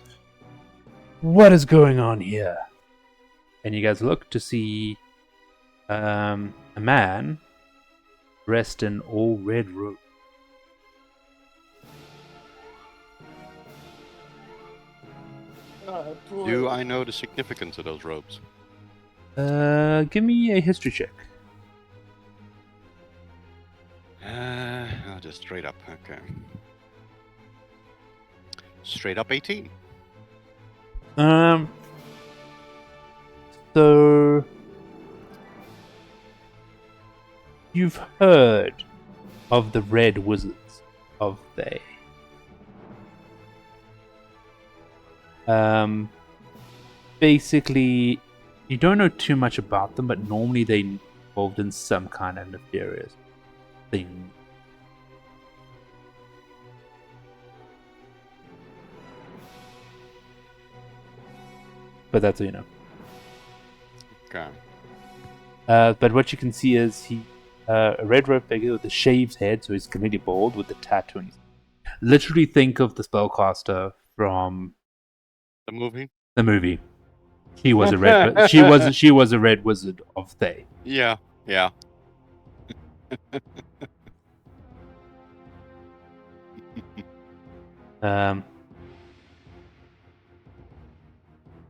[SPEAKER 1] "What is going on here?" And you guys look to see a man dressed in all red robes.
[SPEAKER 5] Do I know the significance of those robes?
[SPEAKER 1] Give me a history check.
[SPEAKER 5] Oh, just straight up. Okay. Straight up 18.
[SPEAKER 1] So you've heard of the Red Wizards of Thay. Basically, you don't know too much about them, but normally they're involved in some kind of nefarious thing. But that's all you know.
[SPEAKER 5] Okay.
[SPEAKER 1] But what you can see is he a red robe figure with a shaved head, so he's completely bald with the tattoo on his. Literally think of the spellcaster from
[SPEAKER 5] The movie?
[SPEAKER 1] the movie. She was a red. She was a red wizard of Thay.
[SPEAKER 5] Yeah, yeah.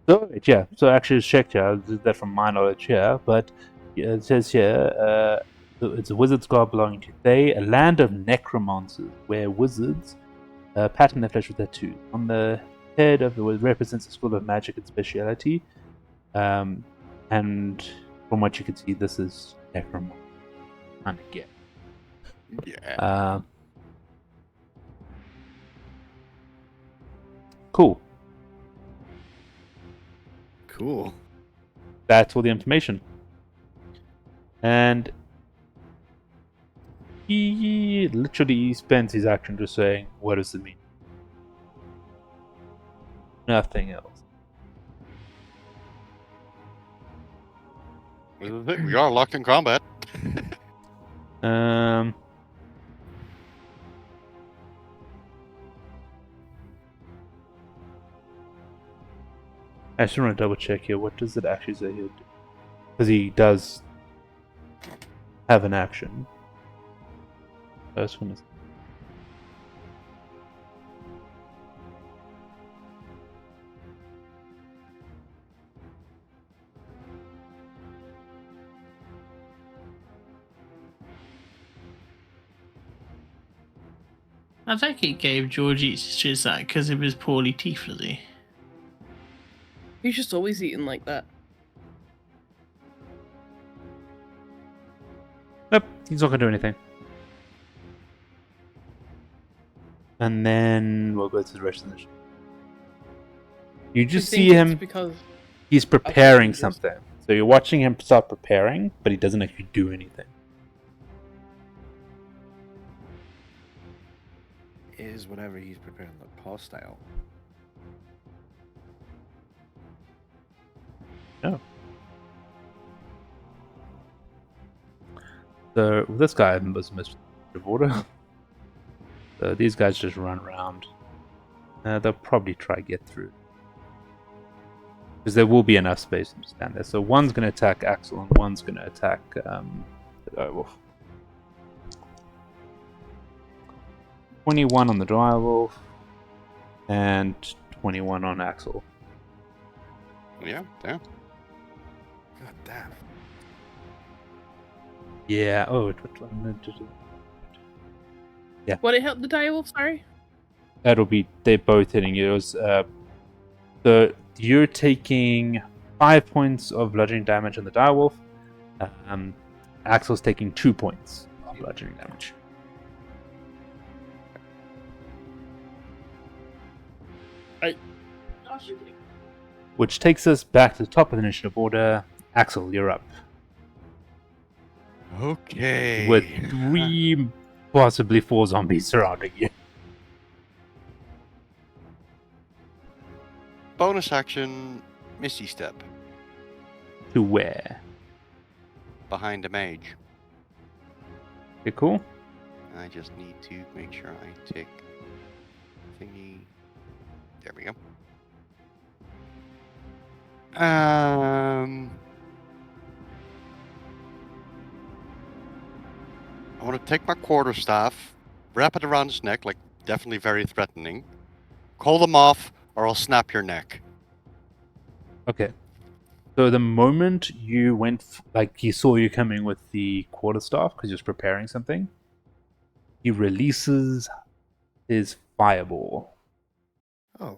[SPEAKER 1] So yeah. So actually, it's checked here. I did that from my knowledge here, but yeah, it says here it's a wizard's god belonging to Thay, a land of necromancers, where wizards pattern their flesh with tattoos. On the head of the wizard represents a school of magic and speciality. And from what you can see, this is necromancy. Kind of get.
[SPEAKER 5] Yeah.
[SPEAKER 1] Cool.
[SPEAKER 4] Cool.
[SPEAKER 1] That's all the information. And he literally spends his action just saying, "What does it mean?" Nothing else.
[SPEAKER 5] We are locked in combat.
[SPEAKER 1] I just want to double check here. What does it actually say here? Because he does have an action. I just want to.
[SPEAKER 2] I think he gave Georgie just that because he was poorly teeth, was he?
[SPEAKER 3] He's just always eating like that.
[SPEAKER 1] Nope, he's not going to do anything. And then we'll go to the rest of the show. You just
[SPEAKER 3] I think
[SPEAKER 1] see
[SPEAKER 3] it's
[SPEAKER 1] him,
[SPEAKER 3] because
[SPEAKER 1] he's preparing
[SPEAKER 3] just-
[SPEAKER 1] something. So you're watching him start preparing, but he doesn't actually do anything.
[SPEAKER 4] Is whatever he's preparing look hostile?
[SPEAKER 1] No. So this guy was Mr. Order. So these guys just run around. They'll probably try to get through. Because there will be enough space to stand there. So one's going to attack Axel and one's going to attack the direwolf. 21 on the direwolf and 21 on Axel.
[SPEAKER 5] Yeah, yeah.
[SPEAKER 4] God damn.
[SPEAKER 1] Yeah. Oh,
[SPEAKER 3] what it helped the direwolf. Sorry.
[SPEAKER 1] that'll be they're both hitting you. It was, so you're taking 5 points of bludgeoning damage on the direwolf. Axel's taking 2 points of bludgeoning damage. Which takes us back to the top of the initiative order. Axel, you're up.
[SPEAKER 5] Okay.
[SPEAKER 1] With 3, possibly 4 zombies surrounding you.
[SPEAKER 5] Bonus action, Misty Step.
[SPEAKER 1] To where?
[SPEAKER 5] Behind the mage.
[SPEAKER 1] Okay, cool.
[SPEAKER 5] I just need to make sure I tick thingy. There we go. I want to take my quarterstaff, wrap it around his neck, like definitely very threatening. Call them off, or I'll snap your neck.
[SPEAKER 1] Okay. So the moment you went, like he saw you coming with the quarterstaff because he was preparing something, he releases his fireball.
[SPEAKER 4] Oh.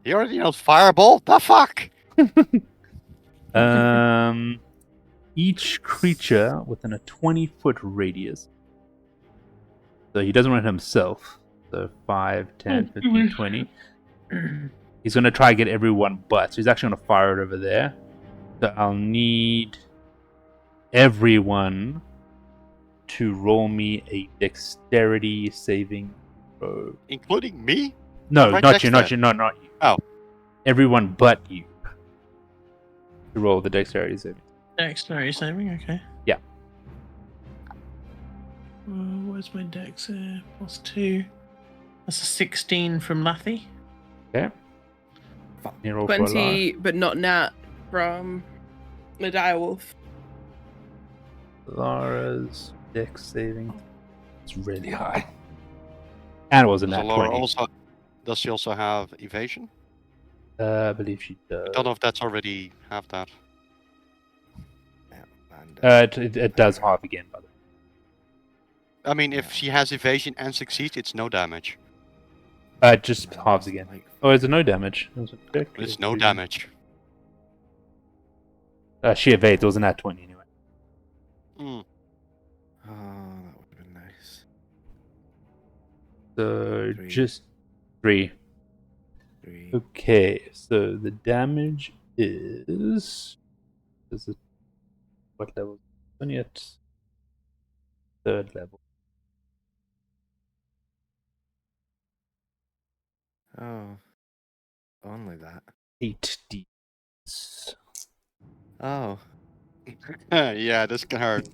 [SPEAKER 5] He already knows fireball. The fuck?
[SPEAKER 1] Each creature within a 20-foot radius. So he doesn't run himself. So 5, 10, 15, 20. He's going to try to get everyone but. So he's actually going to fire it over there. So I'll need everyone to roll me a dexterity saving throw.
[SPEAKER 5] Including me?
[SPEAKER 1] No,
[SPEAKER 5] Right
[SPEAKER 1] not
[SPEAKER 5] next
[SPEAKER 1] you,
[SPEAKER 5] to
[SPEAKER 1] not
[SPEAKER 5] it.
[SPEAKER 1] you, not you.
[SPEAKER 5] Oh.
[SPEAKER 1] Everyone but you. To roll the dexterity saving.
[SPEAKER 2] Dexterity saving, okay.
[SPEAKER 1] Yeah.
[SPEAKER 2] Where's my dex here? +2. That's a 16 from Lathy.
[SPEAKER 1] Okay. You roll for Lara.
[SPEAKER 3] 20, but not nat from the direwolf.
[SPEAKER 1] Lara's dex saving. It's really high. And it wasn't
[SPEAKER 5] Does
[SPEAKER 1] that
[SPEAKER 5] Laura
[SPEAKER 1] 20.
[SPEAKER 5] does she also have evasion?
[SPEAKER 1] I believe she does.
[SPEAKER 5] I don't know if that's already have that.
[SPEAKER 4] Yeah, and,
[SPEAKER 1] It does half again, by the way.
[SPEAKER 5] I mean, if she has evasion and succeeds, it's no damage.
[SPEAKER 1] It just halves again.
[SPEAKER 4] Like,
[SPEAKER 1] Oh, is it no damage? It was a check.
[SPEAKER 5] It's no damage.
[SPEAKER 1] She evades. It wasn't at 20 anyway.
[SPEAKER 5] Mm.
[SPEAKER 4] oh, that would have been nice.
[SPEAKER 1] So
[SPEAKER 4] 3.
[SPEAKER 1] just 3.
[SPEAKER 4] 3.
[SPEAKER 1] Okay, so the damage is it what level? 20th, 3rd level.
[SPEAKER 4] Oh. Only that.
[SPEAKER 1] 8d.
[SPEAKER 4] Oh.
[SPEAKER 5] Yeah, this can hurt.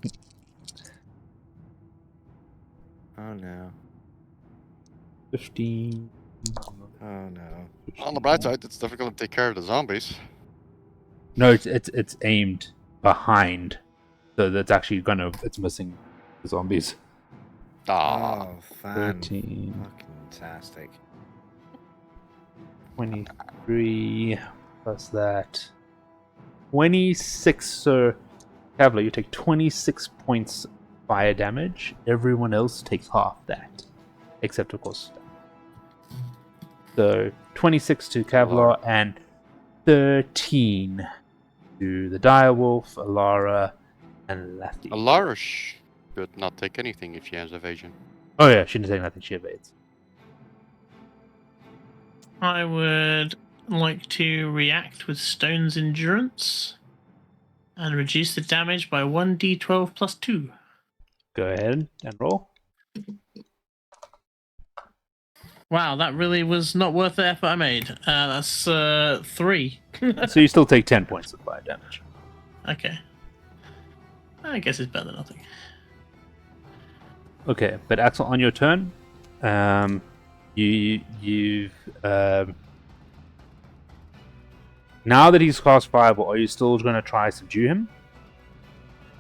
[SPEAKER 4] Oh no.
[SPEAKER 1] 15.
[SPEAKER 4] Oh no.
[SPEAKER 5] On the bright side, it's difficult to take care of the zombies.
[SPEAKER 1] No, it's aimed behind, so that's actually it's missing the zombies.
[SPEAKER 5] Ah,
[SPEAKER 4] Oh,
[SPEAKER 1] 13,
[SPEAKER 4] fantastic.
[SPEAKER 1] 23 plus that 26. So Kavla, you take 26 points fire damage. Everyone else takes half that. except of course. So 26 to Kevlar and 13 to the Direwolf, Alara, and Lathy.
[SPEAKER 5] Alara should not take anything if she has evasion.
[SPEAKER 1] Oh yeah, she didn't take nothing. She evades.
[SPEAKER 2] I would like to react with Stone's Endurance and reduce the damage by 1d12 plus 2.
[SPEAKER 1] Go ahead and roll.
[SPEAKER 2] Wow, that really was not worth the effort I made. That's 3.
[SPEAKER 1] So you still take 10 points of fire damage.
[SPEAKER 2] Okay. I guess it's better than nothing.
[SPEAKER 1] Okay, but Axel, on your turn, you've now that he's cast Fireball, are you still going to try subdue him,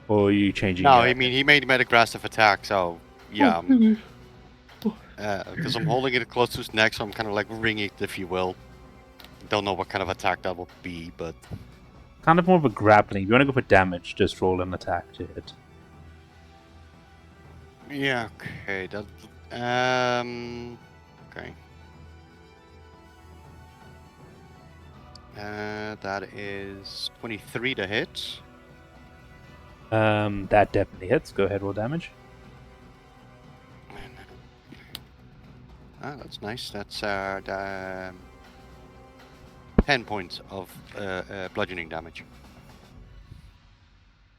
[SPEAKER 1] or are you changing?
[SPEAKER 5] No, I mean he made aggressive attack, so yeah. Because I'm holding it close to his neck, so I'm kind of like ringing it, if you will. Don't know what kind of attack that will be, but
[SPEAKER 1] kind of more of a grappling. If you want to go for damage, just roll an attack to hit.
[SPEAKER 5] yeah, okay. That okay. That is 23 to hit.
[SPEAKER 1] That definitely hits. Go ahead, roll damage.
[SPEAKER 5] Ah, that's nice. That's 10 points of bludgeoning damage.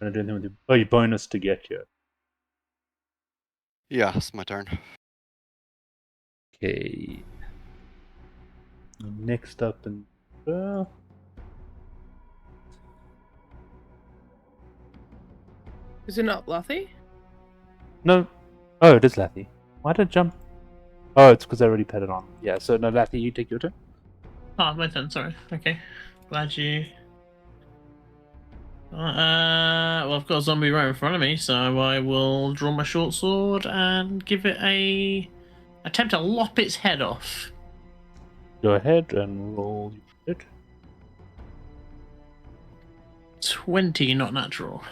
[SPEAKER 1] Gonna do anything with your bonus to get you.
[SPEAKER 5] Yeah, it's my turn.
[SPEAKER 1] Okay. Next up, and
[SPEAKER 3] Is it not Lathy?
[SPEAKER 1] no. Oh, it is Lathy. Why did I jump? Oh, it's because I already put it on. Yeah. So no, Lathy, you take your turn.
[SPEAKER 2] Oh, my turn, sorry. Okay. Glad you... well, I've got a zombie right in front of me, so I will draw my short sword and give it a... attempt to lop its head off.
[SPEAKER 1] Go ahead and roll it.
[SPEAKER 2] 20, not natural.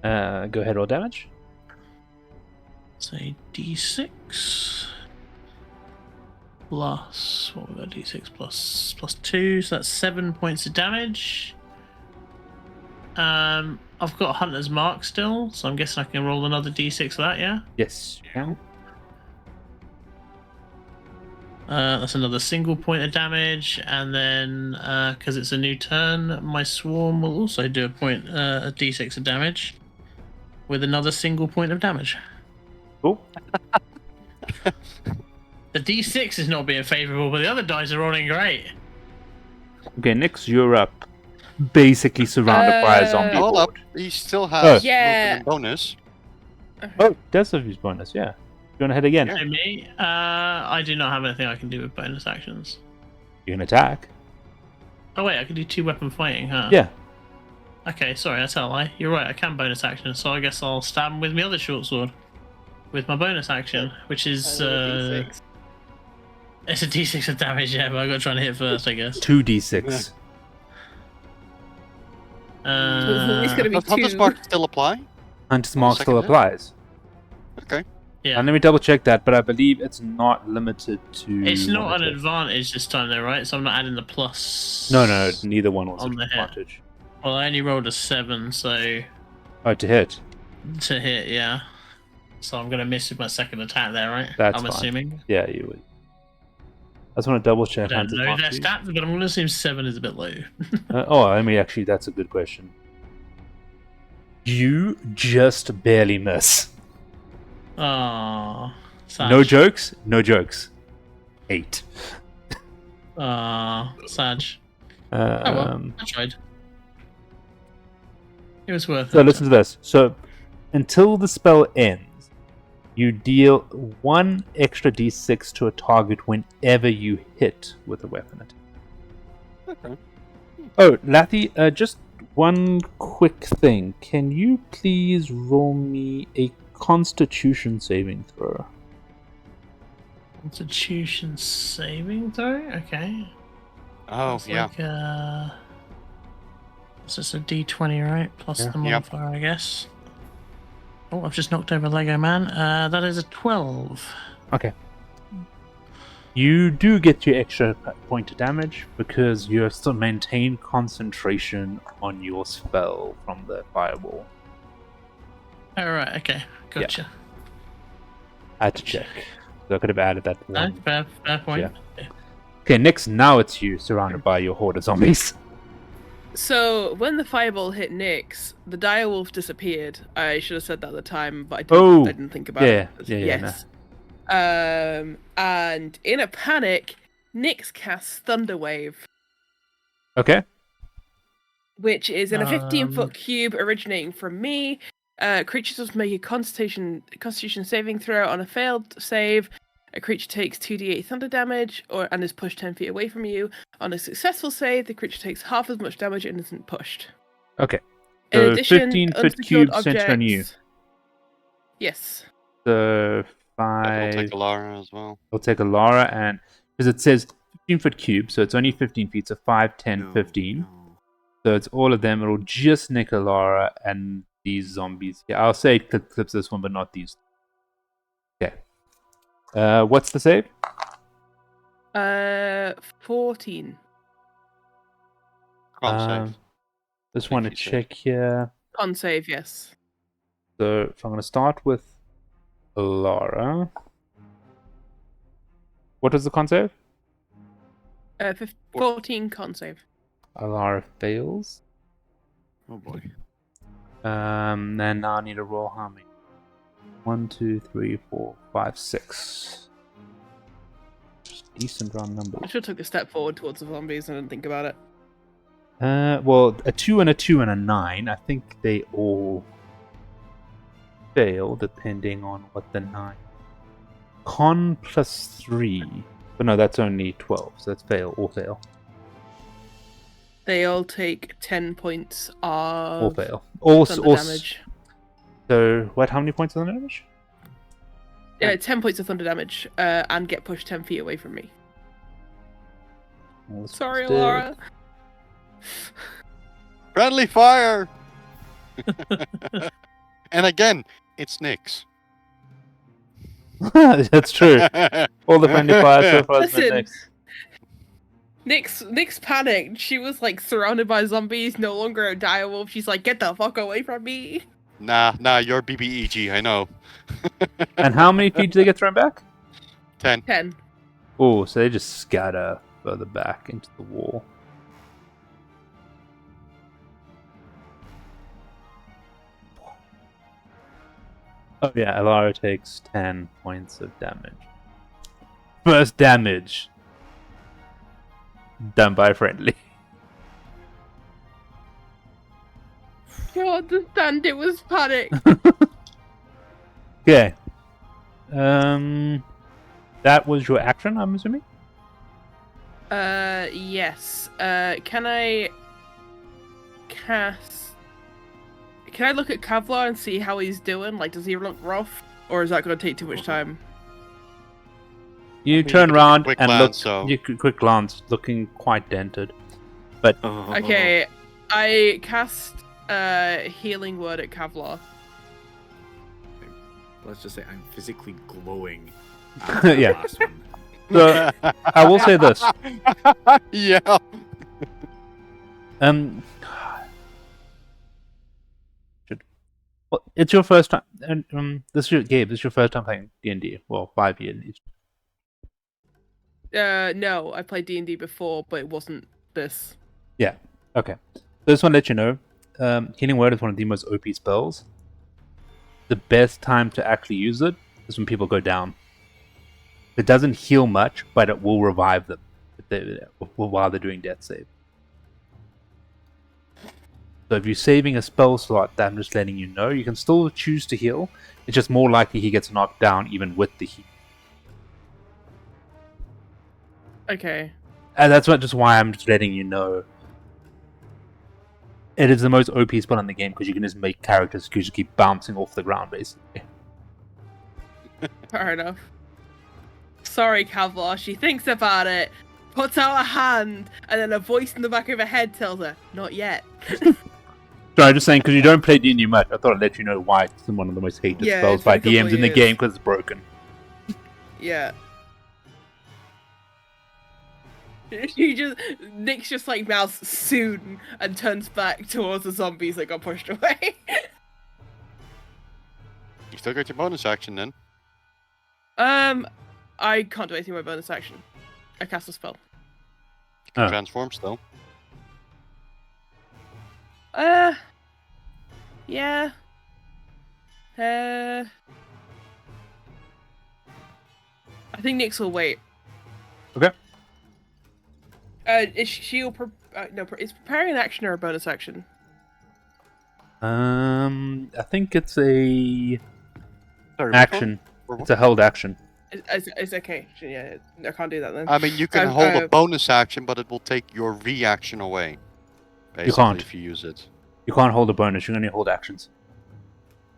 [SPEAKER 1] Go ahead, roll damage.
[SPEAKER 2] Say d6 plus what we got, d6 plus 2, so that's 7 points of damage. I've got Hunter's Mark still, so I'm guessing I can roll another d6 for that, yeah?
[SPEAKER 1] Yes, you can.
[SPEAKER 2] That's another single point of damage, and then because it's a new turn, my swarm will also do a d6 of damage with another single point of damage.
[SPEAKER 1] Cool.
[SPEAKER 2] The d6 is not being favourable, but the other dice are rolling great.
[SPEAKER 1] Okay, Nix, you're up. Basically surrounded by a zombie
[SPEAKER 5] Hold up,
[SPEAKER 1] horde.
[SPEAKER 5] he still has
[SPEAKER 3] Yeah.
[SPEAKER 5] movement bonus.
[SPEAKER 1] Oh, does have his bonus, yeah. You want to hit again?
[SPEAKER 5] Yeah.
[SPEAKER 2] So me, I do not have anything I can do with bonus actions.
[SPEAKER 1] You can attack.
[SPEAKER 2] Oh wait, I can do 2 weapon fighting, huh?
[SPEAKER 1] Yeah.
[SPEAKER 2] Okay, sorry, that's a lie. You're right, I can bonus action, so I guess I'll stab him with my other short sword. With my bonus action, which is
[SPEAKER 3] D6.
[SPEAKER 2] it's a d6 of damage, yeah, but I got to try and hit first, I guess.
[SPEAKER 1] 2d6.
[SPEAKER 3] It's gonna be
[SPEAKER 5] Does Hunter's
[SPEAKER 3] 2.
[SPEAKER 5] Mark still apply?
[SPEAKER 1] Hunter's
[SPEAKER 5] Oh,
[SPEAKER 1] Mark still
[SPEAKER 5] second hit?
[SPEAKER 1] applies.
[SPEAKER 5] Okay.
[SPEAKER 2] Yeah.
[SPEAKER 1] And let me double check that, but I believe it's not limited to...
[SPEAKER 2] It's not
[SPEAKER 1] one
[SPEAKER 2] an
[SPEAKER 1] attack.
[SPEAKER 2] advantage this time though, right? So I'm not adding the plus.
[SPEAKER 1] No, neither one was
[SPEAKER 2] on
[SPEAKER 1] an
[SPEAKER 2] the hit.
[SPEAKER 1] advantage.
[SPEAKER 2] Well, I only rolled a 7, so
[SPEAKER 1] Oh, to hit.
[SPEAKER 2] to hit, yeah. So I'm gonna miss with my second attack there, right?
[SPEAKER 1] That's
[SPEAKER 2] I'm
[SPEAKER 1] fine.
[SPEAKER 2] assuming.
[SPEAKER 1] Yeah, you would. I just want to double
[SPEAKER 2] I
[SPEAKER 1] check
[SPEAKER 2] don't
[SPEAKER 1] Hunter's
[SPEAKER 2] know
[SPEAKER 1] Mark.
[SPEAKER 2] their
[SPEAKER 1] please.
[SPEAKER 2] stats, but I'm gonna assume 7 is a bit low.
[SPEAKER 1] I mean, actually, that's a good question. You just barely miss.
[SPEAKER 2] Aww. Sad.
[SPEAKER 1] No jokes? No jokes. 8.
[SPEAKER 2] Aww. Sad. Oh well, I tried. It was worth
[SPEAKER 1] So
[SPEAKER 2] it.
[SPEAKER 1] listen to this. So until the spell ends, you deal 1 extra d6 to a target whenever you hit with a weapon attack.
[SPEAKER 5] Okay.
[SPEAKER 1] Oh, Lathy, just one quick thing. Can you please roll me a Constitution saving throw?
[SPEAKER 2] Constitution saving throw? Okay.
[SPEAKER 5] Oh,
[SPEAKER 2] It's
[SPEAKER 5] yeah.
[SPEAKER 2] like it's just a d20, right? Plus
[SPEAKER 1] Yeah.
[SPEAKER 2] the modifier, I guess. Oh, I've just knocked over Lego Man. That is a 12.
[SPEAKER 1] Okay. You do get your extra point of damage because you still maintain concentration on your spell from the fireball.
[SPEAKER 2] Alright, okay. Gotcha.
[SPEAKER 1] I had to check. So I could have added that one.
[SPEAKER 2] Fair point.
[SPEAKER 1] Yeah. Okay, next, now it's you, surrounded by your horde of zombies.
[SPEAKER 3] So when the fireball hit Nyx, the direwolf disappeared. I should have said that at the time, but I didn't think about it.
[SPEAKER 1] Yeah,
[SPEAKER 3] Yes. And in a panic, Nyx casts Thunderwave,
[SPEAKER 1] Okay.
[SPEAKER 3] which is in a 15-foot cube originating from me. Creatures must make a Constitution saving throw. On a failed save, a creature takes 2d8 thunder damage and is pushed 10 feet away from you. On a successful save, the creature takes half as much damage and isn't pushed.
[SPEAKER 1] Okay.
[SPEAKER 3] In
[SPEAKER 1] So
[SPEAKER 3] addition,
[SPEAKER 1] 15-foot cube centered on you.
[SPEAKER 3] Yes.
[SPEAKER 1] So
[SPEAKER 5] I'll
[SPEAKER 1] 5.
[SPEAKER 5] take Alara as well.
[SPEAKER 1] I'll take a Lara, and because it says 15-foot cube, so it's only 15 feet, so 5, 10,
[SPEAKER 4] No,
[SPEAKER 1] 15.
[SPEAKER 4] no.
[SPEAKER 1] So it's all of them. It'll just nick a Lara and these zombies. Yeah, I'll say it clips this one, but not these. Okay. What's the save?
[SPEAKER 3] 14.
[SPEAKER 5] Con
[SPEAKER 1] Just want to
[SPEAKER 5] If you
[SPEAKER 1] check here.
[SPEAKER 3] Con save, yes.
[SPEAKER 1] So if I'm going to start with Lara. What was the con save?
[SPEAKER 3] 14 con save.
[SPEAKER 1] Alara fails.
[SPEAKER 4] Oh boy.
[SPEAKER 1] Then now I need to roll how many? 1, 2, 3, 4, 5, 6. Just decent round
[SPEAKER 3] I
[SPEAKER 1] numbers.
[SPEAKER 3] should have took a step forward towards the zombies and didn't think about it.
[SPEAKER 1] Well, a 2 and a 2 and a 9. I think they all fail depending on what the 9. Con plus 3. But no, that's only 12, so that's fail or fail.
[SPEAKER 3] They all take 10 points of
[SPEAKER 1] Or fail. Or
[SPEAKER 3] thunder damage.
[SPEAKER 1] So, what? How many points of the damage?
[SPEAKER 3] 10 points of thunder damage and get pushed 10 feet away from me.
[SPEAKER 1] Well,
[SPEAKER 3] Sorry,
[SPEAKER 1] dead.
[SPEAKER 3] Laura.
[SPEAKER 5] Friendly fire! And again, it's Nyx.
[SPEAKER 1] That's true. All the friendly fire so far has been
[SPEAKER 3] Listen.
[SPEAKER 1] next.
[SPEAKER 3] Nyx panicked. She was like surrounded by zombies, no longer a direwolf. She's like, get the fuck away from me.
[SPEAKER 5] Nah, you're BBEG, I know.
[SPEAKER 1] And how many feet do they get thrown back?
[SPEAKER 5] 10.
[SPEAKER 3] 10.
[SPEAKER 1] Oh, so they just scatter further back into the wall. Oh yeah, Alara takes 10 points of damage. First damage done by friendly.
[SPEAKER 3] You understand it was panic.
[SPEAKER 1] Okay. That was your action, I'm assuming?
[SPEAKER 3] Yes. Can I look at Kevlar and see how he's doing? Like, does he look rough? Or is that going to take too much time?
[SPEAKER 1] You
[SPEAKER 5] mean,
[SPEAKER 1] turn
[SPEAKER 5] you can
[SPEAKER 1] around
[SPEAKER 5] quick
[SPEAKER 1] and
[SPEAKER 5] glance,
[SPEAKER 1] look.
[SPEAKER 5] so-
[SPEAKER 1] You quick glance, looking quite dented.
[SPEAKER 4] Oh.
[SPEAKER 3] Okay, I cast healing word at Kevlar.
[SPEAKER 4] Let's just say I'm physically glowing. After
[SPEAKER 1] Yeah.
[SPEAKER 4] the last one.
[SPEAKER 1] So I will say this.
[SPEAKER 5] Yeah.
[SPEAKER 1] Well, it's your first time, and this is your first time playing D&D. Well, 5 years at least.
[SPEAKER 3] No, I played D&D before, but it wasn't this.
[SPEAKER 1] Yeah. Okay. So I just want to let you know, Healing Word is one of the most OP spells. The best time to actually use it is when people go down. It doesn't heal much, but it will revive them while they're doing death save. So if you're saving a spell slot, I'm just letting you know. You can still choose to heal. It's just more likely he gets knocked down even with the heal.
[SPEAKER 3] Okay.
[SPEAKER 1] And that's just why I'm just letting you know. It is the most OP spell in the game because you can just make characters who just keep bouncing off the ground, basically.
[SPEAKER 3] Fair enough. Sorry, Kevlar. She thinks about it, puts out a hand, and then a voice in the back of her head tells her, not yet.
[SPEAKER 1] So I'm just saying, because you don't play D&D much, I thought I'd let you know why it's one of the most hated
[SPEAKER 3] Yeah,
[SPEAKER 1] spells
[SPEAKER 3] it's been
[SPEAKER 1] by
[SPEAKER 3] a couple
[SPEAKER 1] DMs in the
[SPEAKER 3] years.
[SPEAKER 1] game because it's broken.
[SPEAKER 3] Yeah. Nick's just like mouths soon and turns back towards the zombies that got pushed away.
[SPEAKER 5] You still got your bonus action then.
[SPEAKER 3] I can't do anything with my bonus action. I cast a spell.
[SPEAKER 5] You can
[SPEAKER 1] Oh.
[SPEAKER 5] transform still.
[SPEAKER 3] Yeah. I think Nyx will wait.
[SPEAKER 1] Okay.
[SPEAKER 3] Is she'll is preparing an action or a bonus action?
[SPEAKER 1] I think it's a
[SPEAKER 5] Sorry, which
[SPEAKER 1] action.
[SPEAKER 5] one?
[SPEAKER 1] It's a held action.
[SPEAKER 3] It's okay. Yeah, I can't do that then.
[SPEAKER 5] I mean, you can hold a bonus action, but it will take your reaction away. Basically,
[SPEAKER 1] can't.
[SPEAKER 5] if you use it.
[SPEAKER 1] You can't hold a bonus. You can only hold actions.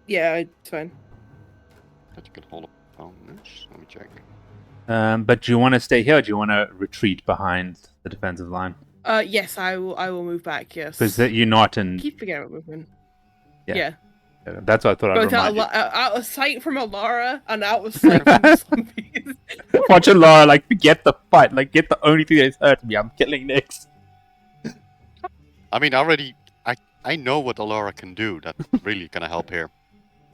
[SPEAKER 3] Yeah, it's fine.
[SPEAKER 5] But you can hold a bonus. Let me check.
[SPEAKER 1] But do you want to stay here, or do you want to retreat behind the defensive line?
[SPEAKER 3] Yes, I will move back. Yes.
[SPEAKER 1] Because you're not in.
[SPEAKER 3] Keep forgetting about movement.
[SPEAKER 1] Yeah.
[SPEAKER 3] Yeah.
[SPEAKER 1] That's what I thought I'd
[SPEAKER 3] Both
[SPEAKER 1] remind you.
[SPEAKER 3] out of sight from Alara and out of sight from the zombies.
[SPEAKER 1] Watching Laura like forget the fight, like get the only thing that's hurt me. I'm killing Nyx.
[SPEAKER 5] I mean, I know what Alara can do. That's really gonna help here.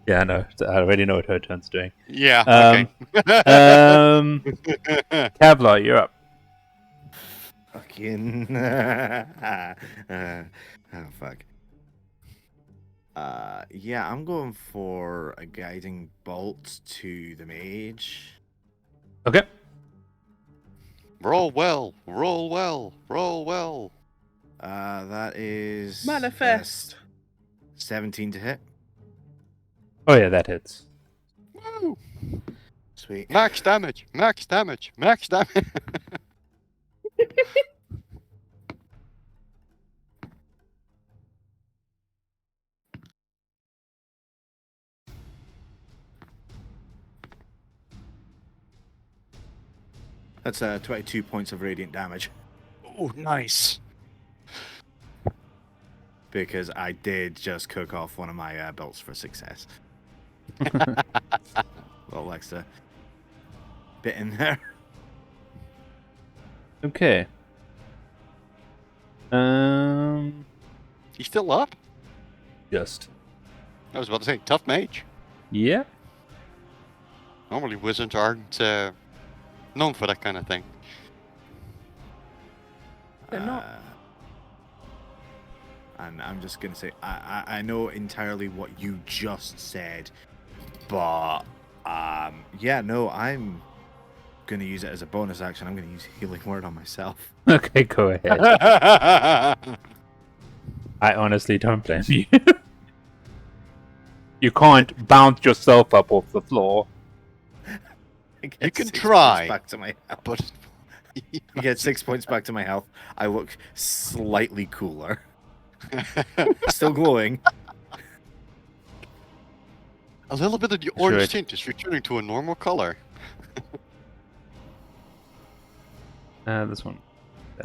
[SPEAKER 1] Yeah, I know. I already know what her turn's doing.
[SPEAKER 5] Yeah. Okay.
[SPEAKER 1] Kevlar, you're up.
[SPEAKER 4] Fucking. Oh fuck. Yeah, I'm going for a guiding bolt to the mage.
[SPEAKER 1] Okay.
[SPEAKER 5] Roll well. Roll well. Roll well.
[SPEAKER 4] That is
[SPEAKER 3] Manifest.
[SPEAKER 4] 17 to hit.
[SPEAKER 1] Oh yeah, that hits.
[SPEAKER 5] Woo!
[SPEAKER 4] Sweet.
[SPEAKER 5] Max damage. Max damage. Max damage.
[SPEAKER 4] That's 22 points of radiant damage.
[SPEAKER 5] Oh, nice.
[SPEAKER 4] Because I did just cook off one of my bolts for success. Little extra bit in there.
[SPEAKER 1] Okay.
[SPEAKER 5] He's still up?
[SPEAKER 1] Just.
[SPEAKER 5] I was about to say, tough mage.
[SPEAKER 1] Yeah.
[SPEAKER 5] Normally wizards aren't known for that kind of thing.
[SPEAKER 3] They're not.
[SPEAKER 4] And I'm just gonna say, I know entirely what you just said, but yeah, no, I'm gonna use it as a bonus action. I'm gonna use Healing Word on myself.
[SPEAKER 1] Okay, go ahead. I honestly don't blame you. You can't bounce yourself up off the floor.
[SPEAKER 5] You can
[SPEAKER 4] 6
[SPEAKER 5] try.
[SPEAKER 4] points back to my health.
[SPEAKER 5] But
[SPEAKER 4] You get 6 points back to my health. I look slightly cooler. Still glowing.
[SPEAKER 5] a little bit of the orange tint is returning to a normal color.
[SPEAKER 1] This one.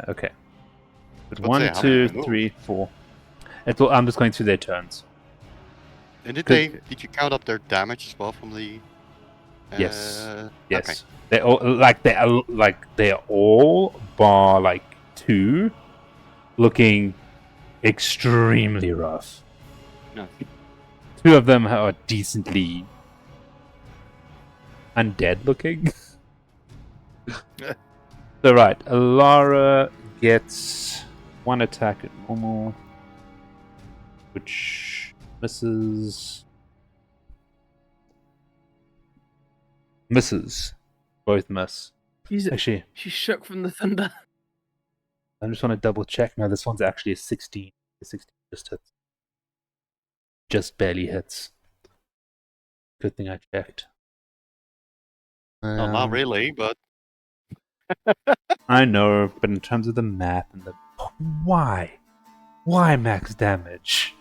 [SPEAKER 1] Okay. But
[SPEAKER 5] Let's
[SPEAKER 1] 1,
[SPEAKER 5] say, how
[SPEAKER 1] 2,
[SPEAKER 5] many
[SPEAKER 1] 3, 4. I'm just going through their turns.
[SPEAKER 5] And did
[SPEAKER 1] Good.
[SPEAKER 5] you count up their damage as well from the?
[SPEAKER 1] Yes. Yes.
[SPEAKER 5] Okay.
[SPEAKER 1] They're all bar like 2 looking extremely rough.
[SPEAKER 5] No.
[SPEAKER 1] 2 of them are decently undead looking. So right, Alara gets 1 attack at normal, which misses. Both miss. Actually,
[SPEAKER 3] She's shook from the thunder.
[SPEAKER 1] I just want to double check. No, this one's actually a 16. A 16 just hits. Just barely hits. Good thing I checked.
[SPEAKER 5] No, not really, but
[SPEAKER 1] I know, but in terms of the math and the why max damage?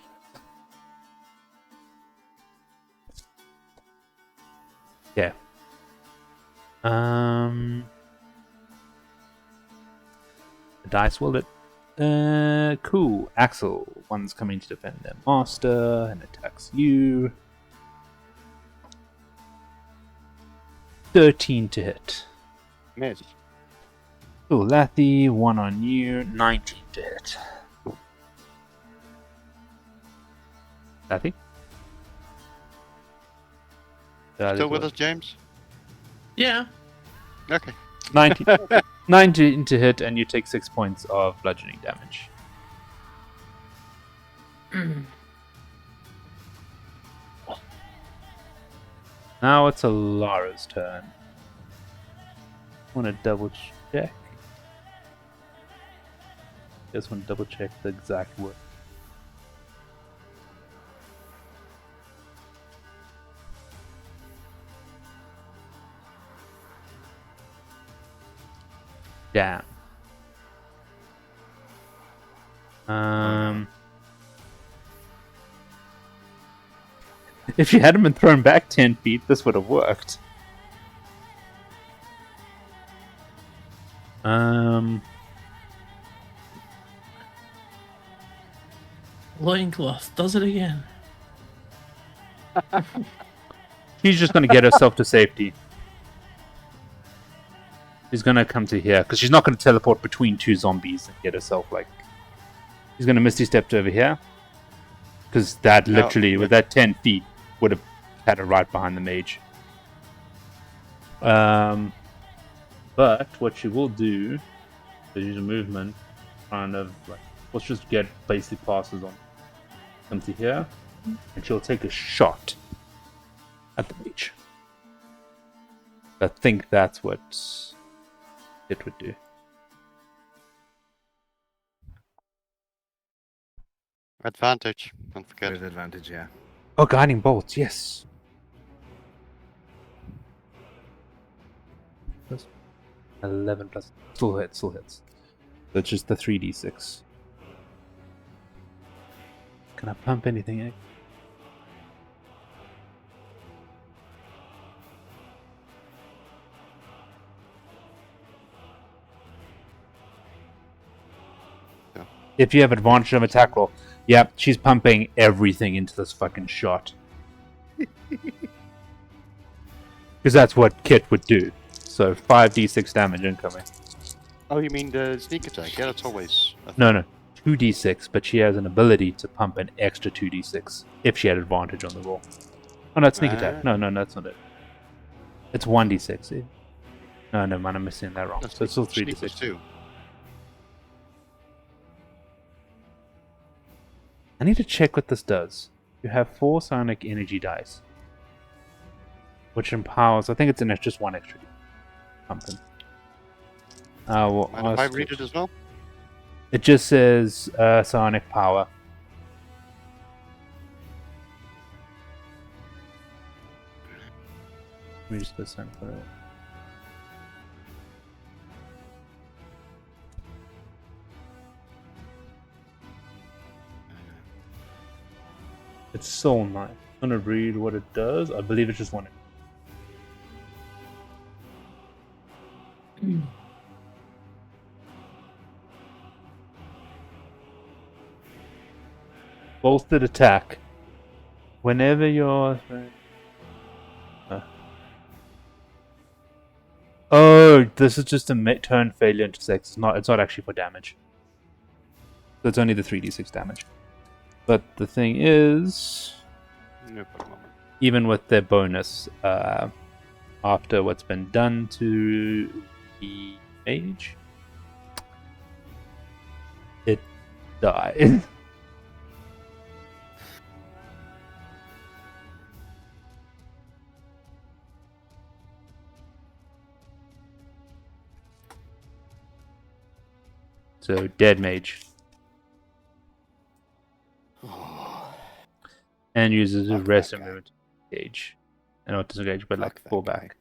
[SPEAKER 1] Yeah. The dice will it. Cool. Axel, one's coming to defend their master and attacks you. 13 to hit.
[SPEAKER 5] miss.
[SPEAKER 1] Oh, Lathy, 1 on you, 19 to hit. Lathy?
[SPEAKER 5] Still with us, James?
[SPEAKER 2] Yeah.
[SPEAKER 5] Okay.
[SPEAKER 1] 19 to hit, and you take 6 points of bludgeoning damage. Now it's Alara's turn. Want to double check? Just want to double check the exact word. Damn. If you hadn't been thrown back 10 feet, this would have worked.
[SPEAKER 2] Loincloth does it again.
[SPEAKER 1] She's just going to get herself to safety. She's going to come to here, because she's not going to teleport between two zombies and get herself, like... She's going to Misty Step to over here. Because that literally, with that 10 feet, would have had her right behind the mage. But what she will do is use a movement, kind of like, let's just get basic passes on. Come to here, and she'll take a shot at the mage. I think that's what it would do.
[SPEAKER 5] Advantage. Don't forget.
[SPEAKER 4] With advantage, yeah.
[SPEAKER 1] Oh, guiding bolts, yes. Plus 11 plus. Still hits, still hits. So it's just the 3d6. Can I pump anything in?
[SPEAKER 5] Yeah.
[SPEAKER 1] If you have advantage of attack roll. Yep, she's pumping everything into this fucking shot. Because that's what Kit would do. So 5d6 damage incoming.
[SPEAKER 5] Oh, you mean the sneak attack? Yeah, that's always.
[SPEAKER 1] No, 2d6, but she has an ability to pump an extra 2d6 if she had advantage on the roll. Oh, no, it's sneak attack. No, that's not it. It's 1d6. No, never mind, I'm missing that wrong. So it's still 3d6.
[SPEAKER 5] Too.
[SPEAKER 1] I need to check what this does. You have 4 sonic energy dice, which empowers. I think it's just 1 extra. Something. Well,
[SPEAKER 5] Mind if I read it as well?
[SPEAKER 1] It just says sonic power. Let me just go sonic power. It's Soul Knife. I'm gonna read what it does. I believe it's just 1. Bolstered attack. Whenever you're... Oh, this is just a turn failure intersects. It's not actually for damage. So it's only the 3d6 damage. But the thing is,
[SPEAKER 5] No problem.
[SPEAKER 1] even with their bonus, after what's been done to the mage, it died. So, dead mage. And uses a
[SPEAKER 4] Fuck
[SPEAKER 1] rest
[SPEAKER 4] that
[SPEAKER 1] and
[SPEAKER 4] guy.
[SPEAKER 1] movement to engage. And not disengage, but like
[SPEAKER 4] Fuck that
[SPEAKER 1] pull
[SPEAKER 4] guy.
[SPEAKER 1] back.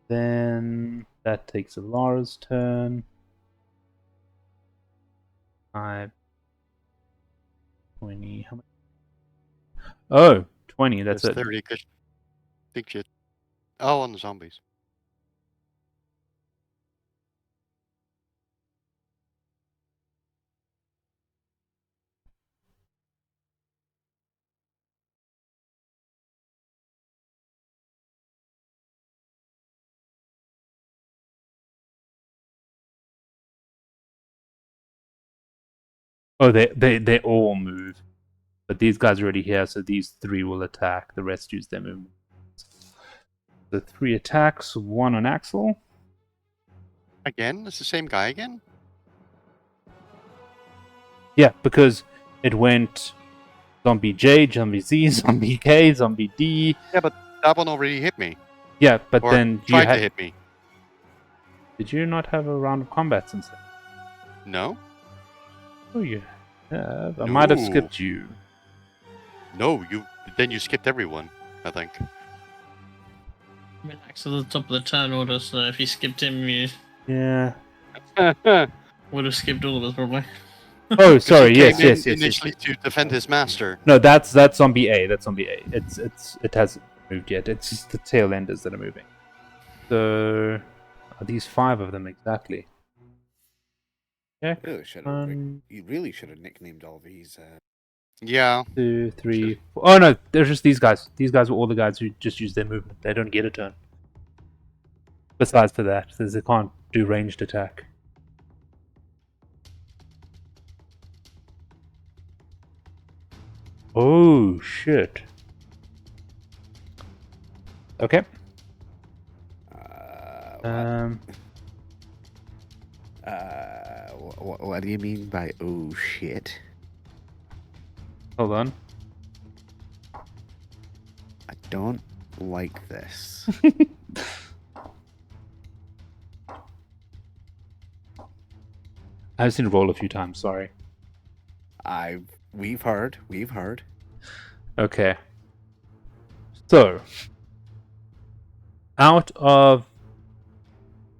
[SPEAKER 1] Then that takes Alara's turn. 5, 20, how much? Oh, 20, that's
[SPEAKER 5] There's
[SPEAKER 1] it.
[SPEAKER 5] 30. Think shit. Oh, on the zombies.
[SPEAKER 1] Oh, they all move. But these guys are already here, so these 3 will attack. The rest use their movement. The 3 attacks, 1 on Axel.
[SPEAKER 5] Again? It's the same guy again?
[SPEAKER 1] Yeah, because it went Zombie J, Zombie Z, Zombie K, Zombie D.
[SPEAKER 5] Yeah, but that one already hit me.
[SPEAKER 1] Yeah, but
[SPEAKER 5] Or
[SPEAKER 1] then you
[SPEAKER 5] tried to
[SPEAKER 1] had.
[SPEAKER 5] hit me.
[SPEAKER 1] Did you not have a round of combat since then?
[SPEAKER 5] No?
[SPEAKER 1] Oh, you have. I might have
[SPEAKER 5] No.
[SPEAKER 1] skipped you.
[SPEAKER 5] No, then you skipped everyone, I think.
[SPEAKER 2] I mean, Axel at the top of the turn order, so if you skipped him, you
[SPEAKER 1] Yeah.
[SPEAKER 2] would have skipped all of us probably.
[SPEAKER 1] Oh, sorry.
[SPEAKER 5] He
[SPEAKER 1] Yes,
[SPEAKER 5] came in
[SPEAKER 1] yes, yes, yes.
[SPEAKER 5] initially to defend his master.
[SPEAKER 1] No, that's Zombie A. That's Zombie A. It hasn't moved yet. It's just the tail enders that are moving. So, are these 5 of them exactly? Yeah.
[SPEAKER 4] You really should have nicknamed all these.
[SPEAKER 5] Yeah.
[SPEAKER 1] 2, 3, 4. Oh no, they're just these guys. These guys were all the guys who just use their movement. They don't get a turn. Besides for that, since they can't do ranged attack. Oh shit. Okay.
[SPEAKER 4] What do you mean by oh shit?
[SPEAKER 1] Hold on.
[SPEAKER 4] I don't like this.
[SPEAKER 1] I just need to roll a few times. Sorry.
[SPEAKER 4] We've heard.
[SPEAKER 1] Okay. So, out of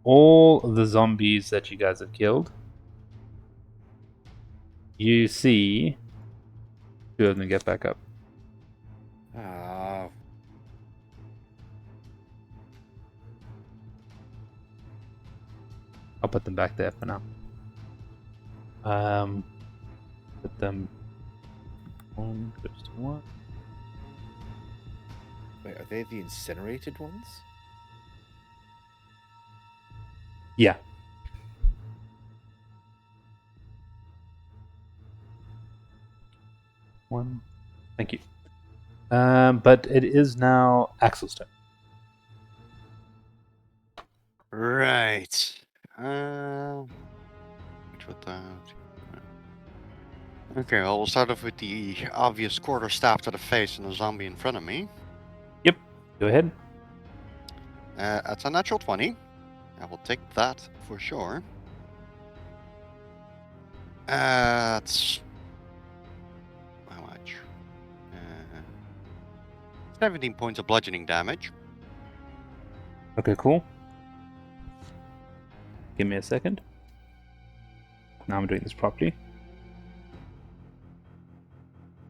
[SPEAKER 1] all the zombies that you guys have killed, you see 2 of them get back up. I'll put them back there for now. Put them 1 goes to 1.
[SPEAKER 4] Wait, are they the incinerated ones?
[SPEAKER 1] Yeah. One. Thank you. But it is now Axel's turn.
[SPEAKER 5] Right. Which would that? Okay, well, we'll start off with the obvious quarter staff to the face and the zombie in front of me.
[SPEAKER 1] Yep. Go ahead.
[SPEAKER 5] That's a natural 20. I will take that for sure. That's how much? 17 points of bludgeoning damage.
[SPEAKER 1] Okay, cool. Give me a second. Now I'm doing this properly.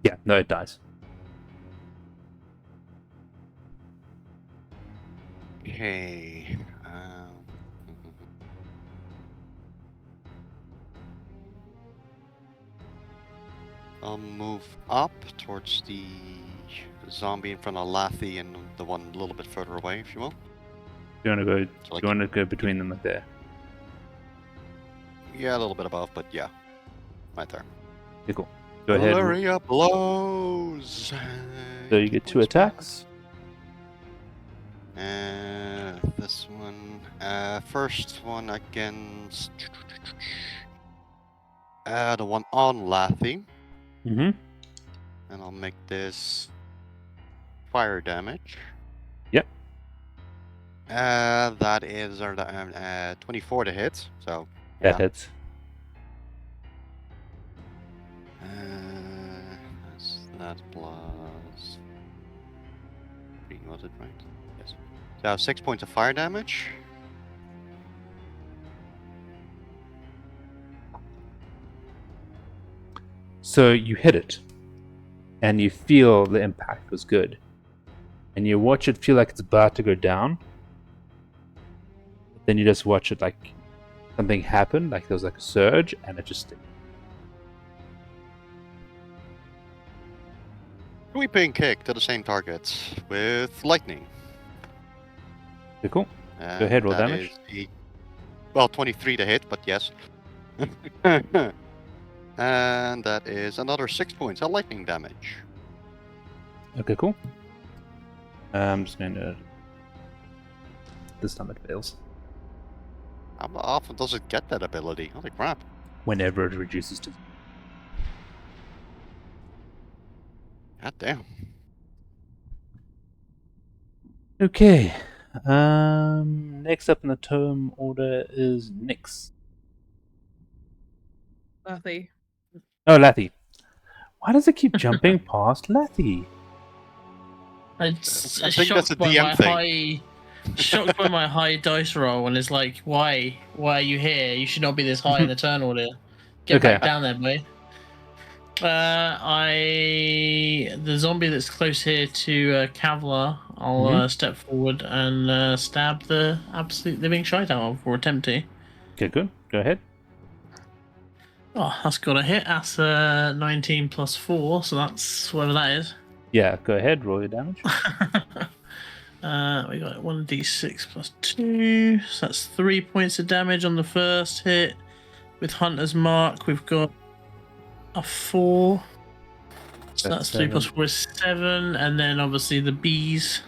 [SPEAKER 1] Yeah, no, it dies.
[SPEAKER 5] Okay. I'll move up towards the zombie in front of Lathy and the one a little bit further away, if you will.
[SPEAKER 1] You want to go?
[SPEAKER 5] So, like,
[SPEAKER 1] You want to go between them like there?
[SPEAKER 5] yeah, a little bit above, but yeah, right there.
[SPEAKER 1] Okay, cool. Go ahead.
[SPEAKER 5] Malaria blows.
[SPEAKER 1] So you get 2 attacks.
[SPEAKER 5] This one. First one against the one on Lathy.
[SPEAKER 1] Mm-hmm.
[SPEAKER 5] And I'll make this fire damage.
[SPEAKER 1] Yep.
[SPEAKER 5] That is 24 to hit. So
[SPEAKER 1] That
[SPEAKER 5] yeah.
[SPEAKER 1] hits.
[SPEAKER 5] That's plus 3, was it right? Yes. So 6 points of fire damage.
[SPEAKER 1] So you hit it, and you feel the impact was good, and you watch it feel like it's about to go down. Then you just watch it like something happened, like there was like a surge, and it just.
[SPEAKER 5] Sweeping kick to the same target with lightning.
[SPEAKER 1] Okay, cool. Go ahead, roll
[SPEAKER 5] That
[SPEAKER 1] damage.
[SPEAKER 5] is 23 to hit, but yes. And that is another 6 points of lightning damage.
[SPEAKER 1] Okay, cool. I'm just going to... This time it fails.
[SPEAKER 5] How often does it get that ability? Holy crap.
[SPEAKER 1] Whenever it reduces to...
[SPEAKER 5] God damn.
[SPEAKER 1] Okay. Next up in the term order is Nyx.
[SPEAKER 3] Lathy.
[SPEAKER 1] Oh, Lathy. Why does it keep jumping past Lathy?
[SPEAKER 2] It's
[SPEAKER 5] I think that's a
[SPEAKER 2] shocked by
[SPEAKER 5] DM
[SPEAKER 2] my
[SPEAKER 5] thing.
[SPEAKER 2] shocked by my high dice roll, and it's like, why are you here? You should not be this high in the turn order. Get
[SPEAKER 1] Okay.
[SPEAKER 2] back down there, boy. The zombie that's close here to Kavlar, I'll step forward and stab the absolute living shite out of, or attempt to.
[SPEAKER 1] Okay, good. Go ahead.
[SPEAKER 2] Oh, that's got a hit. That's 19 plus 4, so that's whatever that is.
[SPEAKER 1] Yeah, go ahead. Roll your damage.
[SPEAKER 2] We got 1d6 plus 2, so that's 3 points of damage on the first hit. With Hunter's Mark, we've got a 4. So that's 3 plus 4 is 7, and then obviously the bees.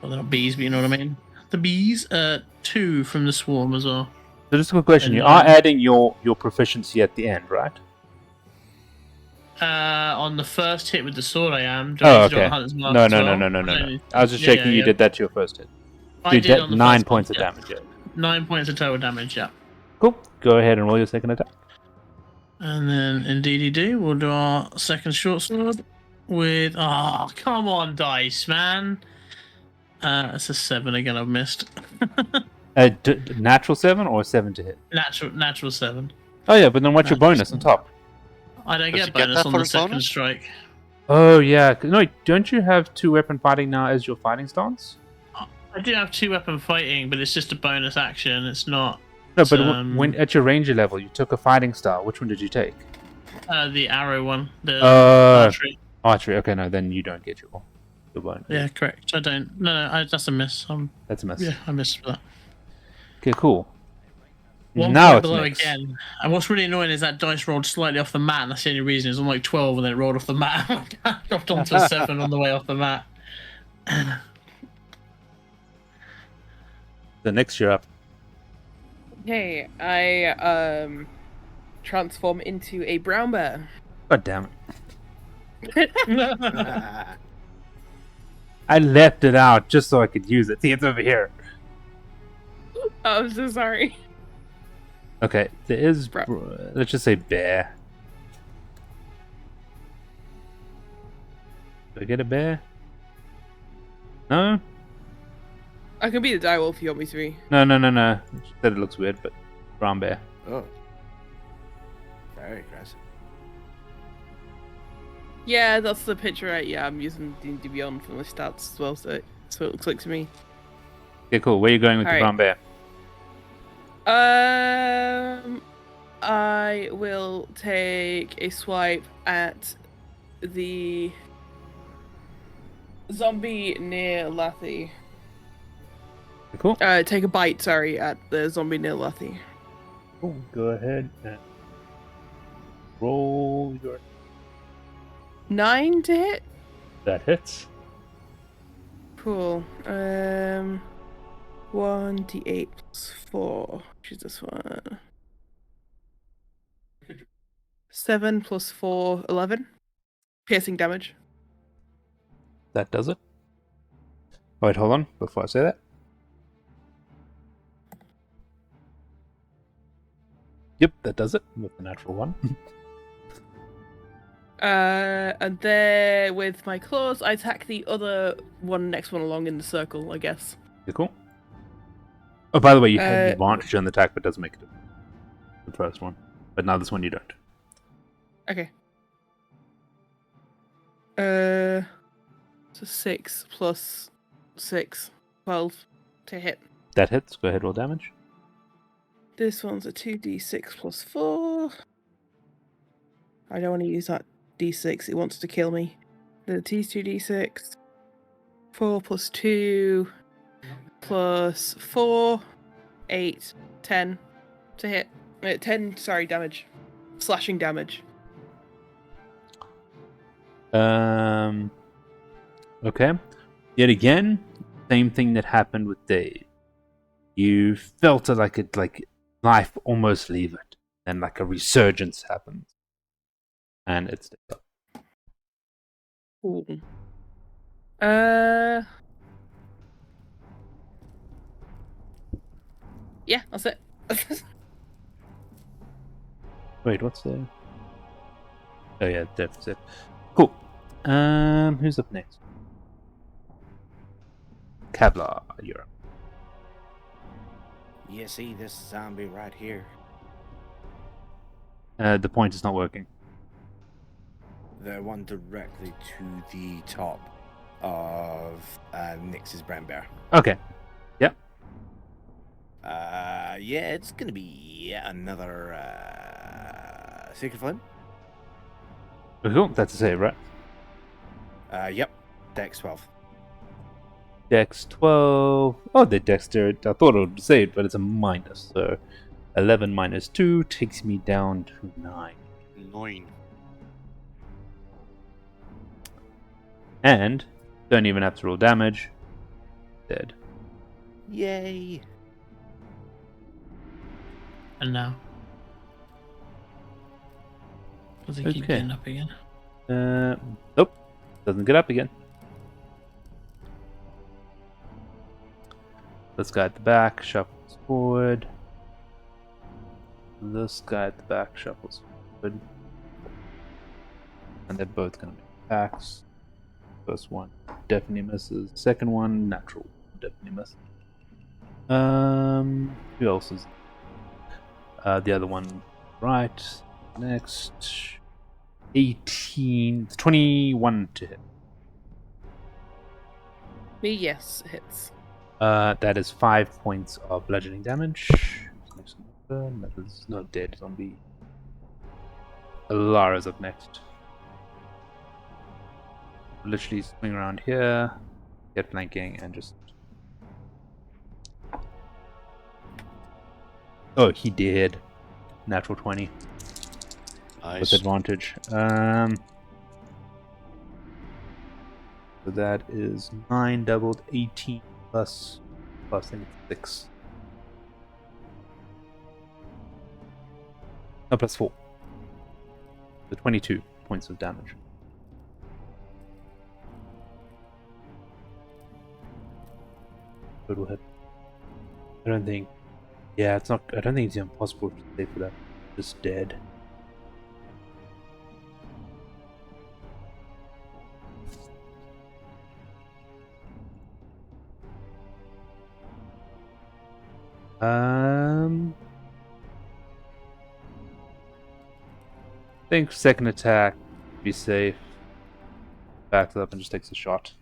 [SPEAKER 2] Well, they're not bees, but you know what I mean. The bees, 2 from the swarm as well.
[SPEAKER 1] So just a quick question.
[SPEAKER 2] And,
[SPEAKER 1] You are adding your proficiency at the end, right?
[SPEAKER 2] On the first hit with the sword, I am.
[SPEAKER 1] Oh,
[SPEAKER 2] I do it
[SPEAKER 1] okay.
[SPEAKER 2] on Hunter's Mark
[SPEAKER 1] No.
[SPEAKER 2] as well?
[SPEAKER 1] I was just checking you did that to your first hit.
[SPEAKER 2] I
[SPEAKER 1] You
[SPEAKER 2] did
[SPEAKER 1] did
[SPEAKER 2] on the
[SPEAKER 1] 9
[SPEAKER 2] first
[SPEAKER 1] points
[SPEAKER 2] one,
[SPEAKER 1] of
[SPEAKER 2] yeah.
[SPEAKER 1] damage. Yeah.
[SPEAKER 2] 9 points of total damage, yeah.
[SPEAKER 1] Cool. Go ahead and roll your second attack.
[SPEAKER 2] And then indeedy do, we'll do our second short sword with come on, dice, man. It's a 7 again, I've missed.
[SPEAKER 1] Natural 7 or 7 to hit?
[SPEAKER 2] Natural 7.
[SPEAKER 1] Oh yeah, but then what's your
[SPEAKER 2] Natural
[SPEAKER 1] bonus on top?
[SPEAKER 2] I don't
[SPEAKER 5] Does
[SPEAKER 2] get
[SPEAKER 5] he get
[SPEAKER 2] bonus
[SPEAKER 5] that
[SPEAKER 2] on
[SPEAKER 5] for
[SPEAKER 2] the
[SPEAKER 5] his
[SPEAKER 2] second
[SPEAKER 5] bonus?
[SPEAKER 2] strike.
[SPEAKER 1] Oh yeah. No, don't you have 2 weapon fighting now as your fighting stance?
[SPEAKER 2] I do have 2 weapon fighting, but it's just a bonus action. It's not.
[SPEAKER 1] No, but
[SPEAKER 2] Um,
[SPEAKER 1] when at your ranger level, you took a fighting style. Which one did you take?
[SPEAKER 2] The arrow one. The
[SPEAKER 1] Uh,
[SPEAKER 2] archery.
[SPEAKER 1] Archery. Okay, no, then you don't get your bonus.
[SPEAKER 2] Yeah, correct. I don't. No, that's a miss.
[SPEAKER 1] That's a miss.
[SPEAKER 2] Yeah, I missed for that.
[SPEAKER 1] Okay, cool.
[SPEAKER 2] 1
[SPEAKER 1] now
[SPEAKER 2] point
[SPEAKER 1] it's
[SPEAKER 2] below
[SPEAKER 1] Nyx.
[SPEAKER 2] again. And what's really annoying is that dice rolled slightly off the mat, and that's the only reason. It's on like 12 and then it rolled off the mat. I dropped onto a 7 on the way off the mat.
[SPEAKER 1] The next year up.
[SPEAKER 3] Okay, I transform into a brown bear.
[SPEAKER 1] God damn it. I left it out just so I could use it. See, it's over here.
[SPEAKER 3] Oh, I'm so sorry.
[SPEAKER 1] Okay, there is...
[SPEAKER 3] Bro.
[SPEAKER 1] Let's just say bear. Do I get a bear? No?
[SPEAKER 3] I can be the direwolf if you want me to be.
[SPEAKER 1] No. She said it looks weird, but brown bear.
[SPEAKER 4] Oh. Very aggressive.
[SPEAKER 3] Yeah, that's the picture. I'm using D&D Beyond for my stats as well, so it looks like to me.
[SPEAKER 1] Okay, cool. Where are you going with the
[SPEAKER 3] Alright.
[SPEAKER 1] brown bear?
[SPEAKER 3] I will take a swipe at the zombie near Lathy.
[SPEAKER 1] Okay, cool.
[SPEAKER 3] Take a bite, sorry, at the zombie near Lathy.
[SPEAKER 1] Cool. Go ahead and roll your...
[SPEAKER 3] 9 to hit?
[SPEAKER 1] That hits.
[SPEAKER 3] Cool. 1d8 plus 4. Which is this one? 7 plus 4, 11. Piercing damage.
[SPEAKER 1] That does it. Oh, wait, hold on before I say that. Yep, that does it with the natural 1.
[SPEAKER 3] And there, with my claws, I attack the other one, next one along in the circle, I guess.
[SPEAKER 1] Okay, cool. Oh, by the way, you have an advantage on the attack, but doesn't make it the first one. But now this one you don't.
[SPEAKER 3] Okay. So 6 plus 6, 12 to hit.
[SPEAKER 1] That hits. Go ahead, roll damage.
[SPEAKER 3] This one's a 2d6 plus 4. I don't want to use that d6, it wants to kill me. The T's 2d6. 4 plus 2 plus 4. 8. 10 to hit. 10, sorry, damage. slashing damage.
[SPEAKER 1] Okay. Yet again, same thing that happened with Dave. You felt it like life almost leave it, and like a resurgence happens, and it's dead.
[SPEAKER 3] Ooh. Yeah, that's it.
[SPEAKER 1] Wait, what's the? Oh yeah, that's it. Cool. Who's up next? Kevlar, you're up.
[SPEAKER 4] You see this zombie right here?
[SPEAKER 1] The point is not working.
[SPEAKER 4] The one directly to the top of Nyx's brown bear.
[SPEAKER 1] Okay. Yep.
[SPEAKER 4] Yeah, it's gonna be yet another Sacred Flame.
[SPEAKER 1] Cool. That's a save, right?
[SPEAKER 4] Yep. Dex 12.
[SPEAKER 1] Dex 12. Oh, the dexterity. I thought it would save, but it's a minus. So 11 minus 2 takes me down to 9.
[SPEAKER 5] 9.
[SPEAKER 1] And don't even have to roll damage. Dead.
[SPEAKER 4] Yay!
[SPEAKER 2] And now. Does it keep
[SPEAKER 1] Okay.
[SPEAKER 2] getting up again?
[SPEAKER 1] Nope. Doesn't get up again. This guy at the back shuffles forward. This guy at the back shuffles forward. And they're both going to make attacks. First one definitely misses. Second one, natural, definitely misses. Who else is? The other one, right. Next, 18, 21 to hit.
[SPEAKER 3] Me, yes, it hits.
[SPEAKER 1] That is 5 points of bludgeoning damage. That is not dead zombie. Alara's up next. Literally swing around here, get flanking, and just. Oh, he did. Natural 20
[SPEAKER 5] Nice.
[SPEAKER 1] with advantage. So that is 9 doubled, 18 plus I think it's 6. No, plus 4. So 22 points of damage. Total hit. I don't think. Yeah, it's not. I don't think it's impossible to save for that. Just dead. I think second attack, be safe. Backs up and just takes a shot.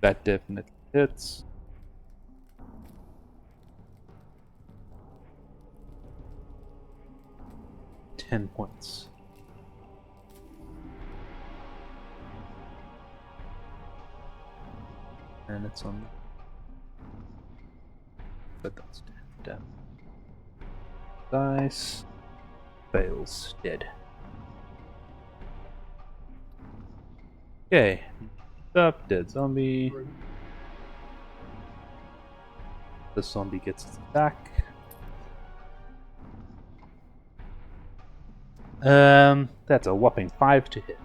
[SPEAKER 1] That definitely hits. $10 points. And it's on. But that's down. Dice. Fails. Dead. Okay. Up. Dead zombie. The zombie gets its attack. That's a whopping 5 to hit.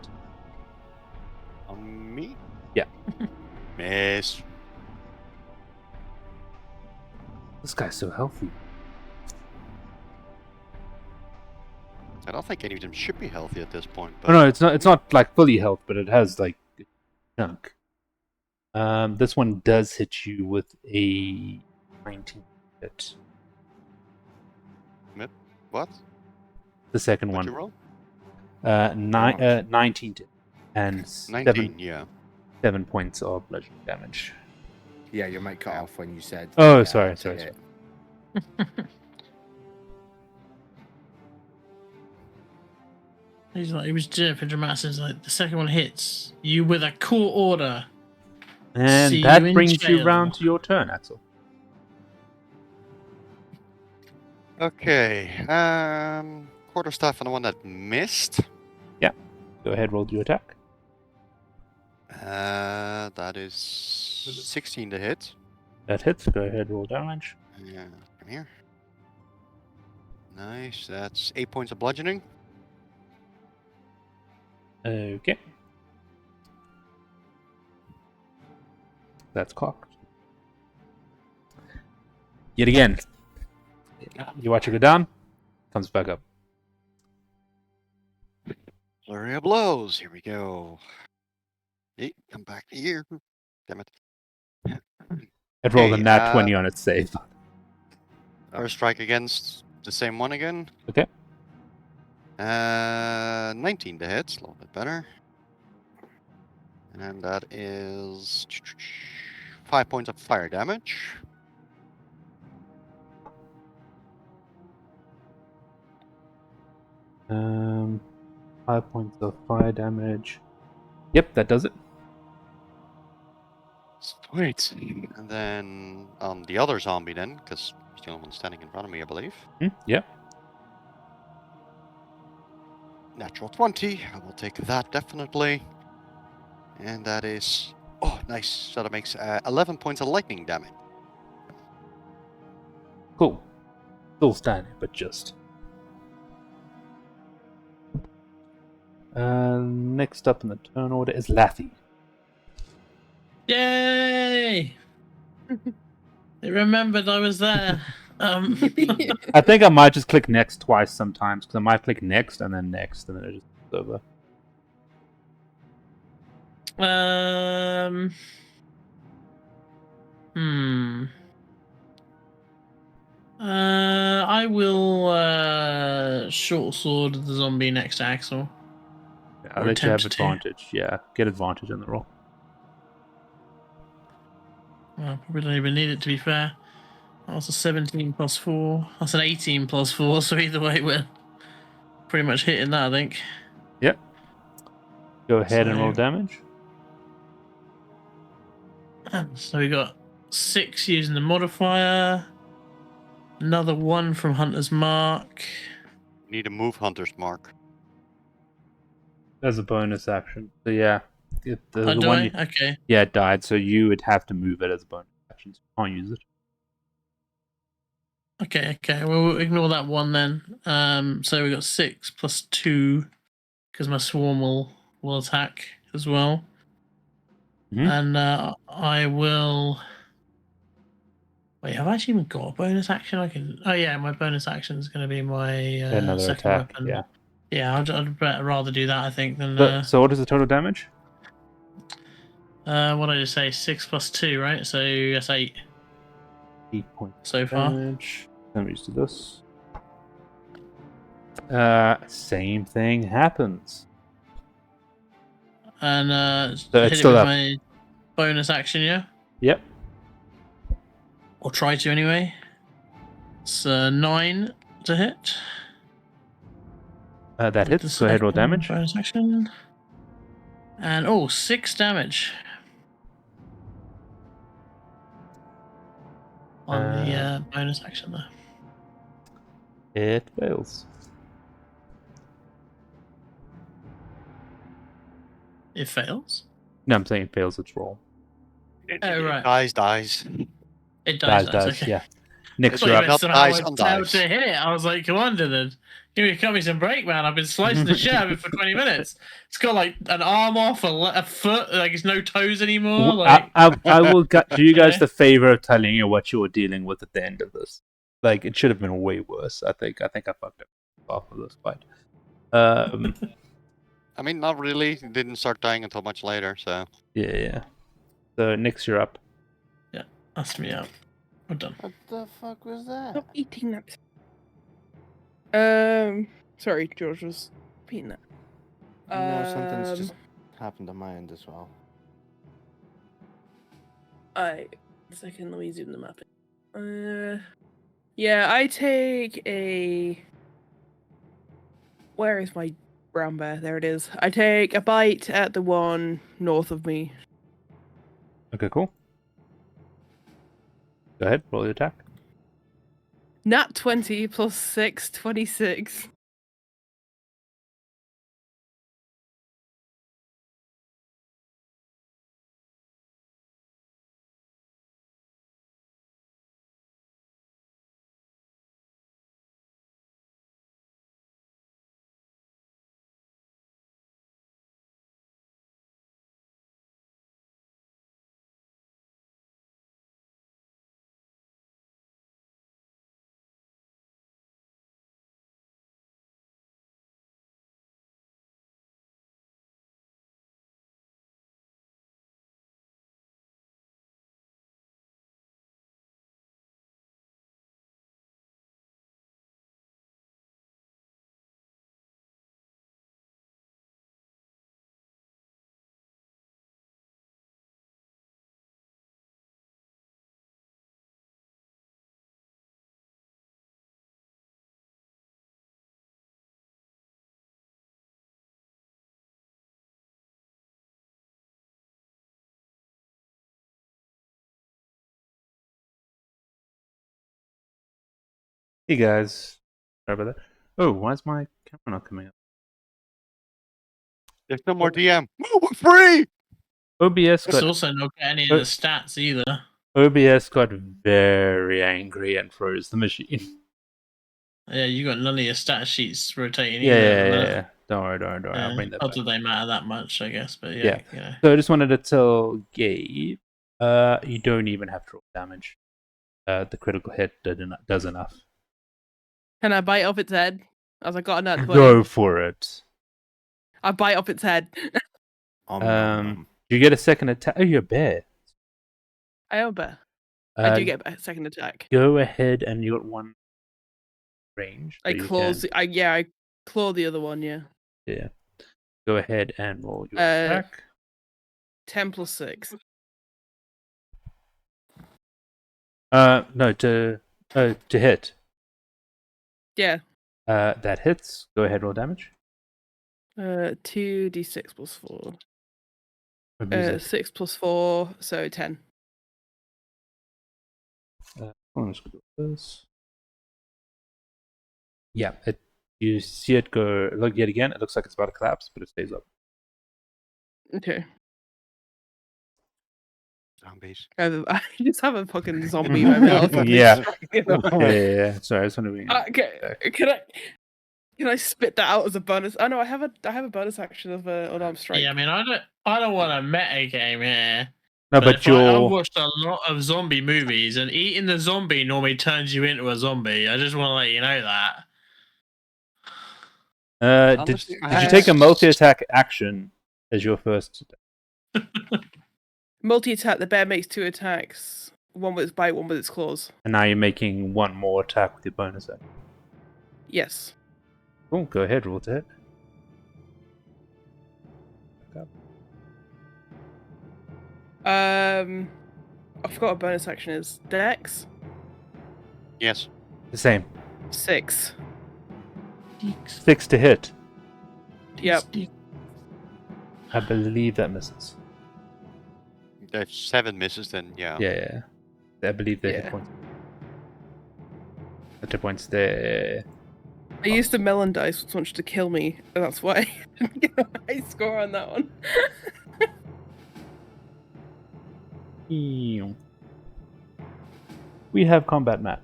[SPEAKER 5] On me?
[SPEAKER 1] Yeah.
[SPEAKER 5] Miss.
[SPEAKER 1] This guy's so healthy.
[SPEAKER 5] I don't think any of them should be healthy at this point.
[SPEAKER 1] Oh
[SPEAKER 5] But
[SPEAKER 1] no, it's not. It's not like fully health, but it has like a chunk. This one does hit you with a 19 hit.
[SPEAKER 5] what?
[SPEAKER 1] The second
[SPEAKER 5] What'd
[SPEAKER 1] one,
[SPEAKER 5] you roll?
[SPEAKER 1] 19 to, and
[SPEAKER 5] 19, yeah.
[SPEAKER 1] 7 points of bludgeoning damage.
[SPEAKER 4] Yeah, your mic cut off when you said.
[SPEAKER 1] Oh,
[SPEAKER 4] yeah,
[SPEAKER 1] sorry.
[SPEAKER 4] that's it.
[SPEAKER 2] He's like, he was doing it for dramatics. Like, the second one hits you with a court order.
[SPEAKER 1] And
[SPEAKER 2] See
[SPEAKER 1] that
[SPEAKER 2] you in
[SPEAKER 1] brings you
[SPEAKER 2] jail.
[SPEAKER 1] round to your turn, Axel.
[SPEAKER 5] Okay. Quarterstaff on the one that missed.
[SPEAKER 1] Go ahead, roll your attack.
[SPEAKER 5] That is 16 to hit.
[SPEAKER 1] That hits. Go ahead, roll damage.
[SPEAKER 5] Yeah, come here. Nice. That's 8 points of bludgeoning.
[SPEAKER 1] Okay. That's cocked. Yet again. You watch it go down, comes back up.
[SPEAKER 5] Flurry of blows. Here we go. Hey, come back here. Damn it.
[SPEAKER 1] It rolled a
[SPEAKER 5] Hey,
[SPEAKER 1] nat 20 on its save.
[SPEAKER 5] First strike against the same one again.
[SPEAKER 1] Okay.
[SPEAKER 5] 19 to hit. A little bit better. And that is 5 points of fire damage.
[SPEAKER 1] Um, 5 points of fire damage. Yep, that does it.
[SPEAKER 5] Sweet. And then on the other zombie then, because he's the only one standing in front of me, I believe.
[SPEAKER 1] Yep.
[SPEAKER 5] Natural 20. I will take that definitely. And that is... Oh, nice. So that makes 11 points of lightning damage.
[SPEAKER 1] Cool. Still standing, but just. Next up in the turn order is Lathy.
[SPEAKER 2] Yay! They remembered I was there.
[SPEAKER 1] I think I might just click next twice sometimes, because I might click next, and then it just goes over.
[SPEAKER 2] I will short sword the zombie next to Axel.
[SPEAKER 1] Yeah,
[SPEAKER 2] Or
[SPEAKER 1] I'll let you have
[SPEAKER 2] attempt to.
[SPEAKER 1] advantage. Yeah, get advantage on the roll.
[SPEAKER 2] Well, probably don't even need it, to be fair. That was a 17 plus 4. That's an 18 plus 4, so either way we're pretty much hitting that, I think.
[SPEAKER 1] Yep. Go ahead and roll
[SPEAKER 2] So-
[SPEAKER 1] damage.
[SPEAKER 2] So we got 6 using the modifier. Another 1 from Hunter's Mark.
[SPEAKER 5] Need to move Hunter's Mark.
[SPEAKER 1] As a bonus action. So yeah. The
[SPEAKER 2] Do
[SPEAKER 1] one
[SPEAKER 2] I?
[SPEAKER 1] you-
[SPEAKER 2] Okay.
[SPEAKER 1] Yeah, it died, so you would have to move it as a bonus action. So you can't use it.
[SPEAKER 2] Okay. Well, we'll ignore that 1 then. So we got 6 plus 2, because my swarm will attack as well.
[SPEAKER 1] Mhm.
[SPEAKER 2] And I will. Wait, have I actually even got a bonus action? I can. Oh yeah, my bonus action is going to be my
[SPEAKER 1] Another
[SPEAKER 2] second
[SPEAKER 1] attack,
[SPEAKER 2] weapon.
[SPEAKER 1] yeah.
[SPEAKER 2] Yeah, I'd rather do that, I think, than.
[SPEAKER 1] So what is the total damage?
[SPEAKER 2] What did I just say? 6 plus 2, right? So that's 8
[SPEAKER 1] 8 points
[SPEAKER 2] so far.
[SPEAKER 1] damage. Let me just do this. Same thing happens.
[SPEAKER 2] And
[SPEAKER 1] So
[SPEAKER 2] hit
[SPEAKER 1] it's
[SPEAKER 2] it
[SPEAKER 1] still
[SPEAKER 2] with
[SPEAKER 1] up.
[SPEAKER 2] my bonus action, yeah?
[SPEAKER 1] Yep.
[SPEAKER 2] Or try to anyway. It's 9 to hit.
[SPEAKER 1] That
[SPEAKER 2] With
[SPEAKER 1] hits.
[SPEAKER 2] the
[SPEAKER 1] Go ahead, roll
[SPEAKER 2] second
[SPEAKER 1] damage.
[SPEAKER 2] Bonus action. And 6 damage. On the bonus action there.
[SPEAKER 1] It fails.
[SPEAKER 2] It fails?
[SPEAKER 1] No, I'm saying it fails its roll.
[SPEAKER 2] Oh, right.
[SPEAKER 5] Dies.
[SPEAKER 2] It dies,
[SPEAKER 1] Dies,
[SPEAKER 2] okay.
[SPEAKER 1] yeah.
[SPEAKER 2] I
[SPEAKER 1] Nick's
[SPEAKER 2] thought
[SPEAKER 1] you're
[SPEAKER 2] you
[SPEAKER 1] up.
[SPEAKER 2] meant
[SPEAKER 5] Not
[SPEAKER 2] somehow
[SPEAKER 5] dies,
[SPEAKER 2] I failed
[SPEAKER 5] undies.
[SPEAKER 2] to hit it. I was like, come on, Dylan. Cut me some break, man. I've been slicing the shit out of it for 20 minutes. It's got like an arm off, a foot, like it's no toes anymore. Like,
[SPEAKER 1] I will do you guys
[SPEAKER 2] Okay.
[SPEAKER 1] the favor of telling you what you were dealing with at the end of this. Like, it should have been way worse. I think I fucked up off of this fight.
[SPEAKER 5] I mean, not really. It didn't start dying until much later, so...
[SPEAKER 1] Yeah. So Nick's you're up.
[SPEAKER 2] that's me out. We're done.
[SPEAKER 4] What the fuck was that?
[SPEAKER 3] Stop eating that. Sorry, George was repeating that.
[SPEAKER 4] No, something's just happened on my end as well.
[SPEAKER 3] Let me zoom the map in. Yeah, I take a... Where is my brown bear? There it is. I take a bite at the one north of me.
[SPEAKER 1] Okay, cool. Go ahead, roll your attack.
[SPEAKER 3] Nat 20 plus 6, 26.
[SPEAKER 1] Hey guys, sorry about that. Oh, why is my camera not coming up?
[SPEAKER 5] There's no more DM. Woo, we're free!
[SPEAKER 1] OBS
[SPEAKER 2] It's
[SPEAKER 1] got
[SPEAKER 2] also not getting any of the stats either.
[SPEAKER 1] OBS got very angry and froze the machine.
[SPEAKER 2] Yeah, you got none of your stat sheets rotating
[SPEAKER 1] Yeah,
[SPEAKER 2] either.
[SPEAKER 1] yeah,
[SPEAKER 2] at the
[SPEAKER 1] yeah,
[SPEAKER 2] minute.
[SPEAKER 1] yeah. Don't worry. I'll bring that
[SPEAKER 2] Not
[SPEAKER 1] back.
[SPEAKER 2] that they matter that much, I guess, but
[SPEAKER 1] Yeah.
[SPEAKER 2] you know.
[SPEAKER 1] So I just wanted to tell Gabe, you don't even have to roll damage. The critical hit does enough.
[SPEAKER 3] Can I bite off its head? As I got a nat 20.
[SPEAKER 1] Go for it.
[SPEAKER 3] I bite off its head.
[SPEAKER 1] Do you get a second attack? Oh, you're a bear.
[SPEAKER 3] I am a bear. I do get a second attack.
[SPEAKER 1] Go ahead, and you got one range. So
[SPEAKER 3] I claw the other one, yeah.
[SPEAKER 1] Yeah. Go ahead and roll your attack.
[SPEAKER 3] 10 plus 6.
[SPEAKER 1] No, to hit.
[SPEAKER 3] Yeah.
[SPEAKER 1] That hits. Go ahead, roll damage.
[SPEAKER 3] 2d6 plus 4.
[SPEAKER 1] What is it?
[SPEAKER 3] 6 plus 4, so 10.
[SPEAKER 1] I'm just gonna do this. Yeah, you see it go. Look yet again. It looks like it's about to collapse, but it stays up.
[SPEAKER 3] Okay.
[SPEAKER 5] Zombies.
[SPEAKER 3] I just have a fucking zombie in my mouth.
[SPEAKER 1] Yeah. Yeah. Sorry, I just want to be.
[SPEAKER 3] Can I spit that out as a bonus? Oh no, I have a bonus action of unarmed strike.
[SPEAKER 2] Yeah, I mean, I don't want a meta game here.
[SPEAKER 1] No,
[SPEAKER 2] But
[SPEAKER 1] but
[SPEAKER 2] I've
[SPEAKER 1] you're.
[SPEAKER 2] watched a lot of zombie movies, and eating the zombie normally turns you into a zombie. I just want to let you know that.
[SPEAKER 1] Did you take a multi-attack action as your first?
[SPEAKER 3] Multi-attack. The bear makes 2 attacks. One with its bite, one with its claws.
[SPEAKER 1] And now you're making one more attack with your bonus action.
[SPEAKER 3] Yes.
[SPEAKER 1] Cool. Go ahead, roll to hit.
[SPEAKER 3] I forgot what bonus action is. Dex?
[SPEAKER 5] Yes.
[SPEAKER 1] The same.
[SPEAKER 3] 6.
[SPEAKER 1] 6 to hit.
[SPEAKER 3] Yep.
[SPEAKER 1] I believe that misses.
[SPEAKER 5] If 7 misses, then yeah.
[SPEAKER 1] Yeah. I believe the hit points. The hit points there.
[SPEAKER 3] I used the melon dice, which wanted to kill me, and that's why I didn't get a high score on that one.
[SPEAKER 1] We have combat map.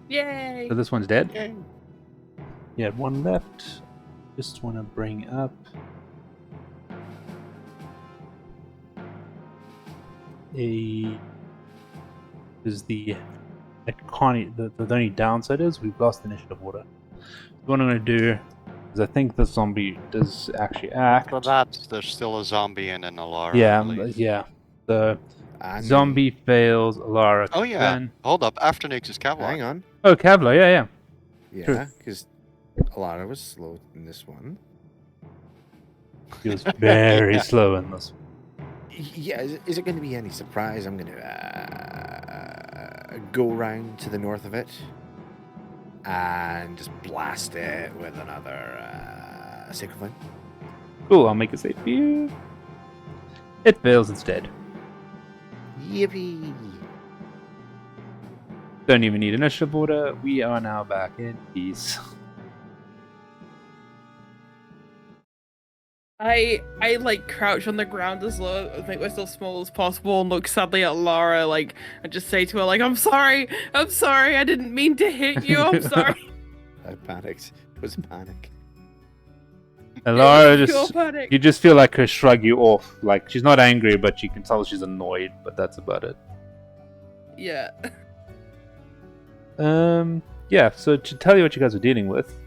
[SPEAKER 3] Yay!
[SPEAKER 1] So this one's dead.
[SPEAKER 5] Yay.
[SPEAKER 1] You had one left. Just want to bring up. Is the only downside is we've lost initiative order. What I'm going to do is I think the zombie does actually act.
[SPEAKER 5] For that, there's still a zombie and an Alara.
[SPEAKER 1] Yeah. The zombie fails. Alara.
[SPEAKER 5] Oh yeah. Hold up. After Nix is Kevlar.
[SPEAKER 4] Hang on.
[SPEAKER 1] Oh, Kevlar. Yeah.
[SPEAKER 4] Yeah, because Alara was slow in this one.
[SPEAKER 1] He was very slow in this one.
[SPEAKER 4] Yeah, is it going to be any surprise? I'm going to go round to the north of it and just blast it with another Sacred Flame.
[SPEAKER 1] Cool, I'll make it safe for you. It fails instead.
[SPEAKER 4] Yippee!
[SPEAKER 1] Don't even need initiative order. We are now back in peace.
[SPEAKER 3] I like crouch on the ground as low, make myself small as possible, and look sadly at Lara, like, and just say to her, like, I'm sorry, I didn't mean to hit you, I'm sorry.
[SPEAKER 4] I panicked. It was a panic.
[SPEAKER 1] And Lara
[SPEAKER 3] Pure
[SPEAKER 1] just,
[SPEAKER 3] panic.
[SPEAKER 1] you just feel like her shrug you off. Like, she's not angry, but you can tell she's annoyed, but that's about it.
[SPEAKER 3] Yeah.
[SPEAKER 1] Yeah, so to tell you what you guys are dealing with,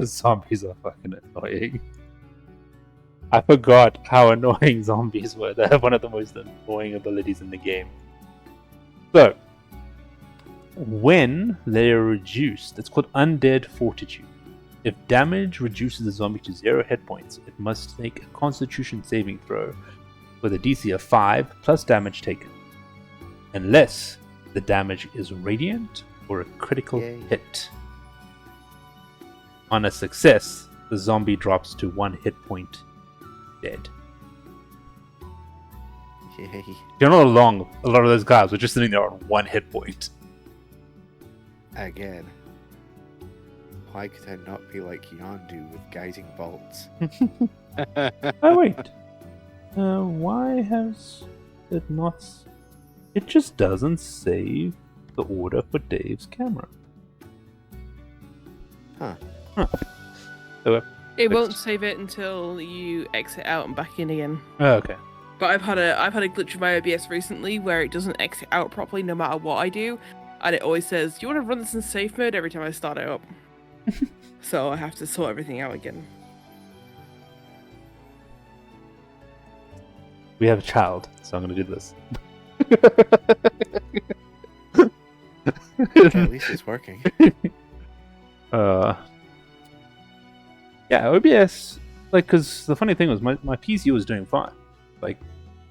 [SPEAKER 1] zombies are fucking annoying. I forgot how annoying zombies were. They have one of the most annoying abilities in the game. So, when they are reduced, it's called Undead Fortitude. If damage reduces the zombie to 0 hit points, it must make a Constitution saving throw with a DC of 5 plus damage taken, unless the damage is radiant or a critical
[SPEAKER 4] Yay.
[SPEAKER 1] hit. On a success, the zombie drops to 1 hit point dead.
[SPEAKER 4] Yay.
[SPEAKER 1] You know, a lot of those guys were just sitting there on 1 hit point.
[SPEAKER 4] Again. Why could I not be like Yondu with guiding bolts?
[SPEAKER 1] Oh wait, why has it not? It just doesn't save the order for Dave's camera.
[SPEAKER 4] Huh.
[SPEAKER 1] So,
[SPEAKER 3] It won't save it until you exit out and back in again.
[SPEAKER 1] oh, okay.
[SPEAKER 3] But I've had a glitch with my OBS recently where it doesn't exit out properly no matter what I do, and it always says, "Do you want to run this in safe mode?" every time I start it up. So I have to sort everything out again.
[SPEAKER 1] We have a child, so I'm gonna do this.
[SPEAKER 4] At least it's working.
[SPEAKER 1] Yeah, OBS, like, because the funny thing was my PC was doing fine. Like,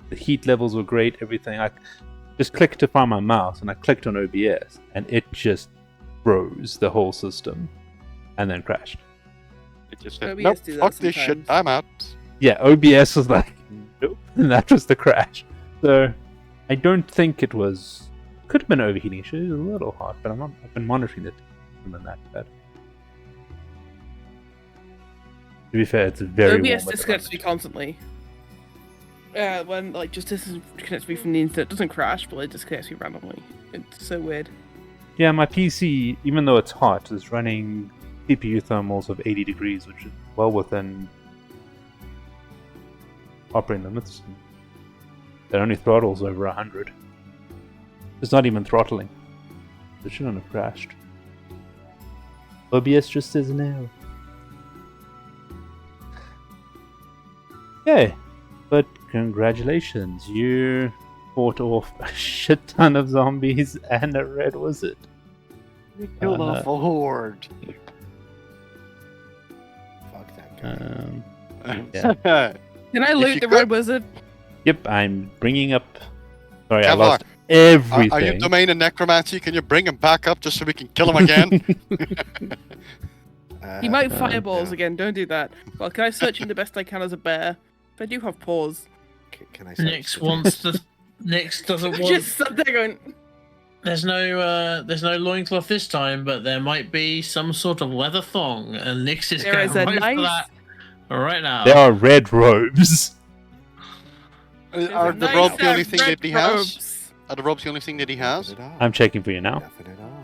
[SPEAKER 1] the heat levels were great, everything. I just clicked to find my mouse, and I clicked on OBS, and it just froze the whole system, and then crashed.
[SPEAKER 5] It just said,
[SPEAKER 3] OBS
[SPEAKER 5] nope,
[SPEAKER 3] do that
[SPEAKER 5] fuck this shit,
[SPEAKER 3] sometimes.
[SPEAKER 5] I'm out.
[SPEAKER 1] Yeah, OBS was like, nope, and that was the crash. So, I don't think it was. Could have been overheating issue. It was a little hot, but I've been monitoring it. Than that bad. To be fair, it's very warm
[SPEAKER 3] OBS
[SPEAKER 1] at the
[SPEAKER 3] disconnects me
[SPEAKER 1] moment.
[SPEAKER 3] constantly. When like just disconnects me from the internet, it doesn't crash, but it disconnects me randomly. It's so weird.
[SPEAKER 1] Yeah, my PC, even though it's hot, is running CPU thermals of 80 degrees, which is well within operating limits. It only throttles over 100. It's not even throttling. It shouldn't have crashed. OBS just says no. Okay, but congratulations, you fought off a shit ton of zombies and a red wizard.
[SPEAKER 5] Killed off a horde.
[SPEAKER 4] Fuck that guy.
[SPEAKER 1] Yeah.
[SPEAKER 3] Can I
[SPEAKER 5] If
[SPEAKER 3] loot
[SPEAKER 5] you
[SPEAKER 3] the
[SPEAKER 5] could-
[SPEAKER 3] red wizard?
[SPEAKER 1] Yep, I'm bringing up. Sorry, I
[SPEAKER 5] Kevlar,
[SPEAKER 1] lost
[SPEAKER 5] Are
[SPEAKER 1] everything.
[SPEAKER 5] you domain and necromancy? Can you bring him back up just so we can kill him again?
[SPEAKER 3] He might
[SPEAKER 1] Uh,
[SPEAKER 3] fireballs
[SPEAKER 4] yeah.
[SPEAKER 3] again. Don't do that. Well, can I search him the best I can as a bear? But I do have paws.
[SPEAKER 4] Can I search
[SPEAKER 2] Nix
[SPEAKER 4] the-
[SPEAKER 2] wants to. Nix doesn't want.
[SPEAKER 3] Just sat there going.
[SPEAKER 2] There's no loincloth this time, but there might be some sort of leather thong, and Nix is
[SPEAKER 3] There
[SPEAKER 2] going
[SPEAKER 3] is a
[SPEAKER 2] right for
[SPEAKER 3] nice.
[SPEAKER 2] that right now.
[SPEAKER 1] There are red robes.
[SPEAKER 3] there's
[SPEAKER 5] Are
[SPEAKER 3] a
[SPEAKER 5] the
[SPEAKER 3] nice
[SPEAKER 5] robes the
[SPEAKER 3] set
[SPEAKER 5] only
[SPEAKER 3] of
[SPEAKER 5] thing
[SPEAKER 3] red
[SPEAKER 5] that he has?
[SPEAKER 3] robes.
[SPEAKER 5] Are the robes the only thing that he has?
[SPEAKER 4] Nothing at all.
[SPEAKER 1] I'm checking for you now.
[SPEAKER 4] Nothing at all.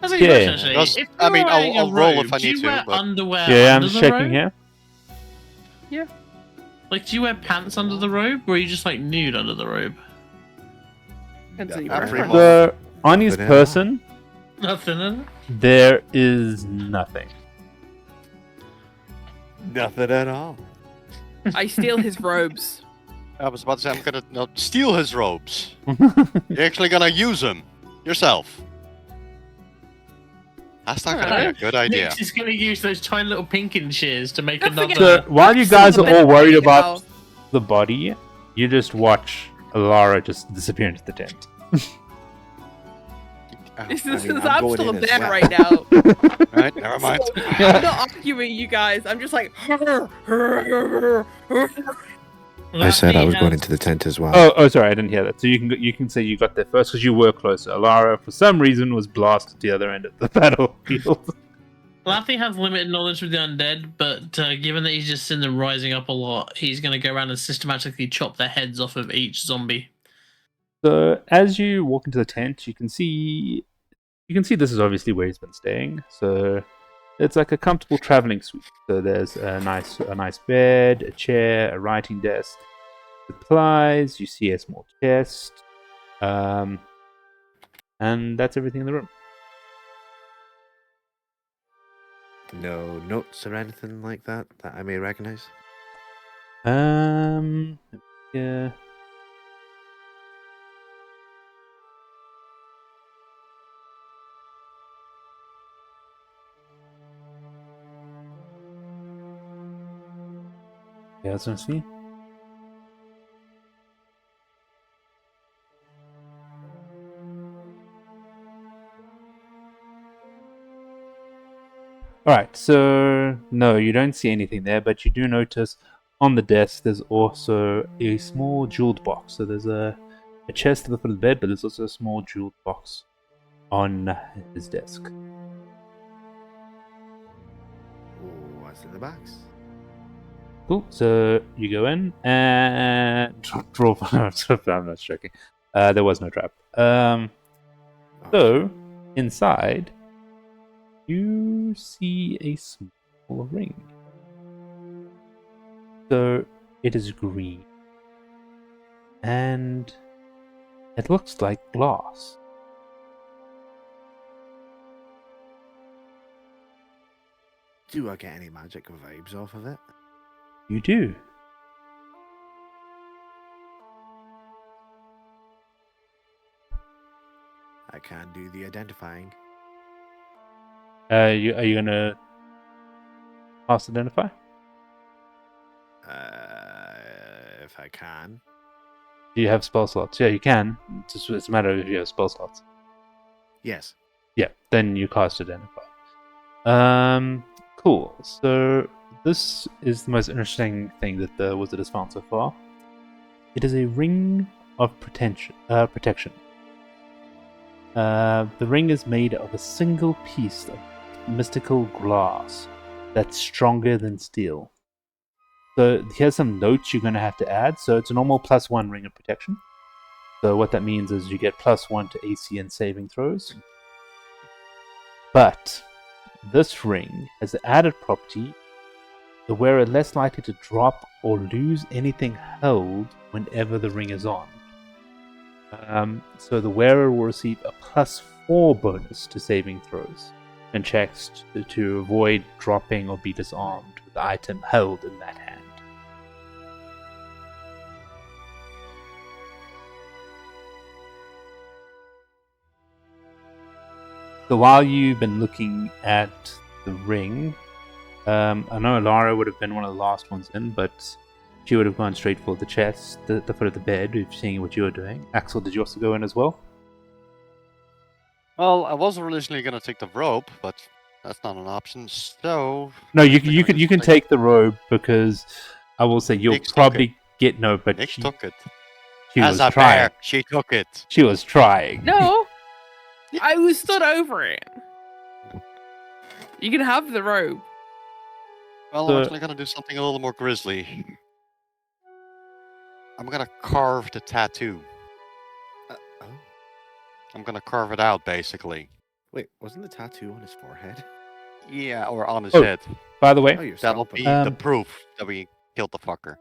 [SPEAKER 2] That's a
[SPEAKER 1] Yeah.
[SPEAKER 2] good question, actually.
[SPEAKER 5] Does-
[SPEAKER 2] If
[SPEAKER 5] I
[SPEAKER 2] you're
[SPEAKER 5] mean,
[SPEAKER 2] wearing
[SPEAKER 5] I'll
[SPEAKER 2] a
[SPEAKER 5] roll
[SPEAKER 2] robe,
[SPEAKER 5] if I
[SPEAKER 2] do
[SPEAKER 5] need
[SPEAKER 2] you
[SPEAKER 5] to,
[SPEAKER 2] wear
[SPEAKER 5] but-
[SPEAKER 2] underwear
[SPEAKER 1] Yeah, I'm
[SPEAKER 2] under
[SPEAKER 1] just
[SPEAKER 2] the
[SPEAKER 1] checking
[SPEAKER 2] robe?
[SPEAKER 1] here.
[SPEAKER 2] Like, do you wear pants under the robe, or are you just like nude under the robe?
[SPEAKER 3] Depends on your
[SPEAKER 5] Nothing at
[SPEAKER 3] preference.
[SPEAKER 5] all.
[SPEAKER 1] So, on his
[SPEAKER 4] Nothing at all.
[SPEAKER 1] person,
[SPEAKER 2] Nothing. In it?
[SPEAKER 1] there is nothing.
[SPEAKER 4] Nothing at all.
[SPEAKER 3] I steal his robes.
[SPEAKER 5] I was about to say I'm gonna steal his robes. You're actually gonna use them yourself. That's not gonna be a good idea.
[SPEAKER 2] Nix is going to use those tiny little pinking shears to make
[SPEAKER 3] Don't
[SPEAKER 2] another.
[SPEAKER 3] forget-
[SPEAKER 1] So, while you
[SPEAKER 3] That's
[SPEAKER 1] guys
[SPEAKER 3] the
[SPEAKER 1] are all
[SPEAKER 3] best
[SPEAKER 1] worried
[SPEAKER 3] way
[SPEAKER 1] about
[SPEAKER 3] out.
[SPEAKER 1] the body, you just watch Lara just disappear into the tent.
[SPEAKER 3] This
[SPEAKER 4] I
[SPEAKER 3] is
[SPEAKER 4] mean, I'm
[SPEAKER 3] I'm
[SPEAKER 4] going
[SPEAKER 3] still
[SPEAKER 4] in as
[SPEAKER 3] there
[SPEAKER 4] well.
[SPEAKER 3] right now.
[SPEAKER 5] Right, never mind.
[SPEAKER 3] I'm not arguing, you guys. I'm just like.
[SPEAKER 4] I said I
[SPEAKER 2] Laffy
[SPEAKER 4] was going
[SPEAKER 2] has-
[SPEAKER 4] into the tent as well.
[SPEAKER 1] Oh, sorry, I didn't hear that. So you can say you got there first because you were closer. Alara, for some reason, was blasted to the other end of the battlefield.
[SPEAKER 2] Laffy has limited knowledge with the undead, but given that he's just seen them rising up a lot, he's going to go around and systematically chop the heads off of each zombie.
[SPEAKER 1] So as you walk into the tent, you can see this is obviously where he's been staying. So it's like a comfortable traveling suite. So there's a nice bed, a chair, a writing desk, supplies. You see a small chest, and that's everything in the room.
[SPEAKER 4] No notes or anything like that I may recognize?
[SPEAKER 1] Yeah. Yeah, that's what I see. Alright, so no, you don't see anything there, but you do notice on the desk there's also a small jeweled box. So there's a chest at the foot of the bed, but there's also a small jeweled box on his desk.
[SPEAKER 4] Oh, what's in the box?
[SPEAKER 1] Cool. So you go in and draw. I'm not joking. There was no trap. So inside, you see a small ring. So it is green, and it looks like glass.
[SPEAKER 4] Do I get any magic vibes off of it?
[SPEAKER 1] You do.
[SPEAKER 4] I can do the identifying.
[SPEAKER 1] Are you gonna pass identify?
[SPEAKER 4] If I can.
[SPEAKER 1] Do you have spell slots? Yeah, you can. It's a matter of if you have spell slots.
[SPEAKER 4] Yes.
[SPEAKER 1] Yeah, then you cast identify. Cool. So this is the most interesting thing that the wizard has found so far. It is a ring of protection. The ring is made of a single piece of mystical glass that's stronger than steel. So here's some notes you're going to have to add. So it's a normal +1 ring of protection. So what that means is you get +1 to AC and saving throws. But this ring has the added property: the wearer less likely to drop or lose anything held whenever the ring is on. So the wearer will receive a +4 bonus to saving throws and checks to avoid dropping or be disarmed with the item held in that hand. So while you've been looking at the ring, I know Alara would have been one of the last ones in, but she would have gone straight for the chest, the foot of the bed, if seeing what you were doing. Axel, did you also go in as well?
[SPEAKER 5] Well, I was originally gonna take the rope, but that's not an option. So
[SPEAKER 1] No, you
[SPEAKER 5] we're gonna
[SPEAKER 1] can
[SPEAKER 5] use
[SPEAKER 1] take the robe, because I will say you'll
[SPEAKER 5] Nick's took
[SPEAKER 1] probably get no, but
[SPEAKER 5] Nick took it.
[SPEAKER 1] she
[SPEAKER 5] As
[SPEAKER 1] was
[SPEAKER 5] a
[SPEAKER 1] trying.
[SPEAKER 5] bear, she took it.
[SPEAKER 1] She was trying.
[SPEAKER 3] No, I was stood over it. You can have the robe.
[SPEAKER 5] Well, I'm actually gonna do something a little more grisly. I'm gonna carve the tattoo.
[SPEAKER 4] Oh.
[SPEAKER 5] I'm gonna carve it out, basically.
[SPEAKER 4] Wait, wasn't the tattoo on his forehead?
[SPEAKER 5] Yeah, or on his
[SPEAKER 1] Oh,
[SPEAKER 5] head.
[SPEAKER 1] By the way,
[SPEAKER 4] Oh, you're
[SPEAKER 5] That'll
[SPEAKER 4] scalping.
[SPEAKER 5] be the proof that we killed the fucker.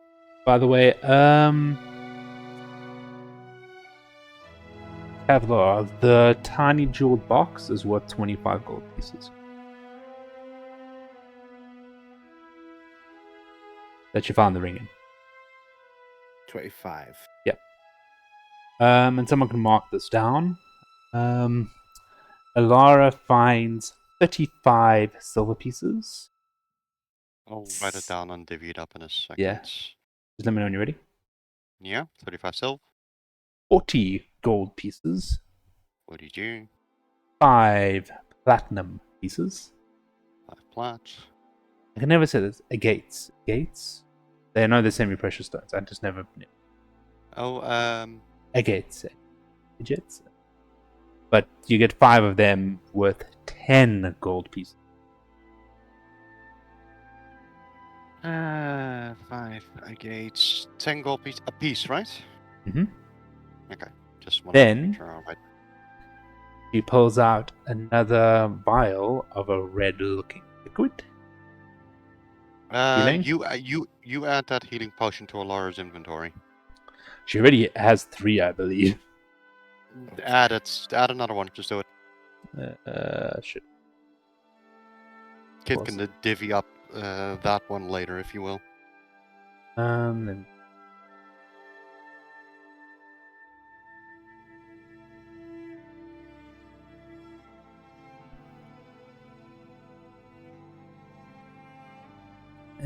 [SPEAKER 1] Kevlar, the tiny jeweled box is worth 25 gold pieces. That you found the ring in.
[SPEAKER 4] 25.
[SPEAKER 1] Yep. And someone can mark this down. Alara finds 35 silver pieces.
[SPEAKER 5] I'll write it down and divvy it up in a second.
[SPEAKER 1] Yeah. Just let me know when you're ready.
[SPEAKER 5] Yeah, 35 silver.
[SPEAKER 1] 40 gold pieces.
[SPEAKER 5] What did you?
[SPEAKER 1] 5 platinum pieces.
[SPEAKER 5] 5 plat.
[SPEAKER 1] I can never say this. Gates. Gates? They know they're semi-precious stones. I just never...
[SPEAKER 5] Oh,
[SPEAKER 1] Agates. Digits. But you get 5 of them worth 10 gold pieces.
[SPEAKER 5] 5 agates, 10 gold piece a piece, right?
[SPEAKER 1] Mm-hmm.
[SPEAKER 5] Okay, just want
[SPEAKER 1] Then-
[SPEAKER 5] to make sure I'm right.
[SPEAKER 1] He pulls out another vial of a red-looking liquid. Healing?
[SPEAKER 5] You add that healing potion to Alara's inventory.
[SPEAKER 1] She already has 3, I believe.
[SPEAKER 5] Add another one. Just do it.
[SPEAKER 1] Shit.
[SPEAKER 5] Kid
[SPEAKER 1] Awesome.
[SPEAKER 5] can divvy up that one later, if you will.
[SPEAKER 1] Then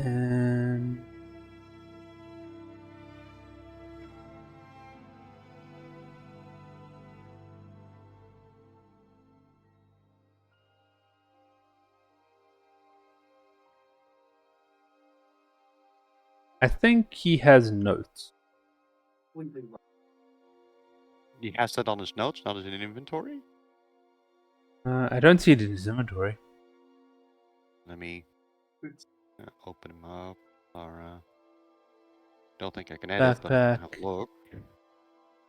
[SPEAKER 1] and I think he has notes.
[SPEAKER 5] He has that on his notes, not in his inventory.
[SPEAKER 1] I don't see it in his inventory.
[SPEAKER 5] Let me open him up. Or don't think I can edit, but I can have a look.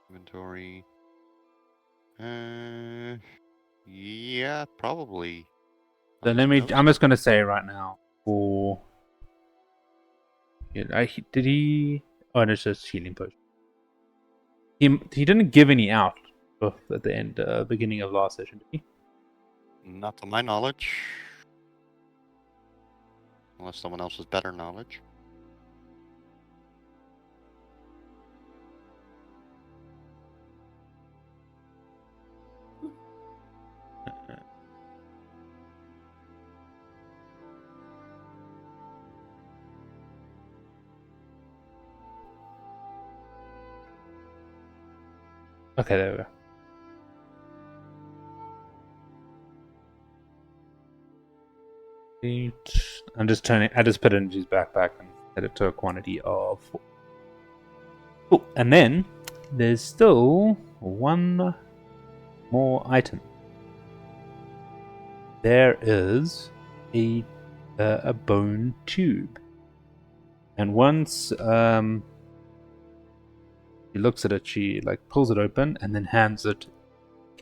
[SPEAKER 5] Inventory. Yeah, probably.
[SPEAKER 1] So
[SPEAKER 5] on
[SPEAKER 1] let
[SPEAKER 5] his
[SPEAKER 1] me.
[SPEAKER 5] notes.
[SPEAKER 1] I'm just gonna say right now for. Yeah, did he? Oh, no, it's just healing potion. He didn't give any out at the end, beginning of last session, did he?
[SPEAKER 5] Not to my knowledge. Unless someone else has better knowledge.
[SPEAKER 1] Okay, there we go. I'm just turning. I just put it into his backpack and set it to a quantity of 4. Oh, and then there's still one more item. There is a bone tube, and once she looks at it, she like pulls it open and then hands it to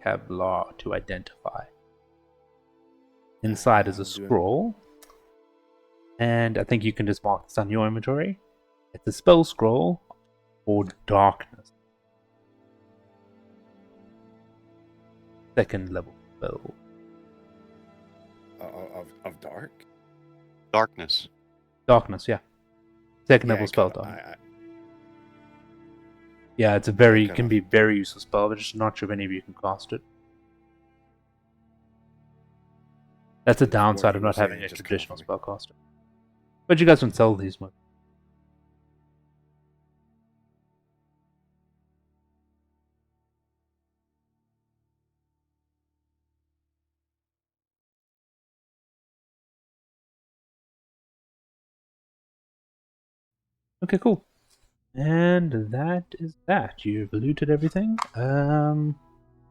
[SPEAKER 1] Kevlar to identify. Inside is a scroll, and I think you can just mark this on your inventory. It's a spell scroll for darkness. 2nd level spell.
[SPEAKER 4] Of dark?
[SPEAKER 5] Darkness.
[SPEAKER 1] Darkness, yeah. 2nd
[SPEAKER 4] Yeah,
[SPEAKER 1] level spell darkness. Yeah, it's a can be very useful spell, but just not sure if any of you can cast it. That's a downside of not having a traditional spellcaster. But you guys don't sell these much. Okay, cool. And that is that. You've looted everything. I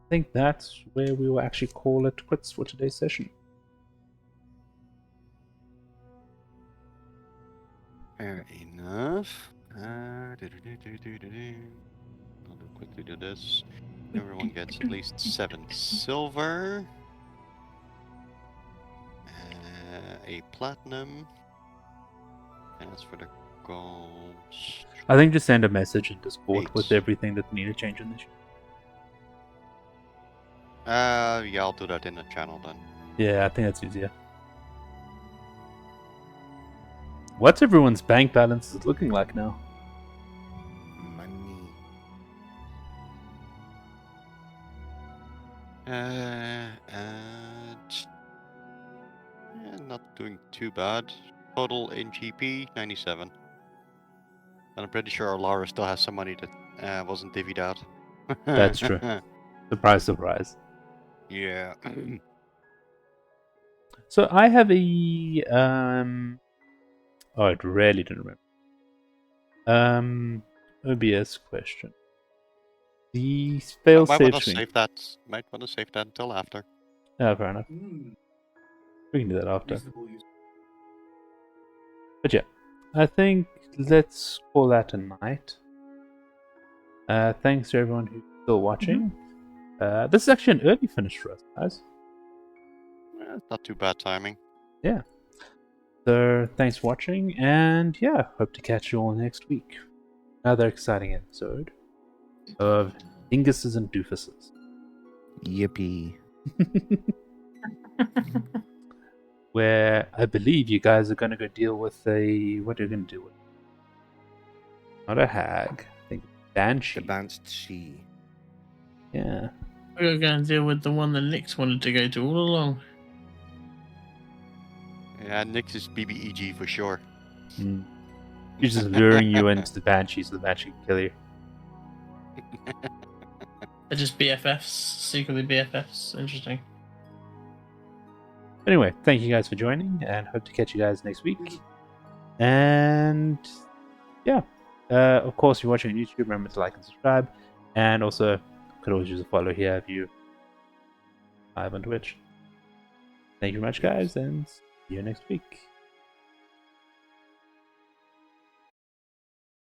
[SPEAKER 1] think that's where we will actually call it quits for today's session.
[SPEAKER 5] Fair enough. I'll quickly do this. Everyone gets at least 7 silver. A platinum. And as for the gold.
[SPEAKER 1] I think just send a message in Discord
[SPEAKER 5] 8.
[SPEAKER 1] with everything that need to change in this.
[SPEAKER 5] Yeah, I'll do that in the channel then.
[SPEAKER 1] Yeah, I think that's easier. What's everyone's bank balance looking like now?
[SPEAKER 4] Money.
[SPEAKER 5] Not doing too bad. Total in GP 97. And I'm pretty sure Lara still has some money that wasn't divvied out.
[SPEAKER 1] That's true. Surprise, surprise.
[SPEAKER 5] Yeah.
[SPEAKER 1] So I have a Oh, I really didn't remember. OBS question. The
[SPEAKER 5] I
[SPEAKER 1] fail
[SPEAKER 5] might
[SPEAKER 1] safe
[SPEAKER 5] want to
[SPEAKER 1] screen.
[SPEAKER 5] save that. Might want to save that until after.
[SPEAKER 1] Oh, fair enough. We can do that after. But yeah, I think let's call that a night. Thanks to everyone who's still watching. This is actually an early finish for us, guys.
[SPEAKER 5] Not too bad timing.
[SPEAKER 1] Yeah. So thanks for watching, and yeah, hope to catch you all next week. Another exciting episode of Dinguses and Doofuses.
[SPEAKER 4] Yippee.
[SPEAKER 1] Where I believe you guys are going to go deal with a... What are you going to deal with? Not a hag. I think Banshee.
[SPEAKER 4] The Banshee.
[SPEAKER 1] Yeah.
[SPEAKER 2] We're going to deal with the one that Nix wanted to go to all along.
[SPEAKER 5] Yeah, Nix is BBEG for sure.
[SPEAKER 1] He's just luring you into the Banshee so the Banshee can kill you.
[SPEAKER 2] They're just BFFs, secretly BFFs. Interesting.
[SPEAKER 1] Anyway, thank you guys for joining, and hope to catch you guys next week. And yeah, of course, if you're watching on YouTube, remember to like and subscribe. And also, could always use a follow here if you live on Twitch. Thank you very much, guys, and see you next week.